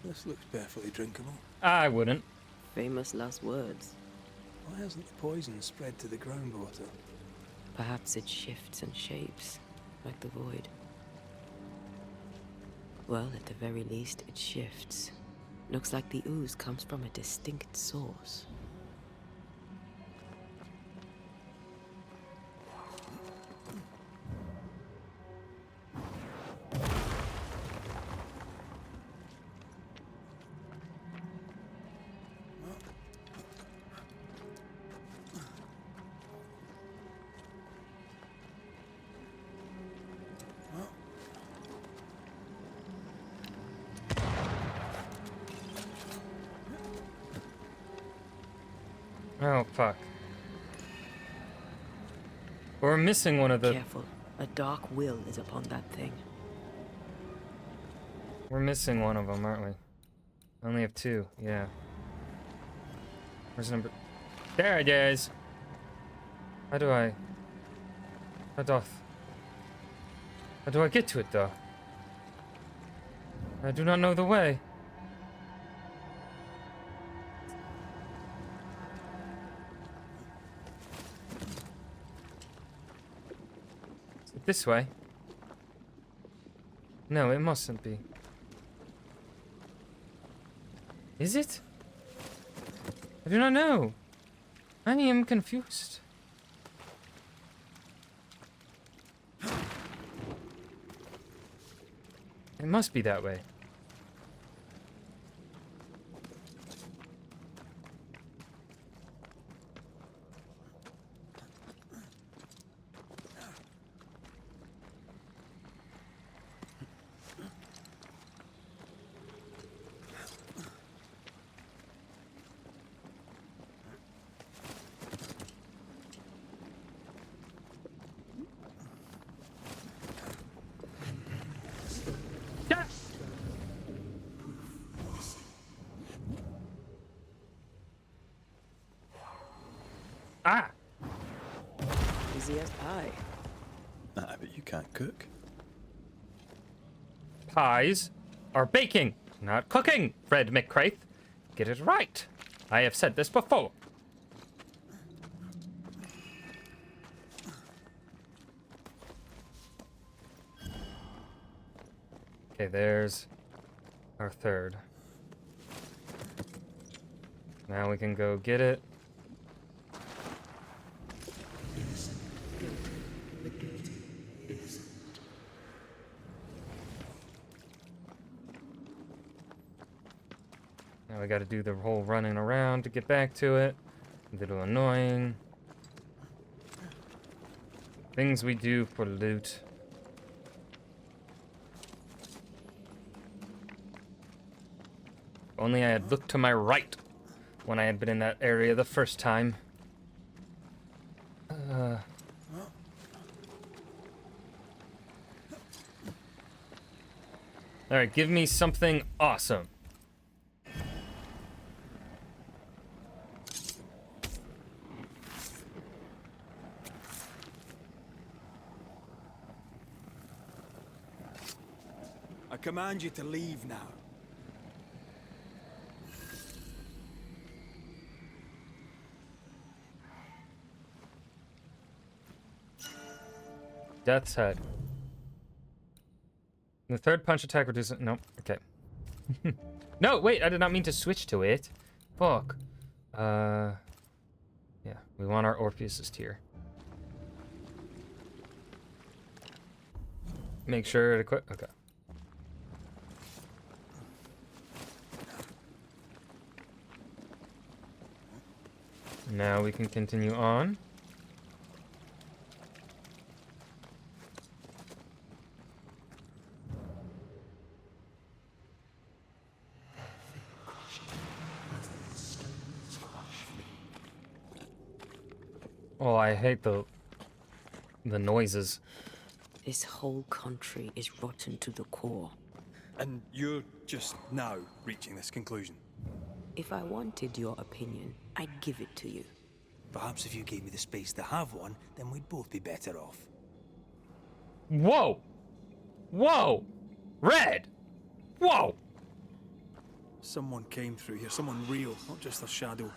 This looks perfectly drinkable. I wouldn't. Famous last words. Why hasn't the poison spread to the groundwater? Perhaps it shifts and shapes, like the void. Well, at the very least, it shifts. Looks like the ooze comes from a distinct source. Oh, fuck. We're missing one of the... Careful. A dark will is upon that thing. We're missing one of them, aren't we? I only have two, yeah. Where's number... There it is! How do I... How do I get to it, though? I do not know the way. Is it this way? No, it mustn't be. Is it? I do not know. I am confused. It must be that way. Ah! Easy as pie. Nah, but you can't cook. Pies are baking, not cooking, Fred McCraith. Get it right. I have said this before. Okay, there's our third. Now we can go get it. Now we gotta do the whole running around to get back to it. A little annoying. Things we do for loot. Only I had looked to my right when I had been in that area the first time. Alright, give me something awesome. I command you to leave now. Death's Head. The third punch attack reduces... No, okay. No, wait, I did not mean to switch to it. Fuck. Yeah, we want our Orpheus tier. Make sure to equip... Okay. Now we can continue on. Oh, I hate the noises. This whole country is rotten to the core. And you're just now reaching this conclusion. If I wanted your opinion, I'd give it to you. Perhaps if you gave me the space to have one, then we'd both be better off. Whoa! Whoa! Red! Whoa! Someone came through here, someone real, not just a shadow.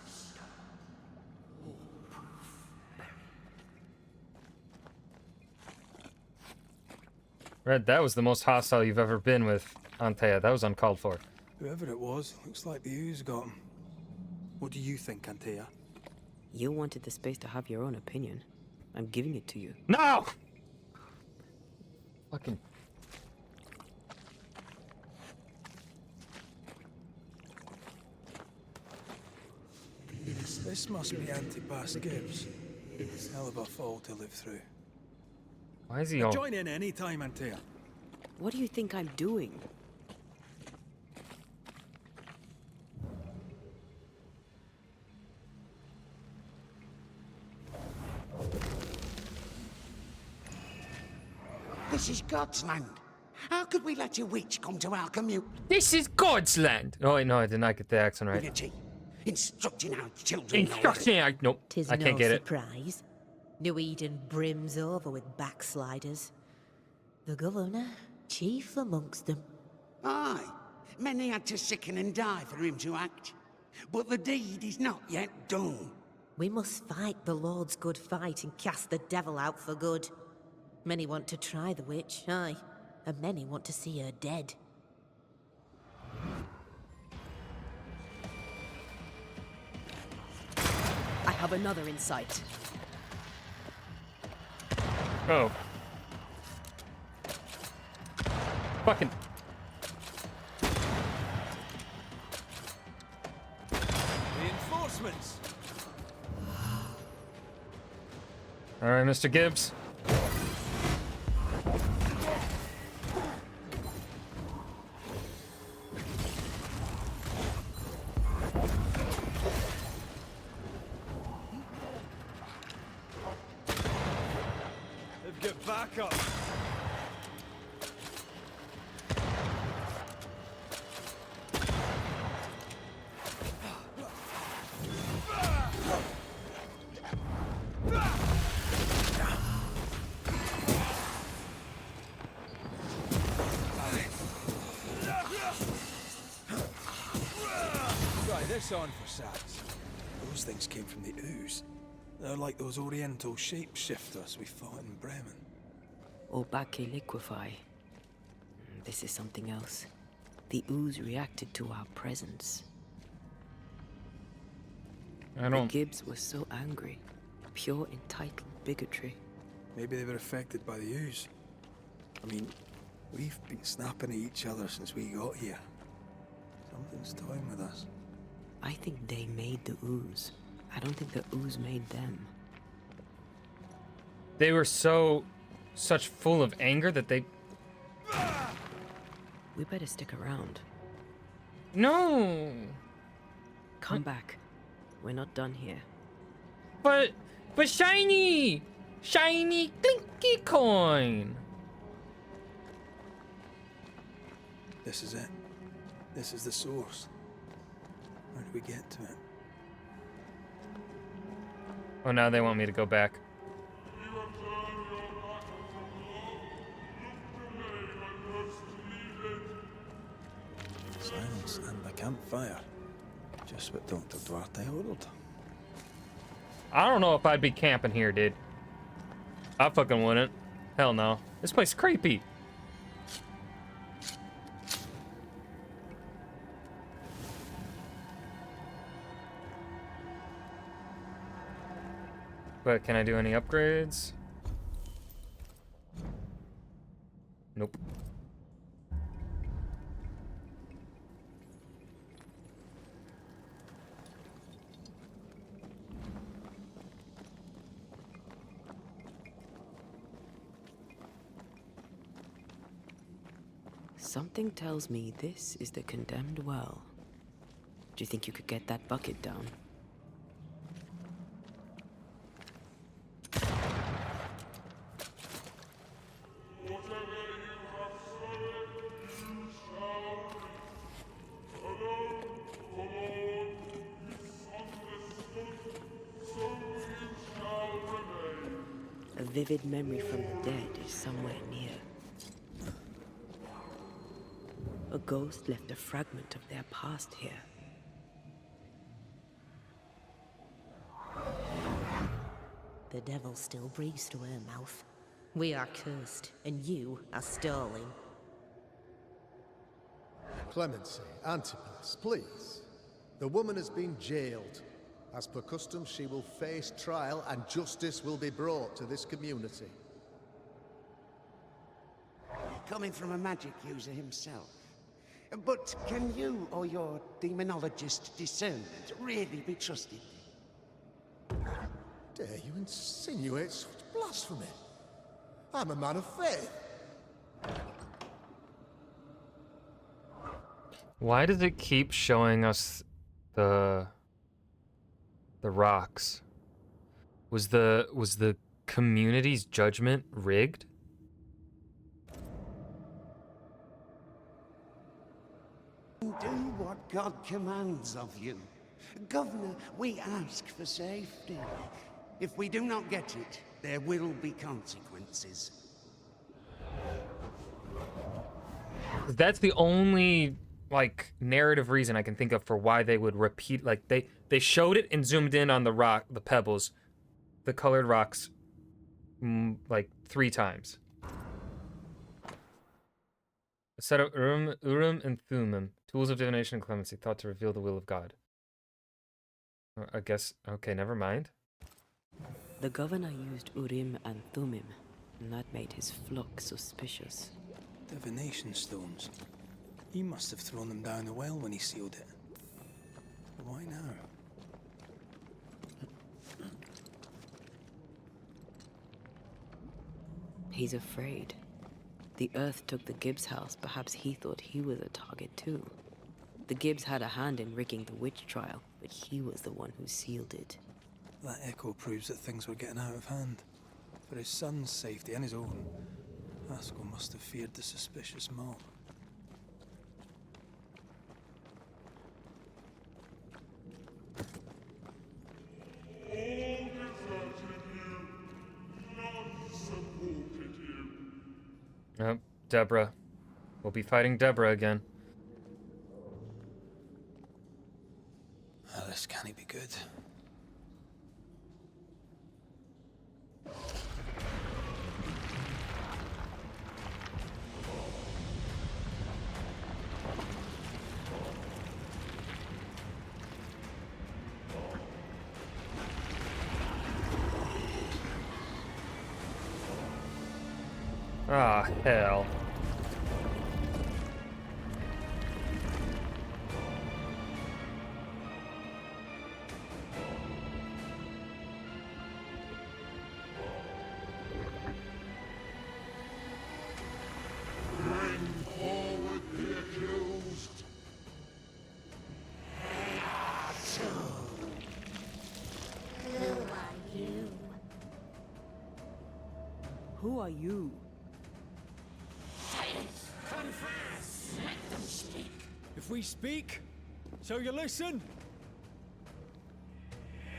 Red, that was the most hostile you've ever been with Antea. That was uncalled for. Whoever it was, looks like the ooze got him. What do you think, Antea? You wanted the space to have your own opinion. I'm giving it to you. No! Fucking... This must be Antipas Gibbs. Hell of a fall to live through. Why is he all... Join in any time, Antea. What do you think I'm doing? This is God's land. How could we let a witch come to our commune? This is God's land! Oh, wait, no, I did not get the accent right. Unity, instructing our children. Instruction! Nope, Tis I can't no get it. surprise. New Eden brims over with backsliders. The governor, chief amongst them. Aye, many had to sicken and die for him to act. But the deed is not yet done. We must fight the Lord's good fight and cast the devil out for good. Many want to try the witch, aye, and many want to see her dead. I have another insight. Oh. Fucking... Reinforcements! Alright, Mr. Gibbs. They've got backup. Try this on for size. Those things came from the ooze. They're like those oriental shapeshifters we fought in Bremen. Obake liquefy. This is something else. The ooze reacted to our presence. I The don't... Gibbs was so angry. Pure entitled bigotry. Maybe they were affected by the ooze. I mean, we've been snapping at each other since we got here. Something's toying with us. I think they made the ooze. I don't think the ooze made them. They were such full of anger that they... We better stick around. No! Come back. We're not done here. But shiny! Shiny clinky coin! This is it. This is the source. How do we get to it? Oh, now they want me to go back. Silence and the campfire. Just what Dr. Duarte ordered. I don't know if I'd be camping here, dude. I fucking wouldn't. Hell no. This place is creepy. But can I do any upgrades? Nope. Something tells me this is the condemned well. Do you think you could get that bucket down? A vivid memory from the dead is somewhere near. A ghost left a fragment of their past here. The devil still breathes through her mouth. We are cursed, and you are stalling. Clemency, Antipas, please. The woman has been jailed. As per custom, she will face trial and justice will be brought to this community. Coming from a magic user himself. But can you or your demonologist discernment really be trusted? Dare you insinuate such blasphemy? I'm a man of faith. Why does it keep showing us the rocks? Was the community's judgment rigged? Do what God commands of you. Governor, we ask for safety. If we do not get it, there will be consequences. That's the only like narrative reason I can think of for why they would repeat, like they showed it and zoomed in on the pebbles, the colored rocks like 3 times. A set of Urim and Thummim, tools of divination and clemency, thought to reveal the will of God. I guess, okay, never mind. The governor used Urim and Thummim, and that made his flock suspicious. Divination stones. He must have thrown them down the well when he sealed it. Why now? He's afraid. The Earth took the Gibbs house. Perhaps he thought he was a target too. The Gibbs had a hand in rigging the witch trial, but he was the one who sealed it. That echo proves that things were getting out of hand. For his son's safety and his own, Haskell must have feared the suspicious mob. Yep, Deborah. We'll be fighting Deborah again. Oh, this can't be good. Ah, hell. Who are you? If we speak, so you listen?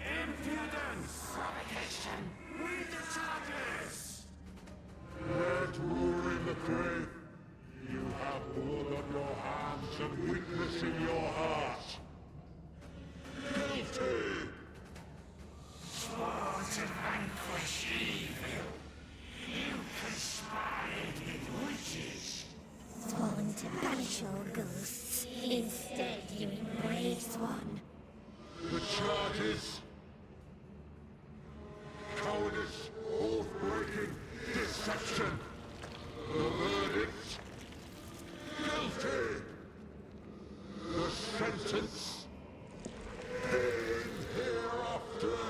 Impudence! Provocation! Read the charges! Let rule in the grave. You have blood on your hands and weakness in your heart. Guilty! Sworn to vanquish evil. You conspired with witches. Sworn to banish all ghosts. Instead, you embrace one. The charges. Cowardice, oath-breaking, deception. The verdict. Guilty. The sentence. Pain hereafter.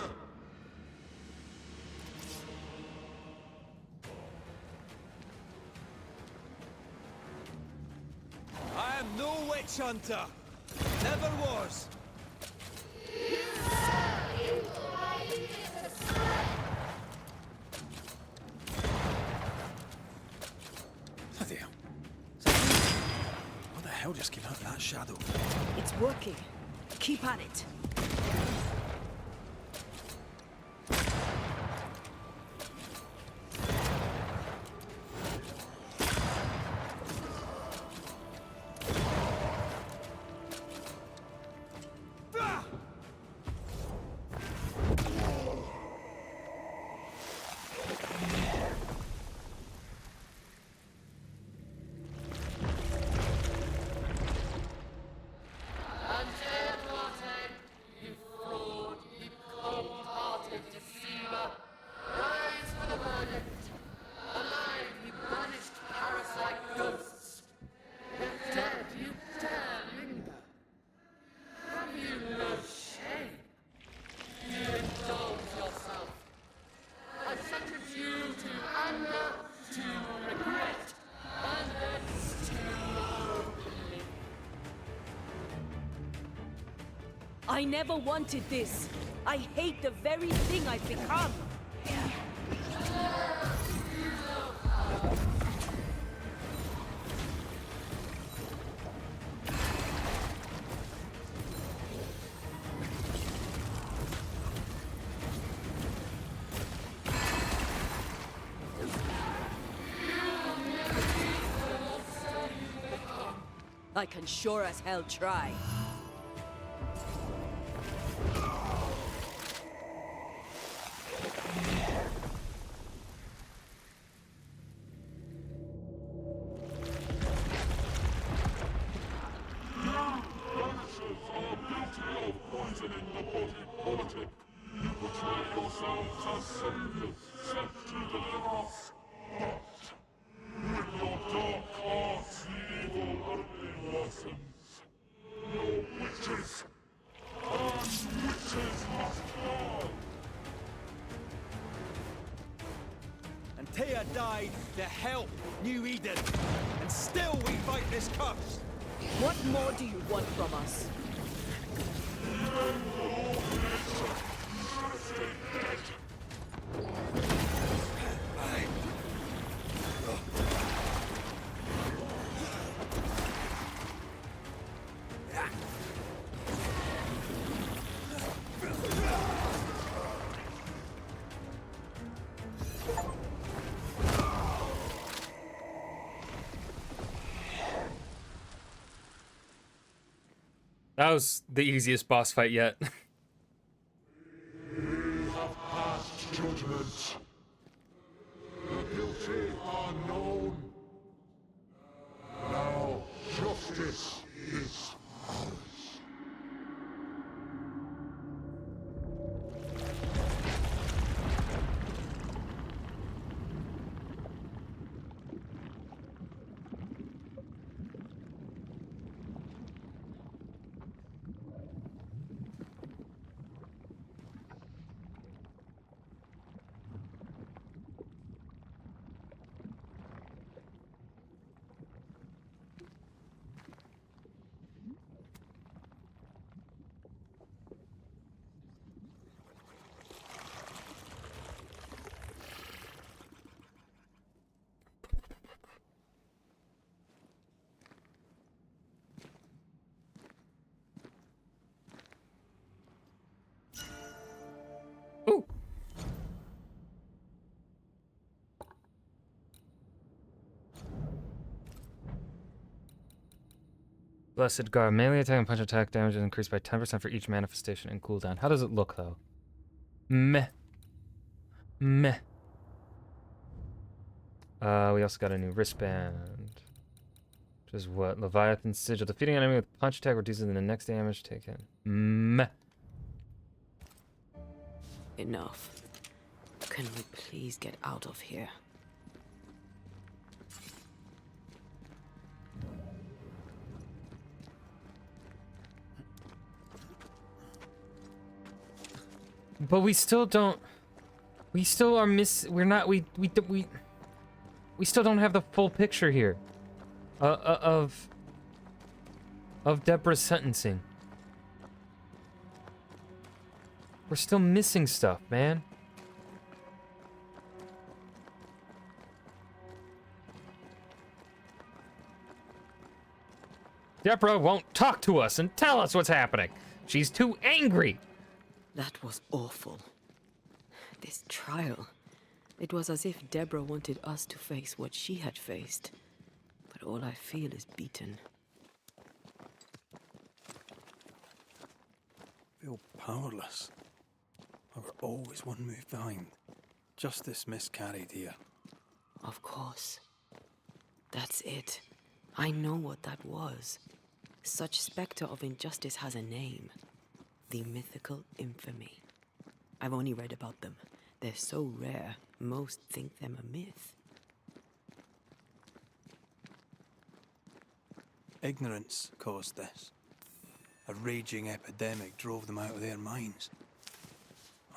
I am no witch hunter. Never was. Bloody hell. What the hell just came out of that shadow? It's working. Keep at it. I never wanted this. I hate the very thing I've become. I can sure as hell try. Antea died to help New Eden, and still we fight this curse. What more do you want from us? That was the easiest boss fight yet. We have passed judgment. The guilty are known. Now justice is ours. Blessed Guard. Melee attack and punch attack damage is increased by 10% for each manifestation and cooldown. How does it look, though? Meh. Meh. We also got a new wristband. Which is what? Leviathan Sigil. Defeating an enemy with punch attack reduces the next damage taken. Meh. Enough. Can we please get out of here? But we still don't. We still are we're not. We still don't have the full picture here. Of Deborah's sentencing. We're still missing stuff, man. Deborah won't talk to us and tell us what's happening. She's too angry. That was awful. This trial. It was as if Deborah wanted us to face what she had faced. But all I feel is beaten. I feel powerless. I were always one move behind. Justice miscarried here. Of course. That's it. I know what that was. Such specter of injustice has a name. The mythical infamy. I've only read about them. They're so rare, most think them a myth. Ignorance caused this. A raging epidemic drove them out of their minds.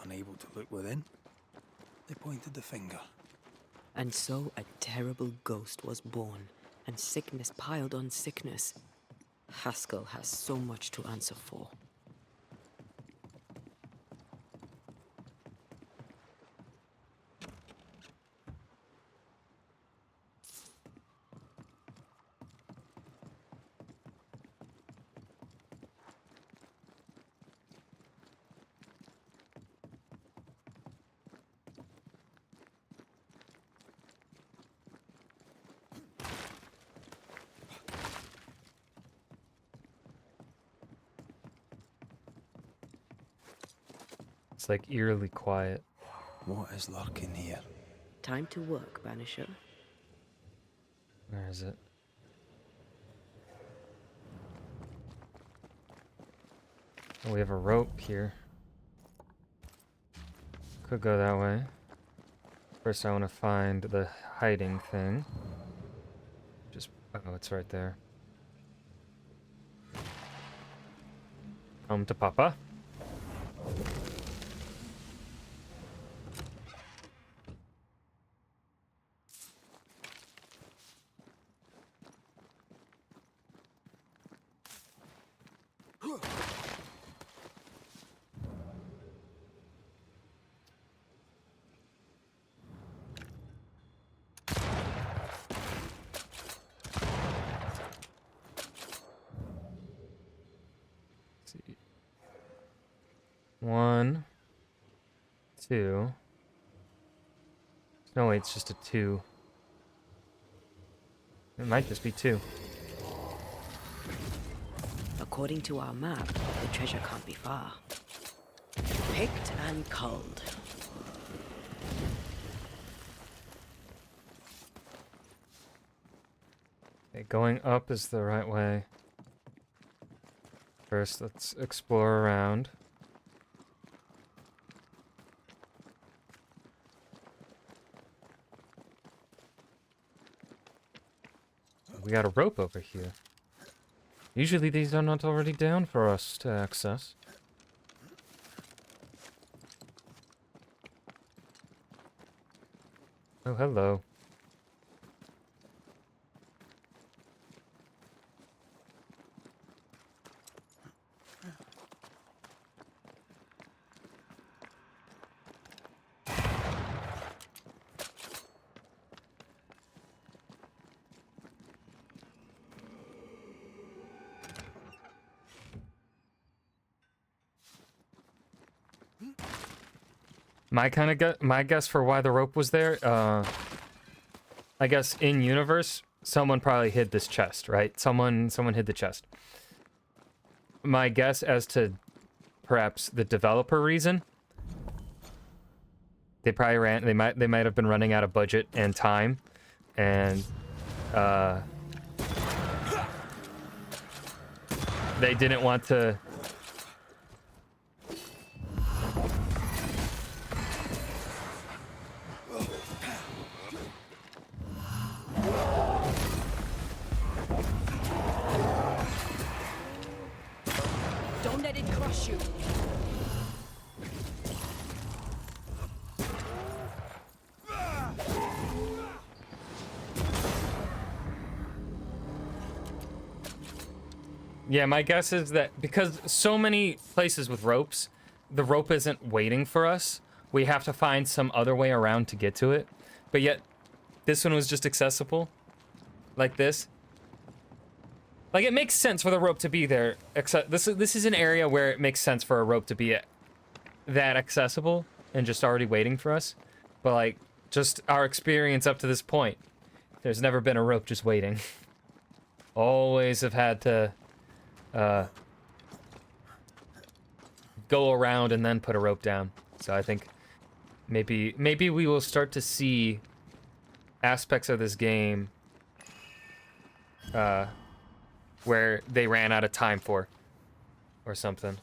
Unable to look within, they pointed the finger. And so a terrible ghost was born, and sickness piled on sickness. Haskell has so much to answer for. It's like eerily quiet. What is lurking here? Time to work, Banisher. Where is it? Oh, we have a rope here. Could go that way. First I want to find the hiding thing. Just, oh, it's right there. Home to Papa. One, two. No, wait, it's just a 2. It might just be 2. According to our map, the treasure can't be far. Picked and culled. Okay, going up is the right way. First, let's explore around. We got a rope over here. Usually these are not already down for us to access. Oh, hello. My guess for why the rope was there, I guess in universe, someone probably hid this chest, right? Someone hid the chest. My guess as to perhaps the developer reason, they probably they might have been running out of budget and time, and they didn't want to. Don't let it crush you. Yeah, my guess is that because so many places with ropes, the rope isn't waiting for us. We have to find some other way around to get to it. But yet, this one was just accessible. Like this. Like, it makes sense for the rope to be there. Except this is an area where it makes sense for a rope to be that accessible and just already waiting for us. But, like, just our experience up to this point, there's never been a rope just waiting. Always have had to go around and then put a rope down. So I think maybe we will start to see aspects of this game where they ran out of time for or something.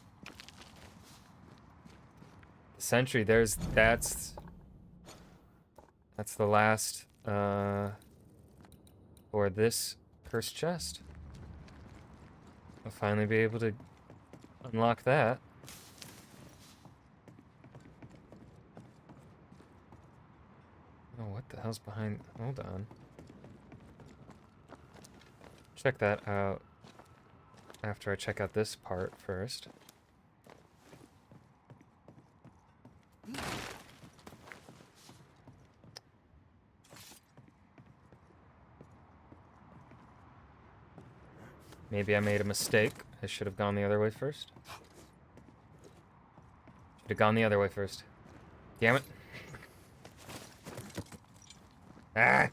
The sentry, that's the last for this cursed chest. I'll finally be able to unlock that. Oh, what the hell's behind? Hold on. Check that out after I check out this part first. Maybe I made a mistake. I should have gone the other way first. Should have gone the other way first. Damn it. Ah!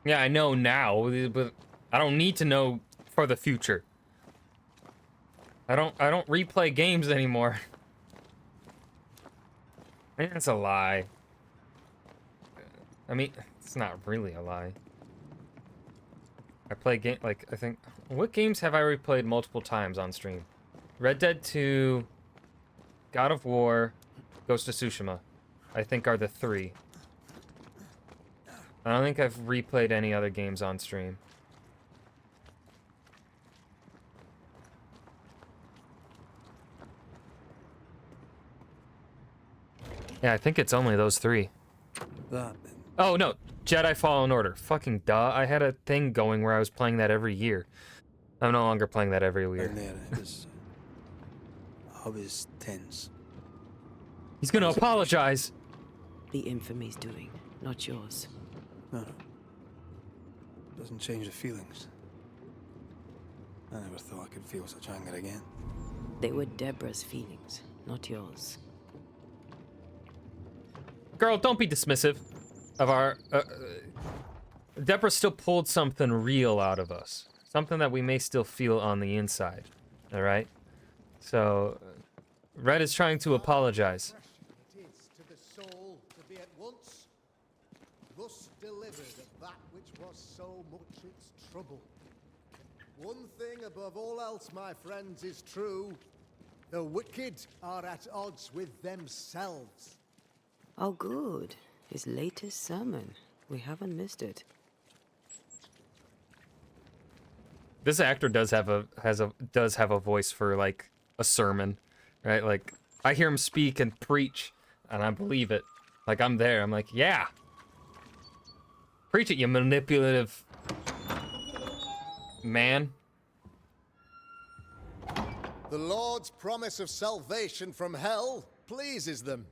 Yeah, I know now, but I don't need to know for the future. I don't replay games anymore. I mean, that's a lie. I mean, it's not really a lie. I play game like I think what games have I replayed multiple times on stream? Red Dead 2, God of War, Ghost of Tsushima, I think are the three. I don't think I've replayed any other games on stream. Yeah, I think it's only those three. That. Oh, no. Jedi Fallen Order. Fucking duh. I had a thing going where I was playing that every year. I'm no longer playing that every year. Down there, I was tense. He's gonna apologize. The infamy's doing, not yours. No. Doesn't change the feelings. I never thought I could feel such anger again. They were Deborah's feelings, not yours. Girl, don't be dismissive of our... Deborah still pulled something real out of us. Something that we may still feel on the inside. Alright? So, Red is trying to apologize. It is to the soul to be at once thus delivered of that which was so much its trouble. One thing above all else, my friends, is true. The wicked are at odds with themselves. Oh, good. His latest sermon. We haven't missed it. This actor does have a voice for like a sermon right? Like, I hear him speak and preach, and I believe it. Like, I'm there. I'm like, yeah. Preach it, you manipulative man. The Lord's promise of salvation from hell pleases them.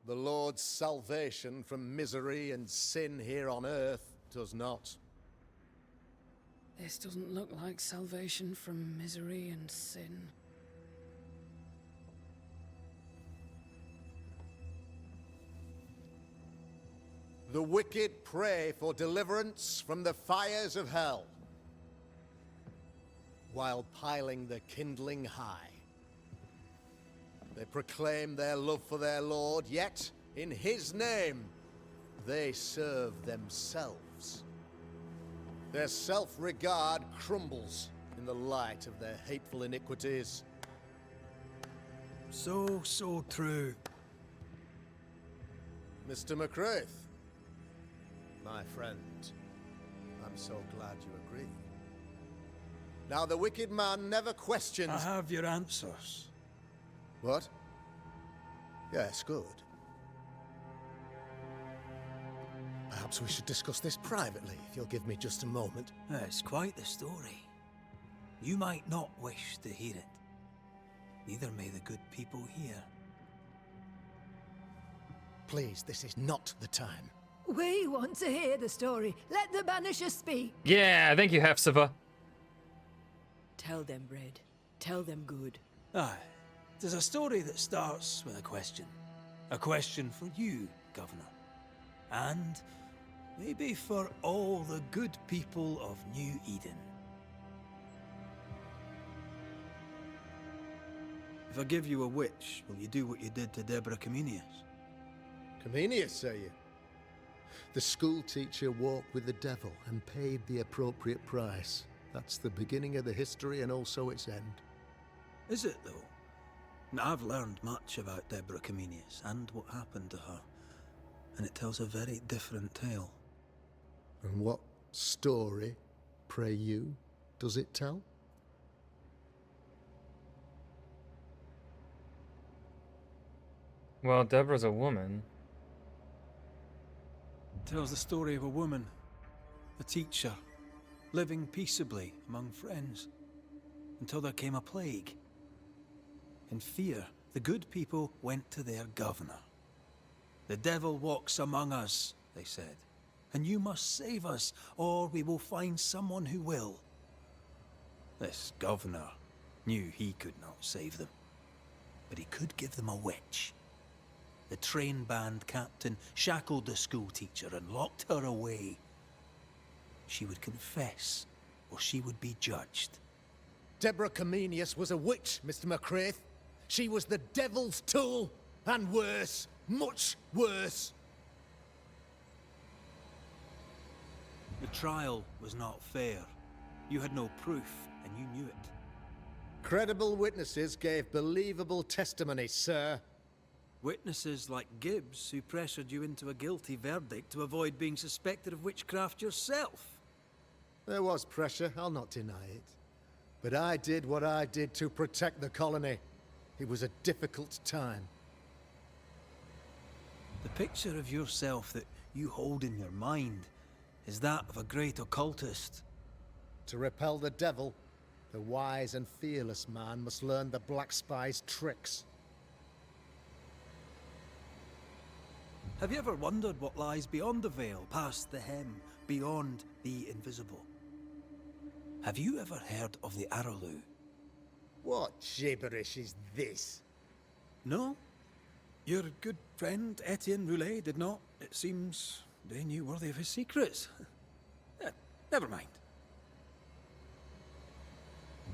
The Lord's salvation from misery and sin here on earth does not. This doesn't look like salvation from misery and sin. The wicked pray for deliverance from the fires of hell, while piling the kindling high. They proclaim their love for their Lord, yet, in his name, they serve themselves. Their self-regard crumbles in the light of their hateful iniquities. So true. Mr. McCraith, my friend, I'm so glad you agree. Now, the wicked man never questions... I have your answers. What? Yes, good. Perhaps we should discuss this privately, if you'll give me just a moment. It's quite the story. You might not wish to hear it. Neither may the good people hear. Please, this is not the time. We want to hear the story. Let the Banishers speak. Yeah, thank you, Hepzibah. Tell them, Red. Tell them good. Aye. There's a story that starts with a question. A question for you, Governor. And maybe for all the good people of New Eden. If I give you a witch, will you do what you did to Deborah Comenius? Comenius, say you? The school teacher walked with the devil and paid the appropriate price. That's the beginning of the history and also its end. Is it, though? Now, I've learned much about Deborah Comenius and what happened to her, and it tells a very different tale. And what story, pray you, does it tell? Well, Deborah's a woman. It tells the story of a woman, a teacher, living peaceably among friends, until there came a plague. In fear, the good people went to their governor. "The devil walks among us," they said, "and you must save us, or we will find someone who will." This governor knew he could not save them, but he could give them a witch. The train band captain shackled the school teacher and locked her away. She would confess, or she would be judged. Deborah Comenius was a witch, Mr. McCraith. She was the devil's tool, and worse, much worse. The trial was not fair. You had no proof, and you knew it. Credible witnesses gave believable testimony, sir. Witnesses like Gibbs, who pressured you into a guilty verdict to avoid being suspected of witchcraft yourself. There was pressure, I'll not deny it. But I did what I did to protect the colony. It was a difficult time. The picture of yourself that you hold in your mind is that of a great occultist. To repel the devil, the wise and fearless man must learn the Black Spy's tricks. Have you ever wondered what lies beyond the veil, past the hem, beyond the invisible? Have you ever heard of the Araloo? What gibberish is this? No? Your good friend Etienne Roulet did not. It seems they knew worthy of his secrets. Never mind.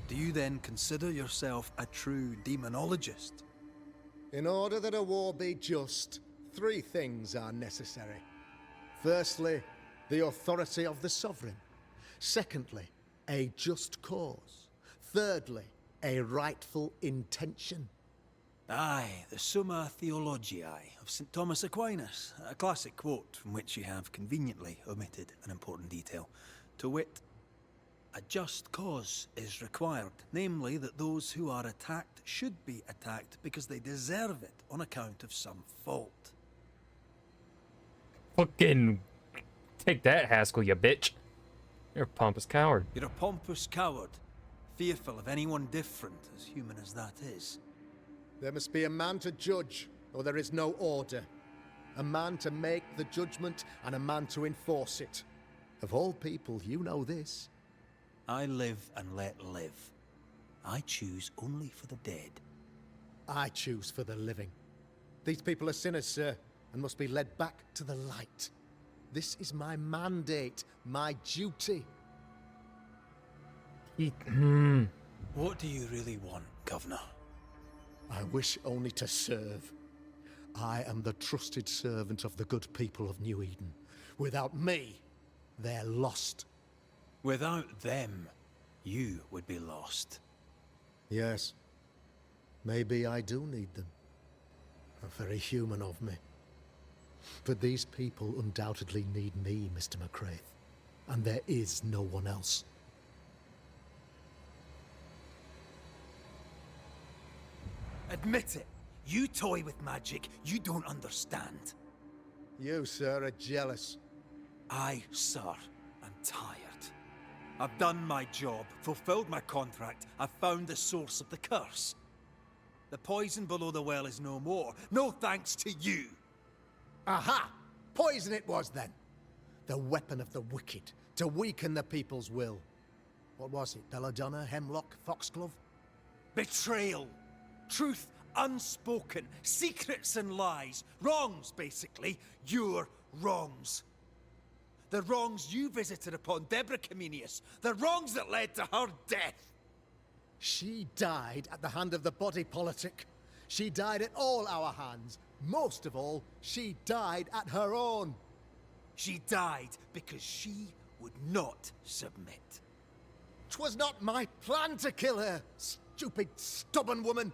Do you then consider yourself a true demonologist? In order that a war be just, 3 things are necessary. Firstly, the authority of the sovereign. Secondly, a just cause. Thirdly, a rightful intention. Aye, the Summa Theologiae of St. Thomas Aquinas, a classic quote from which you have conveniently omitted an important detail. To wit, A just cause is required, namely that those who are attacked should be attacked because they deserve it on account of some fault. Fucking take that, Haskell, you bitch. You're a pompous coward. You're a pompous coward, fearful of anyone different, as human as that is. There must be a man to judge, or there is no order. A man to make the judgment, and a man to enforce it. Of all people, you know this. I live and let live. I choose only for the dead. I choose for the living. These people are sinners, sir, and must be led back to the light. This is my mandate, my duty. What do you really want, Governor? I wish only to serve. I am the trusted servant of the good people of New Eden. Without me, they're lost. Without them, you would be lost. Yes. Maybe I do need them. Very human of me. But these people undoubtedly need me, Mr. McCraith. And there is no one else. Admit it. You toy with magic you don't understand. You, sir, are jealous. I, sir, am tired. I've done my job, fulfilled my contract, I've found the source of the curse. The poison below the well is no more. No thanks to you. Aha! Poison it was then. The weapon of the wicked, to weaken the people's will. What was it? Belladonna, Hemlock, Foxglove? Betrayal. Truth unspoken. Secrets and lies. Wrongs, basically. Your wrongs. The wrongs you visited upon Deborah Comenius. The wrongs that led to her death. She died at the hand of the body politic. She died at all our hands. Most of all, she died at her own. She died because she would not submit. 'Twas not my plan to kill her, stupid, stubborn woman.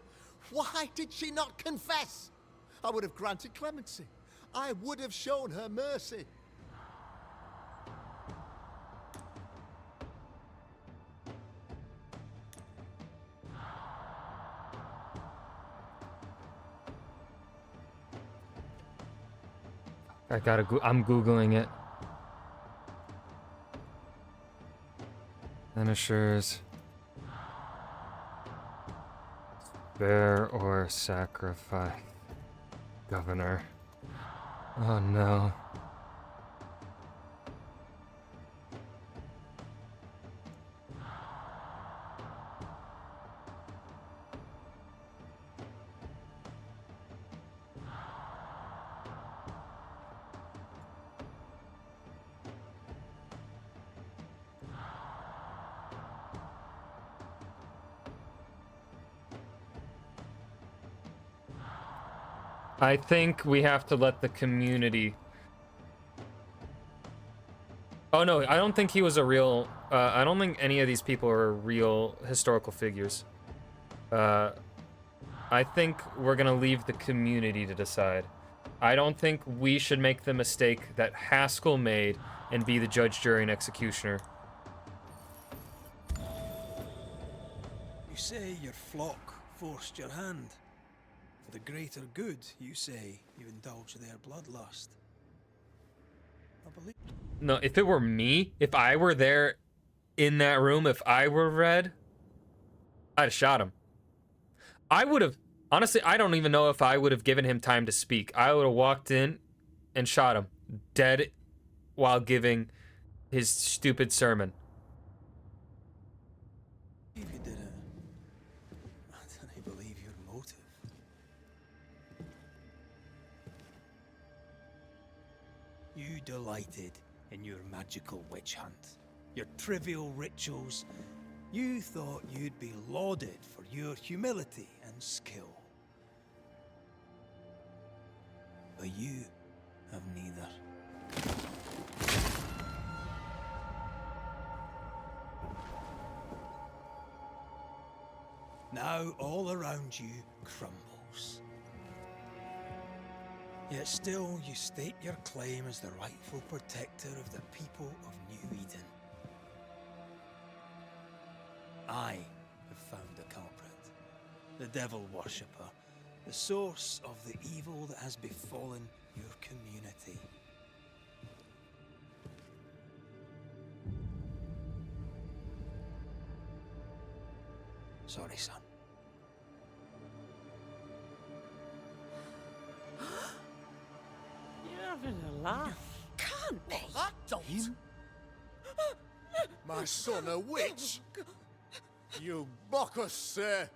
Why did she not confess? I would have granted clemency. I would have shown her mercy. I'm Googling it. Banishers. Spare or sacrifice. Governor. Oh no. I think we have to let the community... Oh no, I don't think he was a real... I don't think any of these people are real historical figures. I think we're gonna leave the community to decide. I don't think we should make the mistake that Haskell made and be the judge, jury, and executioner. You say your flock forced your hand. For the greater good, you say, you indulge their bloodlust. I believe... No, if it were me, if I were there in that room, if I were Red, I'd have shot him. I would have... Honestly, I don't even know if I would have given him time to speak. I would have walked in and shot him. Dead while giving his stupid sermon. You did it. I don't believe your motive. You delighted in your magical witch hunt, your trivial rituals. You thought you'd be lauded for your humility and skill. But you have neither. Now all around you crumbles. Yet still you state your claim as the rightful protector of the people of New Eden. I have found the culprit. The devil worshipper. The source of the evil that has befallen your community. Sorry, son. You're having a laugh. Can't be. Him? My son, a witch? You mock us, sir.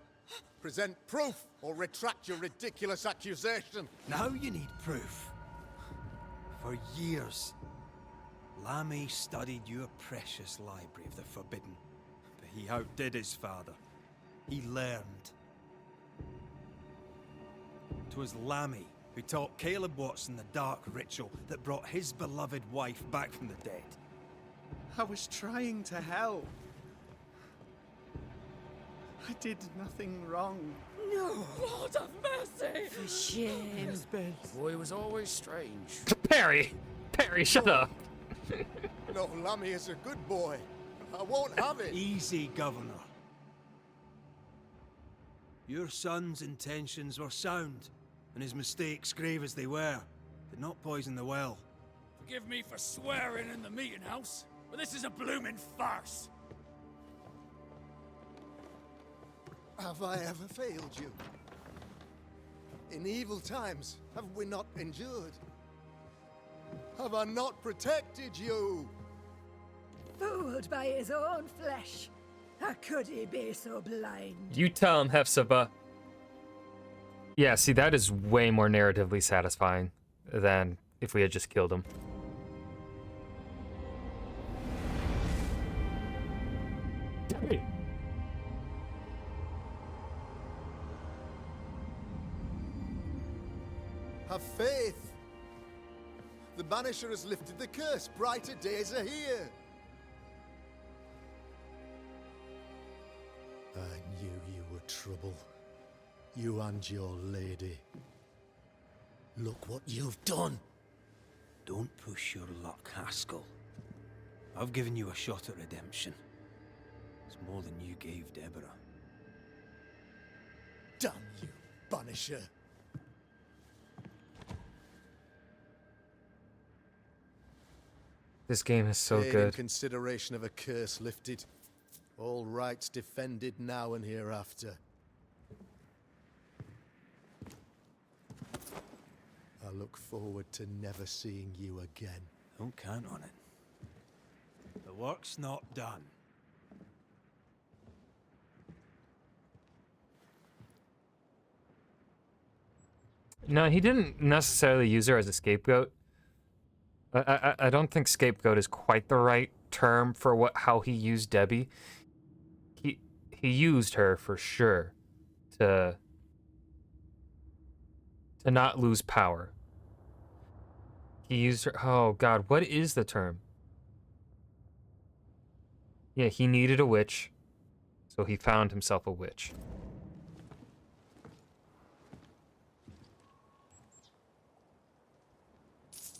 Present proof or retract your ridiculous accusation. Now you need proof. For years, Lammy studied your precious library of the forbidden, but he outdid his father. He learned. 'Twas Lammy who taught Caleb Watson the dark ritual that brought his beloved wife back from the dead. I was trying to help. I did nothing wrong. No. Lord of mercy! For shame. Ben. Boy was always strange. Perry! Perry, shut up! No, Lammy is a good boy. I won't have it. Easy, Governor. Your son's intentions were sound, and his mistakes, grave as they were, did not poison the well. Forgive me for swearing in the meeting house, but this is a blooming farce. Have I ever failed you? In evil times, have we not endured? Have I not protected you? Fooled by his own flesh. How could he be so blind? You tell him, Hefzibah. Yeah, see, that is way more narratively satisfying than if we had just killed him. Have faith. The Banisher has lifted the curse. Brighter days are here. I knew you were trouble. You and your lady. Look what you've done. Don't push your luck, Haskell. I've given you a shot at redemption. It's more than you gave Deborah. Damn you, Banisher. This game is so Paid in good. consideration of a curse lifted. All rights defended now and hereafter. I look forward to never seeing you again. Don't count on it. The work's not done. No, he didn't necessarily use her as a scapegoat. I don't think scapegoat is quite the right term for how he used Debbie. He used her for sure to not lose power. He used her. Oh God, what is the term? Yeah, he needed a witch, so he found himself a witch.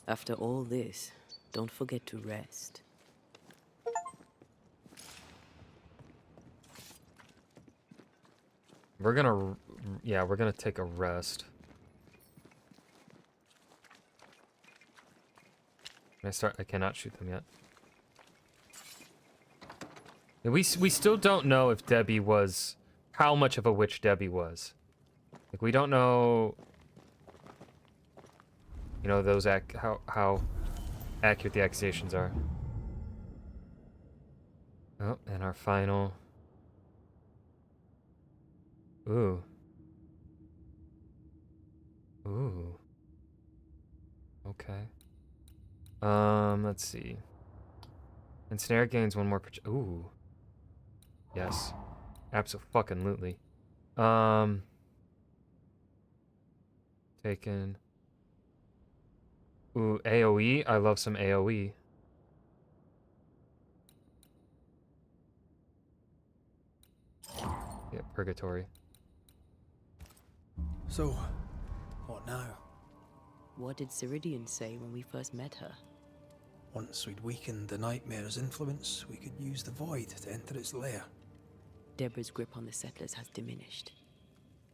After all this, don't forget to rest. We're gonna take a rest. I cannot shoot them yet. Yeah, we still don't know if Debbie was, how much of a witch Debbie was. Like, we don't know, you know, those how accurate the accusations are. Oh, and our final. Ooh. Ooh. Okay. Let's see. Ensnare gains one more. Ooh. Yes. Abso-fucking-lutely. Taken. Ooh, AoE. I love some AoE. Yeah, Purgatory. So, what now? What did Ceridian say when we first met her? Once we'd weakened the Nightmare's influence, we could use the Void to enter its lair. Deborah's grip on the settlers has diminished.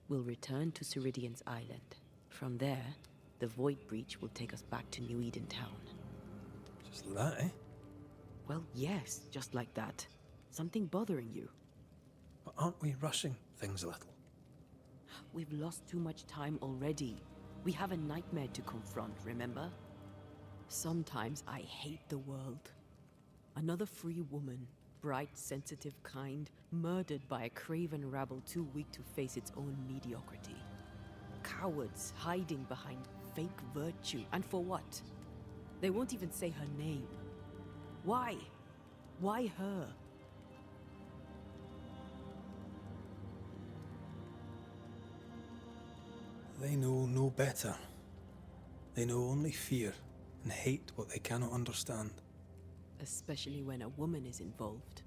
We'll return to Ceridian's island. From there, the Void Breach will take us back to New Eden Town. Just that, eh? Well, yes, just like that. Something bothering you. But aren't we rushing things a little? We've lost too much time already. We have a nightmare to confront, remember? Sometimes I hate the world. Another free woman, bright, sensitive, kind, murdered by a craven rabble too weak to face its own mediocrity. Cowards hiding behind fake virtue. And for what? They won't even say her name. Why? Why her? They know no better. They know only fear and hate what they cannot understand. Especially when a woman is involved.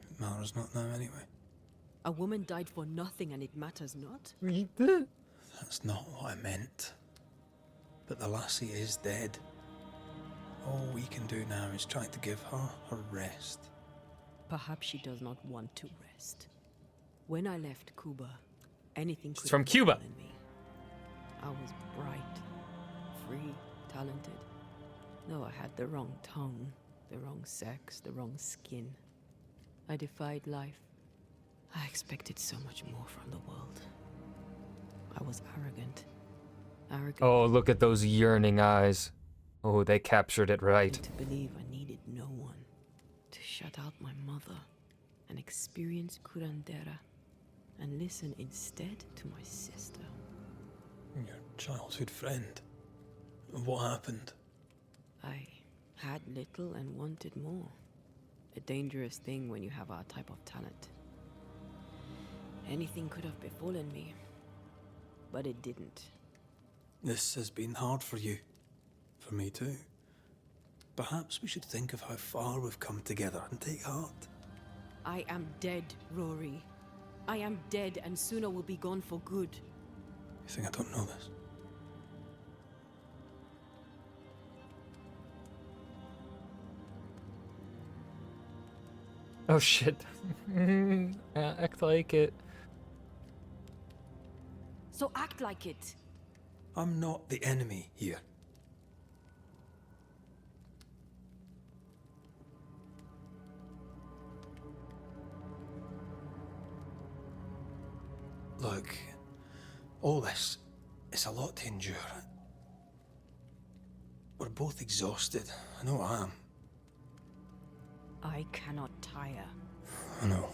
It matters not now anyway. A woman died for nothing and it matters not? That's not what I meant. But the lassie is dead. All we can do now is try to give her her rest. Perhaps she does not want to rest. When I left Cuba, anything could She's from have Cuba. befallen me. I was bright, free, talented. No, I had the wrong tongue, the wrong sex, the wrong skin. I defied life. I expected so much more from the world. I was arrogant. Arrogant. Oh, look at those yearning eyes. Oh, they captured it right. To believe I needed no one. To shut out my mother and experience curandera. And listen instead to my sister. Your childhood friend. What happened? I had little and wanted more. A dangerous thing when you have our type of talent. Anything could have befallen me, but it didn't. This has been hard for you. For me too. Perhaps we should think of how far we've come together and take heart. I am dead, Rory. I am dead, and sooner will be gone for good. You think I don't know this? Oh shit. Act like it. So act like it. I'm not the enemy here. Look, all this, it's a lot to endure. We're both exhausted. I know I am. I cannot tire. I know.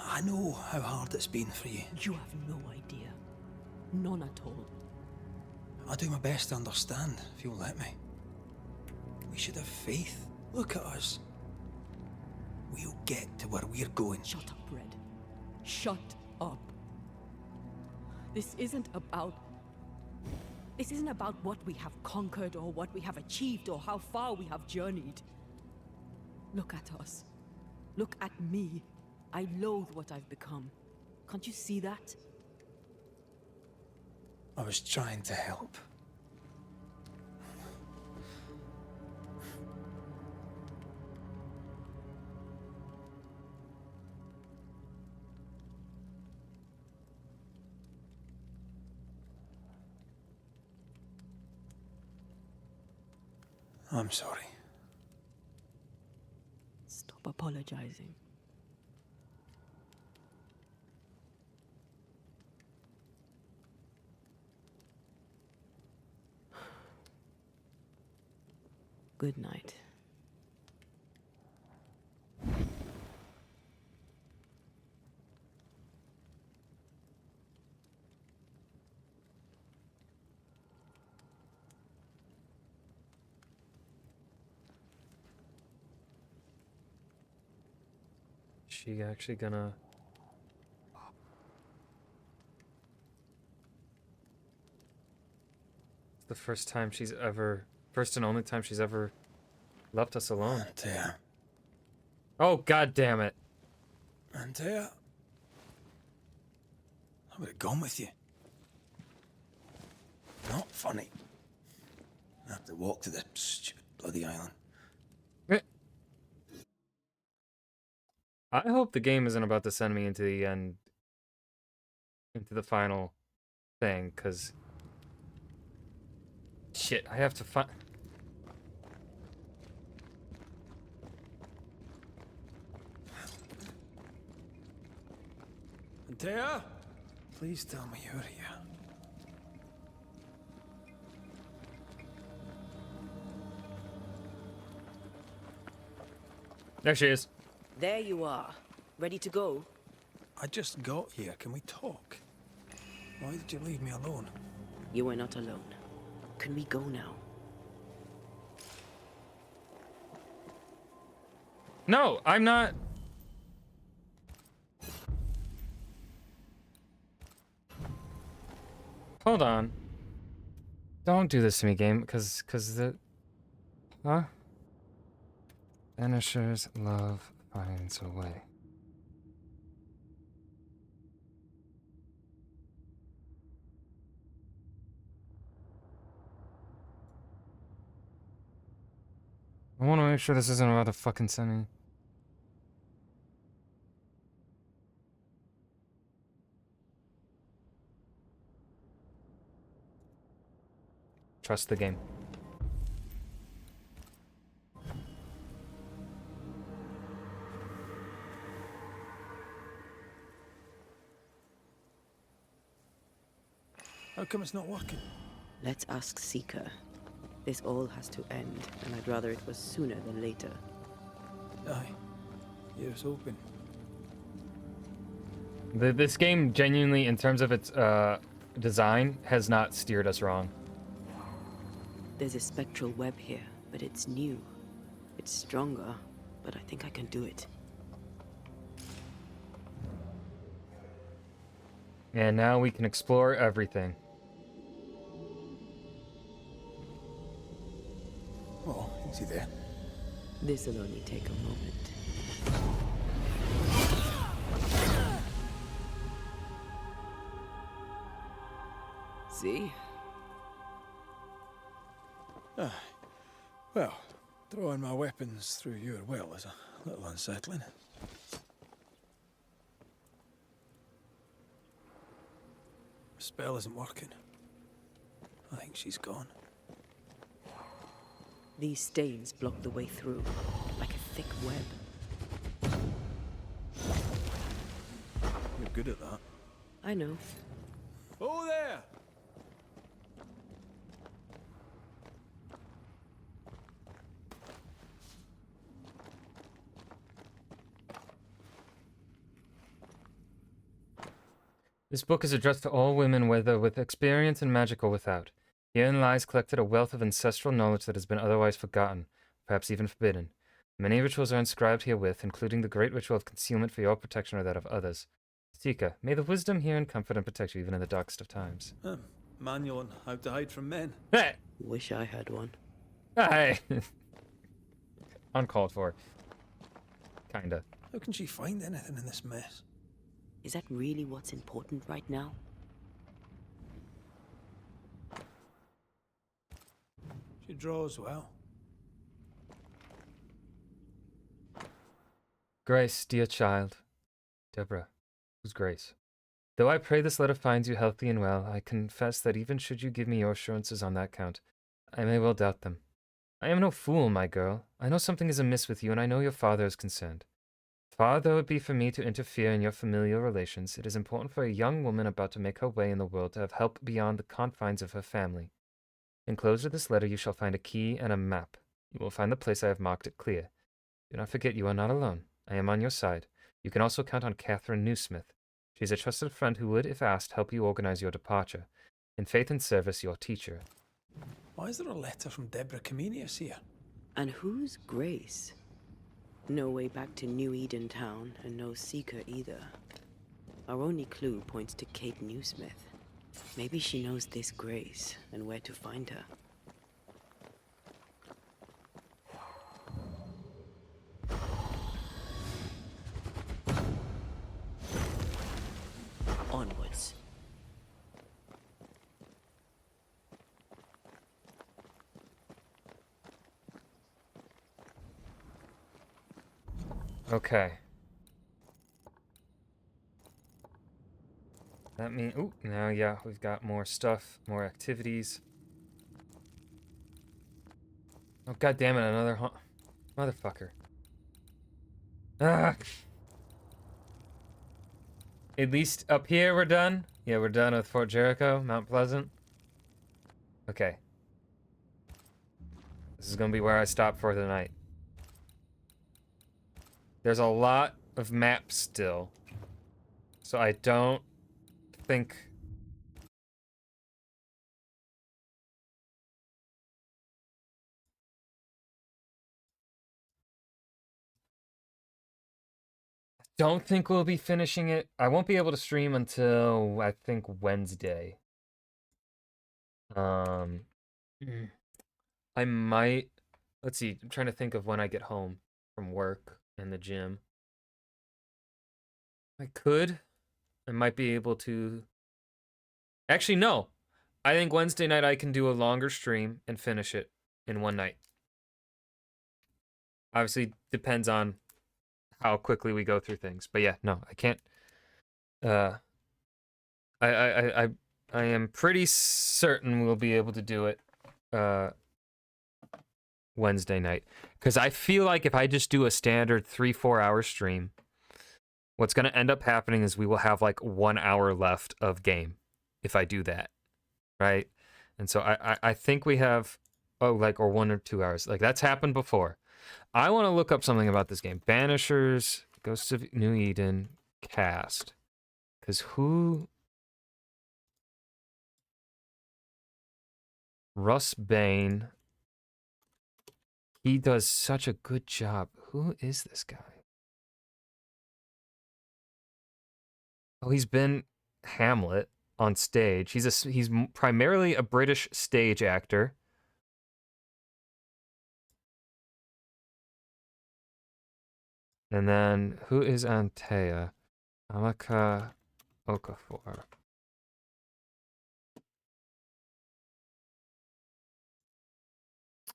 I know how hard it's been for you. You have no idea. None at all. I'll do my best to understand, if you'll let me. We should have faith. Look at us. We'll get to where we're going. Shut up, Red. Shut up. This isn't about what we have conquered or what we have achieved or how far we have journeyed. Look at us. Look at me. I loathe what I've become. Can't you see that? I was trying to help. I'm sorry. Stop apologizing. Good night. She actually gonna... It's the first time she's ever... First and only time she's ever left us alone. Antea. Oh, god damn it. Antea. I would have gone with you. Not funny. I have to walk to the stupid bloody island. I hope the game isn't about to send me into the end, into the final thing, because shit, I have to find. Antea? Please tell me you're here. There she is. There you are. Ready to go? I just got here. Can we talk? Why did you leave me alone? You were not alone. Can we go now? No, I'm not. Hold on. Don't do this to me, game, because the... Huh? Banishers' love finds a way. I want to make sure this isn't about to fucking send me. Trust the game. How come it's not working? Let's ask Seeker. This all has to end, and I'd rather it was sooner than later. Aye. Ears open. This game genuinely, in terms of its design, has not steered us wrong. There's a spectral web here, but it's new. It's stronger, but I think I can do it. And now we can explore everything. Oh, easy there. This'll only take a moment. See? Well, throwing my weapons through your well is a little unsettling. Spell isn't working. I think she's gone. These stains block the way through, like a thick web. You're good at that. I know. Oh, there! This book is addressed to all women, whether with experience in magic or without. Herein lies collected a wealth of ancestral knowledge that has been otherwise forgotten, perhaps even forbidden. Many rituals are inscribed herewith, including the great ritual of concealment for your protection or that of others. Seeker, may the wisdom herein comfort and protect you even in the darkest of times. Manual on how to hide from men. Hey! Wish I had one. Hey! Uncalled for. Kinda. How can she find anything in this mess? Is that really what's important right now? She draws well. Grace, dear child. Deborah, who's Grace? Though I pray this letter finds you healthy and well, I confess that even should you give me your assurances on that count, I may well doubt them. I am no fool, my girl. I know something is amiss with you, and I know your father is concerned. Far though it be for me to interfere in your familial relations, it is important for a young woman about to make her way in the world to have help beyond the confines of her family. Enclosed with this letter you shall find a key and a map. You will find the place I have marked it clear. Do not forget you are not alone. I am on your side. You can also count on Catherine Newsmith. She is a trusted friend who would, if asked, help you organize your departure. In faith and service, your teacher. Why is there a letter from Deborah Comenius here? And who's Grace? No way back to New Eden Town, and no Seeker either. Our only clue points to Kate Newsmith. Maybe she knows this Grace, and where to find her. Onwards. Okay. That mean, ooh, now yeah, we've got more stuff, more activities. Oh god damn it, another motherfucker. Ah. At least up here we're done. Yeah, we're done with Fort Jericho, Mount Pleasant. Okay. This is gonna be where I stop for the night. There's a lot of maps still. So I don't think... Don't think we'll be finishing it. I won't be able to stream until, I think, Wednesday. I might... Let's see, I'm trying to think of when I get home from work and the gym. I could. I might be able to... Actually, no. I think Wednesday night I can do a longer stream and finish it in one night. Obviously, depends on how quickly we go through things. But yeah, no, I can't... I am pretty certain we'll be able to do it Wednesday night. Because I feel like if I just do a standard 3-4 hour stream, what's going to end up happening is we will have like 1 hour left of game if I do that, right? And so I think we have, or 1 or 2 hours. Like, that's happened before. I want to look up something about this game. Banishers, Ghosts of New Eden, cast. Because who... Russ Bane. He does such a good job. Who is this guy? Oh, he's been Hamlet on stage. He's primarily a British stage actor. And then who is Antea? Amaka Okafor.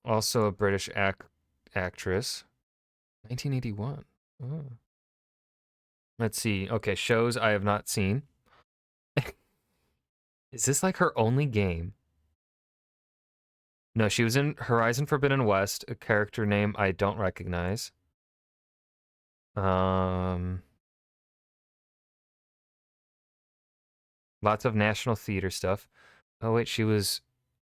Also a British actress. 1981. Oh. Let's see. Okay, shows I have not seen. Is this like her only game? No, she was in Horizon Forbidden West, a character name I don't recognize. Lots of National Theater stuff. Oh wait, she was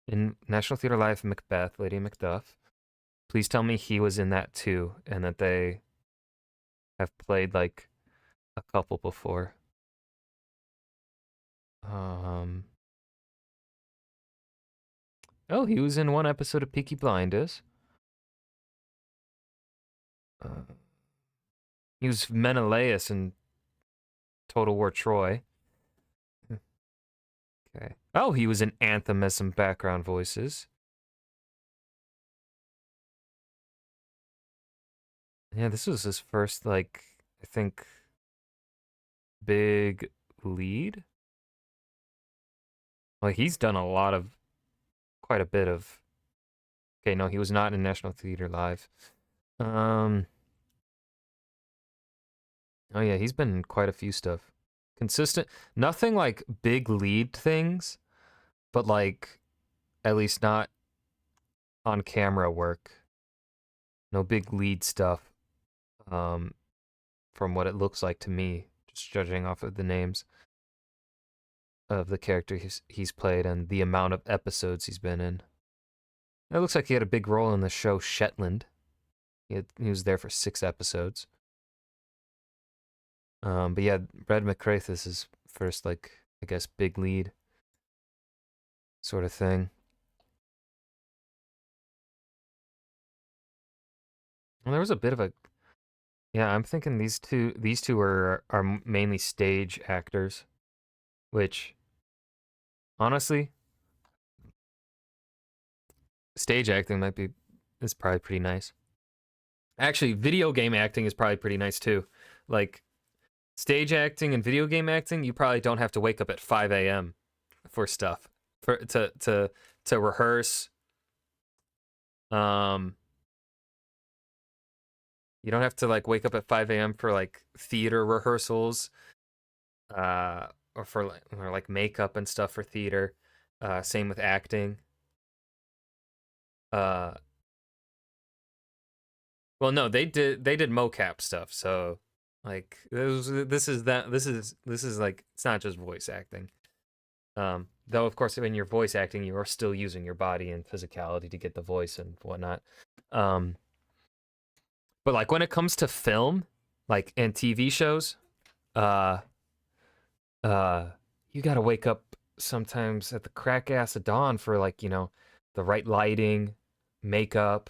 in National Theater Live Macbeth, Lady Macduff. Please tell me he was in that too, and that they have played like a couple before. Oh, he was in one episode of Peaky Blinders. He was Menelaus in Total War Troy. Okay. Oh, he was in Anthem as some background voices. Yeah, this was his first, like, I think, big lead. Like, he's done quite a bit of... Okay, no, he was not in National Theater Live. Oh yeah, he's been in quite a few stuff. Consistent, nothing like big lead things, but like, at least not on camera work. No big lead stuff, from what it looks like to me, just judging off of the names of the character he's played and the amount of episodes he's been in. It looks like he had a big role in the show Shetland. He was there for 6 episodes. But yeah, Brad McCraith is his first, like, I guess, big lead sort of thing. Well, there was a bit of a... Yeah, I'm thinking these two are mainly stage actors, which, honestly, stage acting is probably pretty nice. Actually, video game acting is probably pretty nice too. Like, stage acting and video game acting, you probably don't have to wake up at 5 a.m. for stuff to rehearse. You don't have to like wake up at 5 a.m. for like theater rehearsals. or like makeup and stuff for theater. Same with acting. Well, no, they did mocap stuff. So like this is like it's not just voice acting. Though of course when you're voice acting, you are still using your body and physicality to get the voice and whatnot. But like when it comes to film, like and TV shows, uh, you gotta wake up sometimes at the crack ass of dawn for like the right lighting, makeup,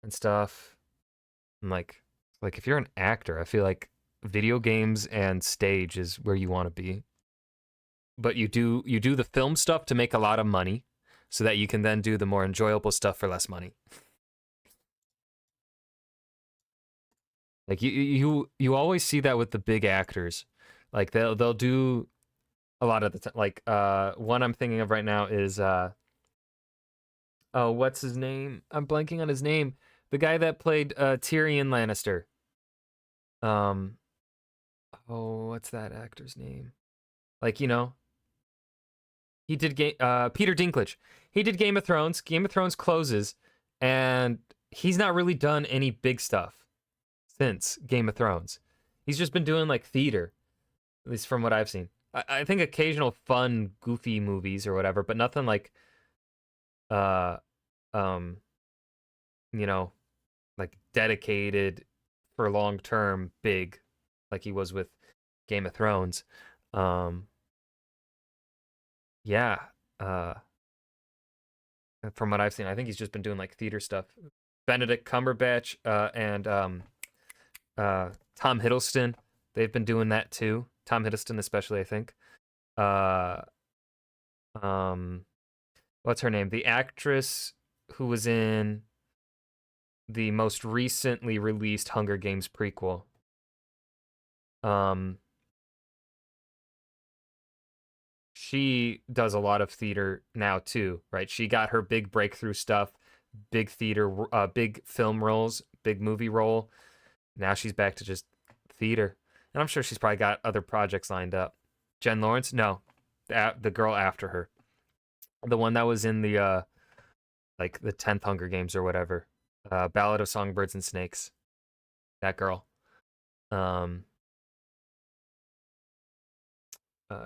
and stuff. And like if you're an actor, I feel like video games and stage is where you want to be. But you do the film stuff to make a lot of money, so that you can then do the more enjoyable stuff for less money. Like you always see that with the big actors. Like they'll do a lot of the time. Like one I'm thinking of right now is oh, what's his name? I'm blanking on his name. The guy that played Tyrion Lannister. Oh, what's that actor's name? Like, he did Peter Dinklage. He did Game of Thrones. Game of Thrones closes, and he's not really done any big stuff since Game of Thrones. He's just been doing like theater, at least from what I've seen. I think occasional fun, goofy movies or whatever, but nothing like, uh, um, like dedicated for long term big, like he was with Game of Thrones. Yeah. Uh, from what I've seen, I think he's just been doing like theater stuff. Benedict Cumberbatch and Tom Hiddleston, they've been doing that too. Tom Hiddleston especially, I think. Uh, what's her name? The actress who was in the most recently released Hunger Games prequel. She does a lot of theater now too, right? She got her big breakthrough stuff, big theater, big film roles, big movie role. Now she's back to just theater, and I'm sure she's probably got other projects lined up. Jen Lawrence, no, the girl after her, the one that was in the like the 10th Hunger Games or whatever, Ballad of Songbirds and Snakes. That girl.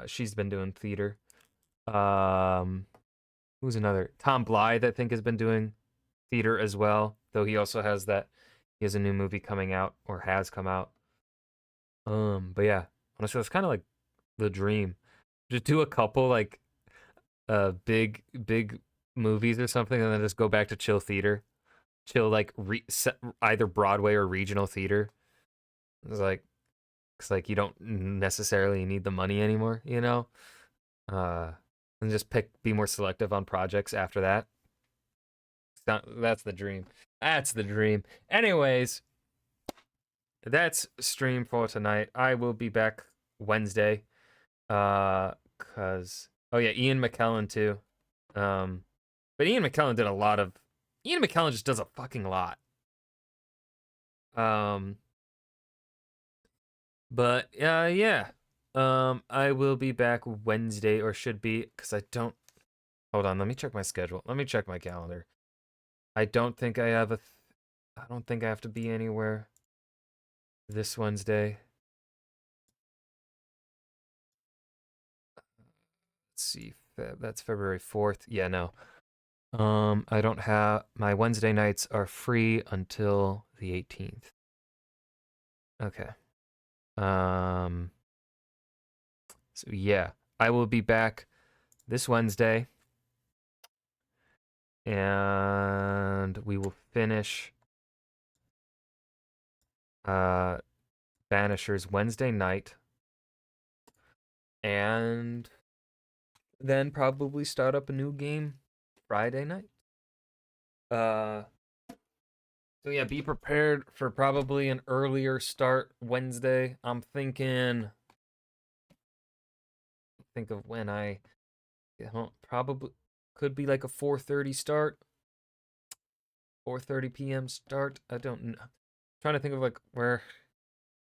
She's been doing theater. Who's another? Tom Blythe, I think, has been doing theater as well. Though he also has he has a new movie coming out or has come out. But yeah, honestly, that's kind of like the dream. Just do a couple like big movies or something, and then just go back to chill theater, chill like either Broadway or regional theater. It's like you don't necessarily need the money anymore, and just be more selective on projects after that. That's the dream. That's the dream. Anyways, that's stream for tonight. I will be back Wednesday. Cause oh yeah, Ian McKellen too. But Ian McKellen did a lot of. Ian McKellen just does a fucking lot. But yeah. I will be back Wednesday, or should be, because I don't. Hold on, let me check my schedule. Let me check my calendar. I don't think I have I don't think I have to be anywhere this Wednesday. Let's see, that's February 4th. Yeah, no. I don't have my Wednesday nights are free until the 18th. Okay. So yeah, I will be back this Wednesday, and we will finish Banishers Wednesday night, and then probably start up a new game Friday night. So yeah, be prepared for probably an earlier start Wednesday. I'm thinking. Think of when I get home. Probably could be like a 4:30 start. 4:30 p.m. start. I don't know. I'm trying to think of like where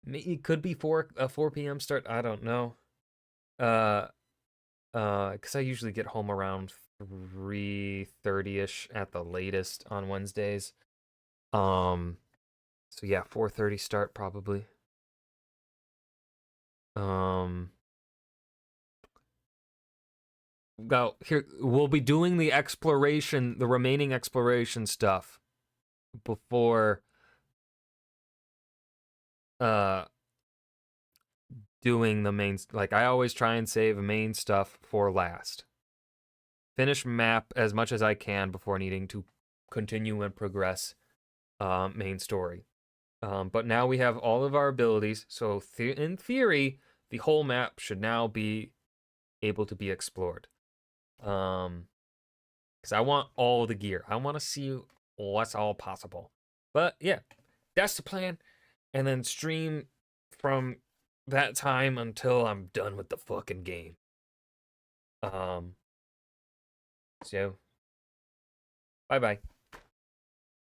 it could be 4 p.m. start. I don't know. Because I usually get home around 3:30ish at the latest on Wednesdays. So yeah, 4:30 start probably. Now here we'll be doing the remaining exploration stuff before doing the main. Like I always try and save main stuff for last. Finish map as much as I can before needing to continue and progress main story. But now we have all of our abilities, so in theory, the whole map should now be able to be explored. Because I want all the gear. I want to see what's all possible. But yeah, that's the plan. And then stream from that time until I'm done with the fucking game. So, bye-bye.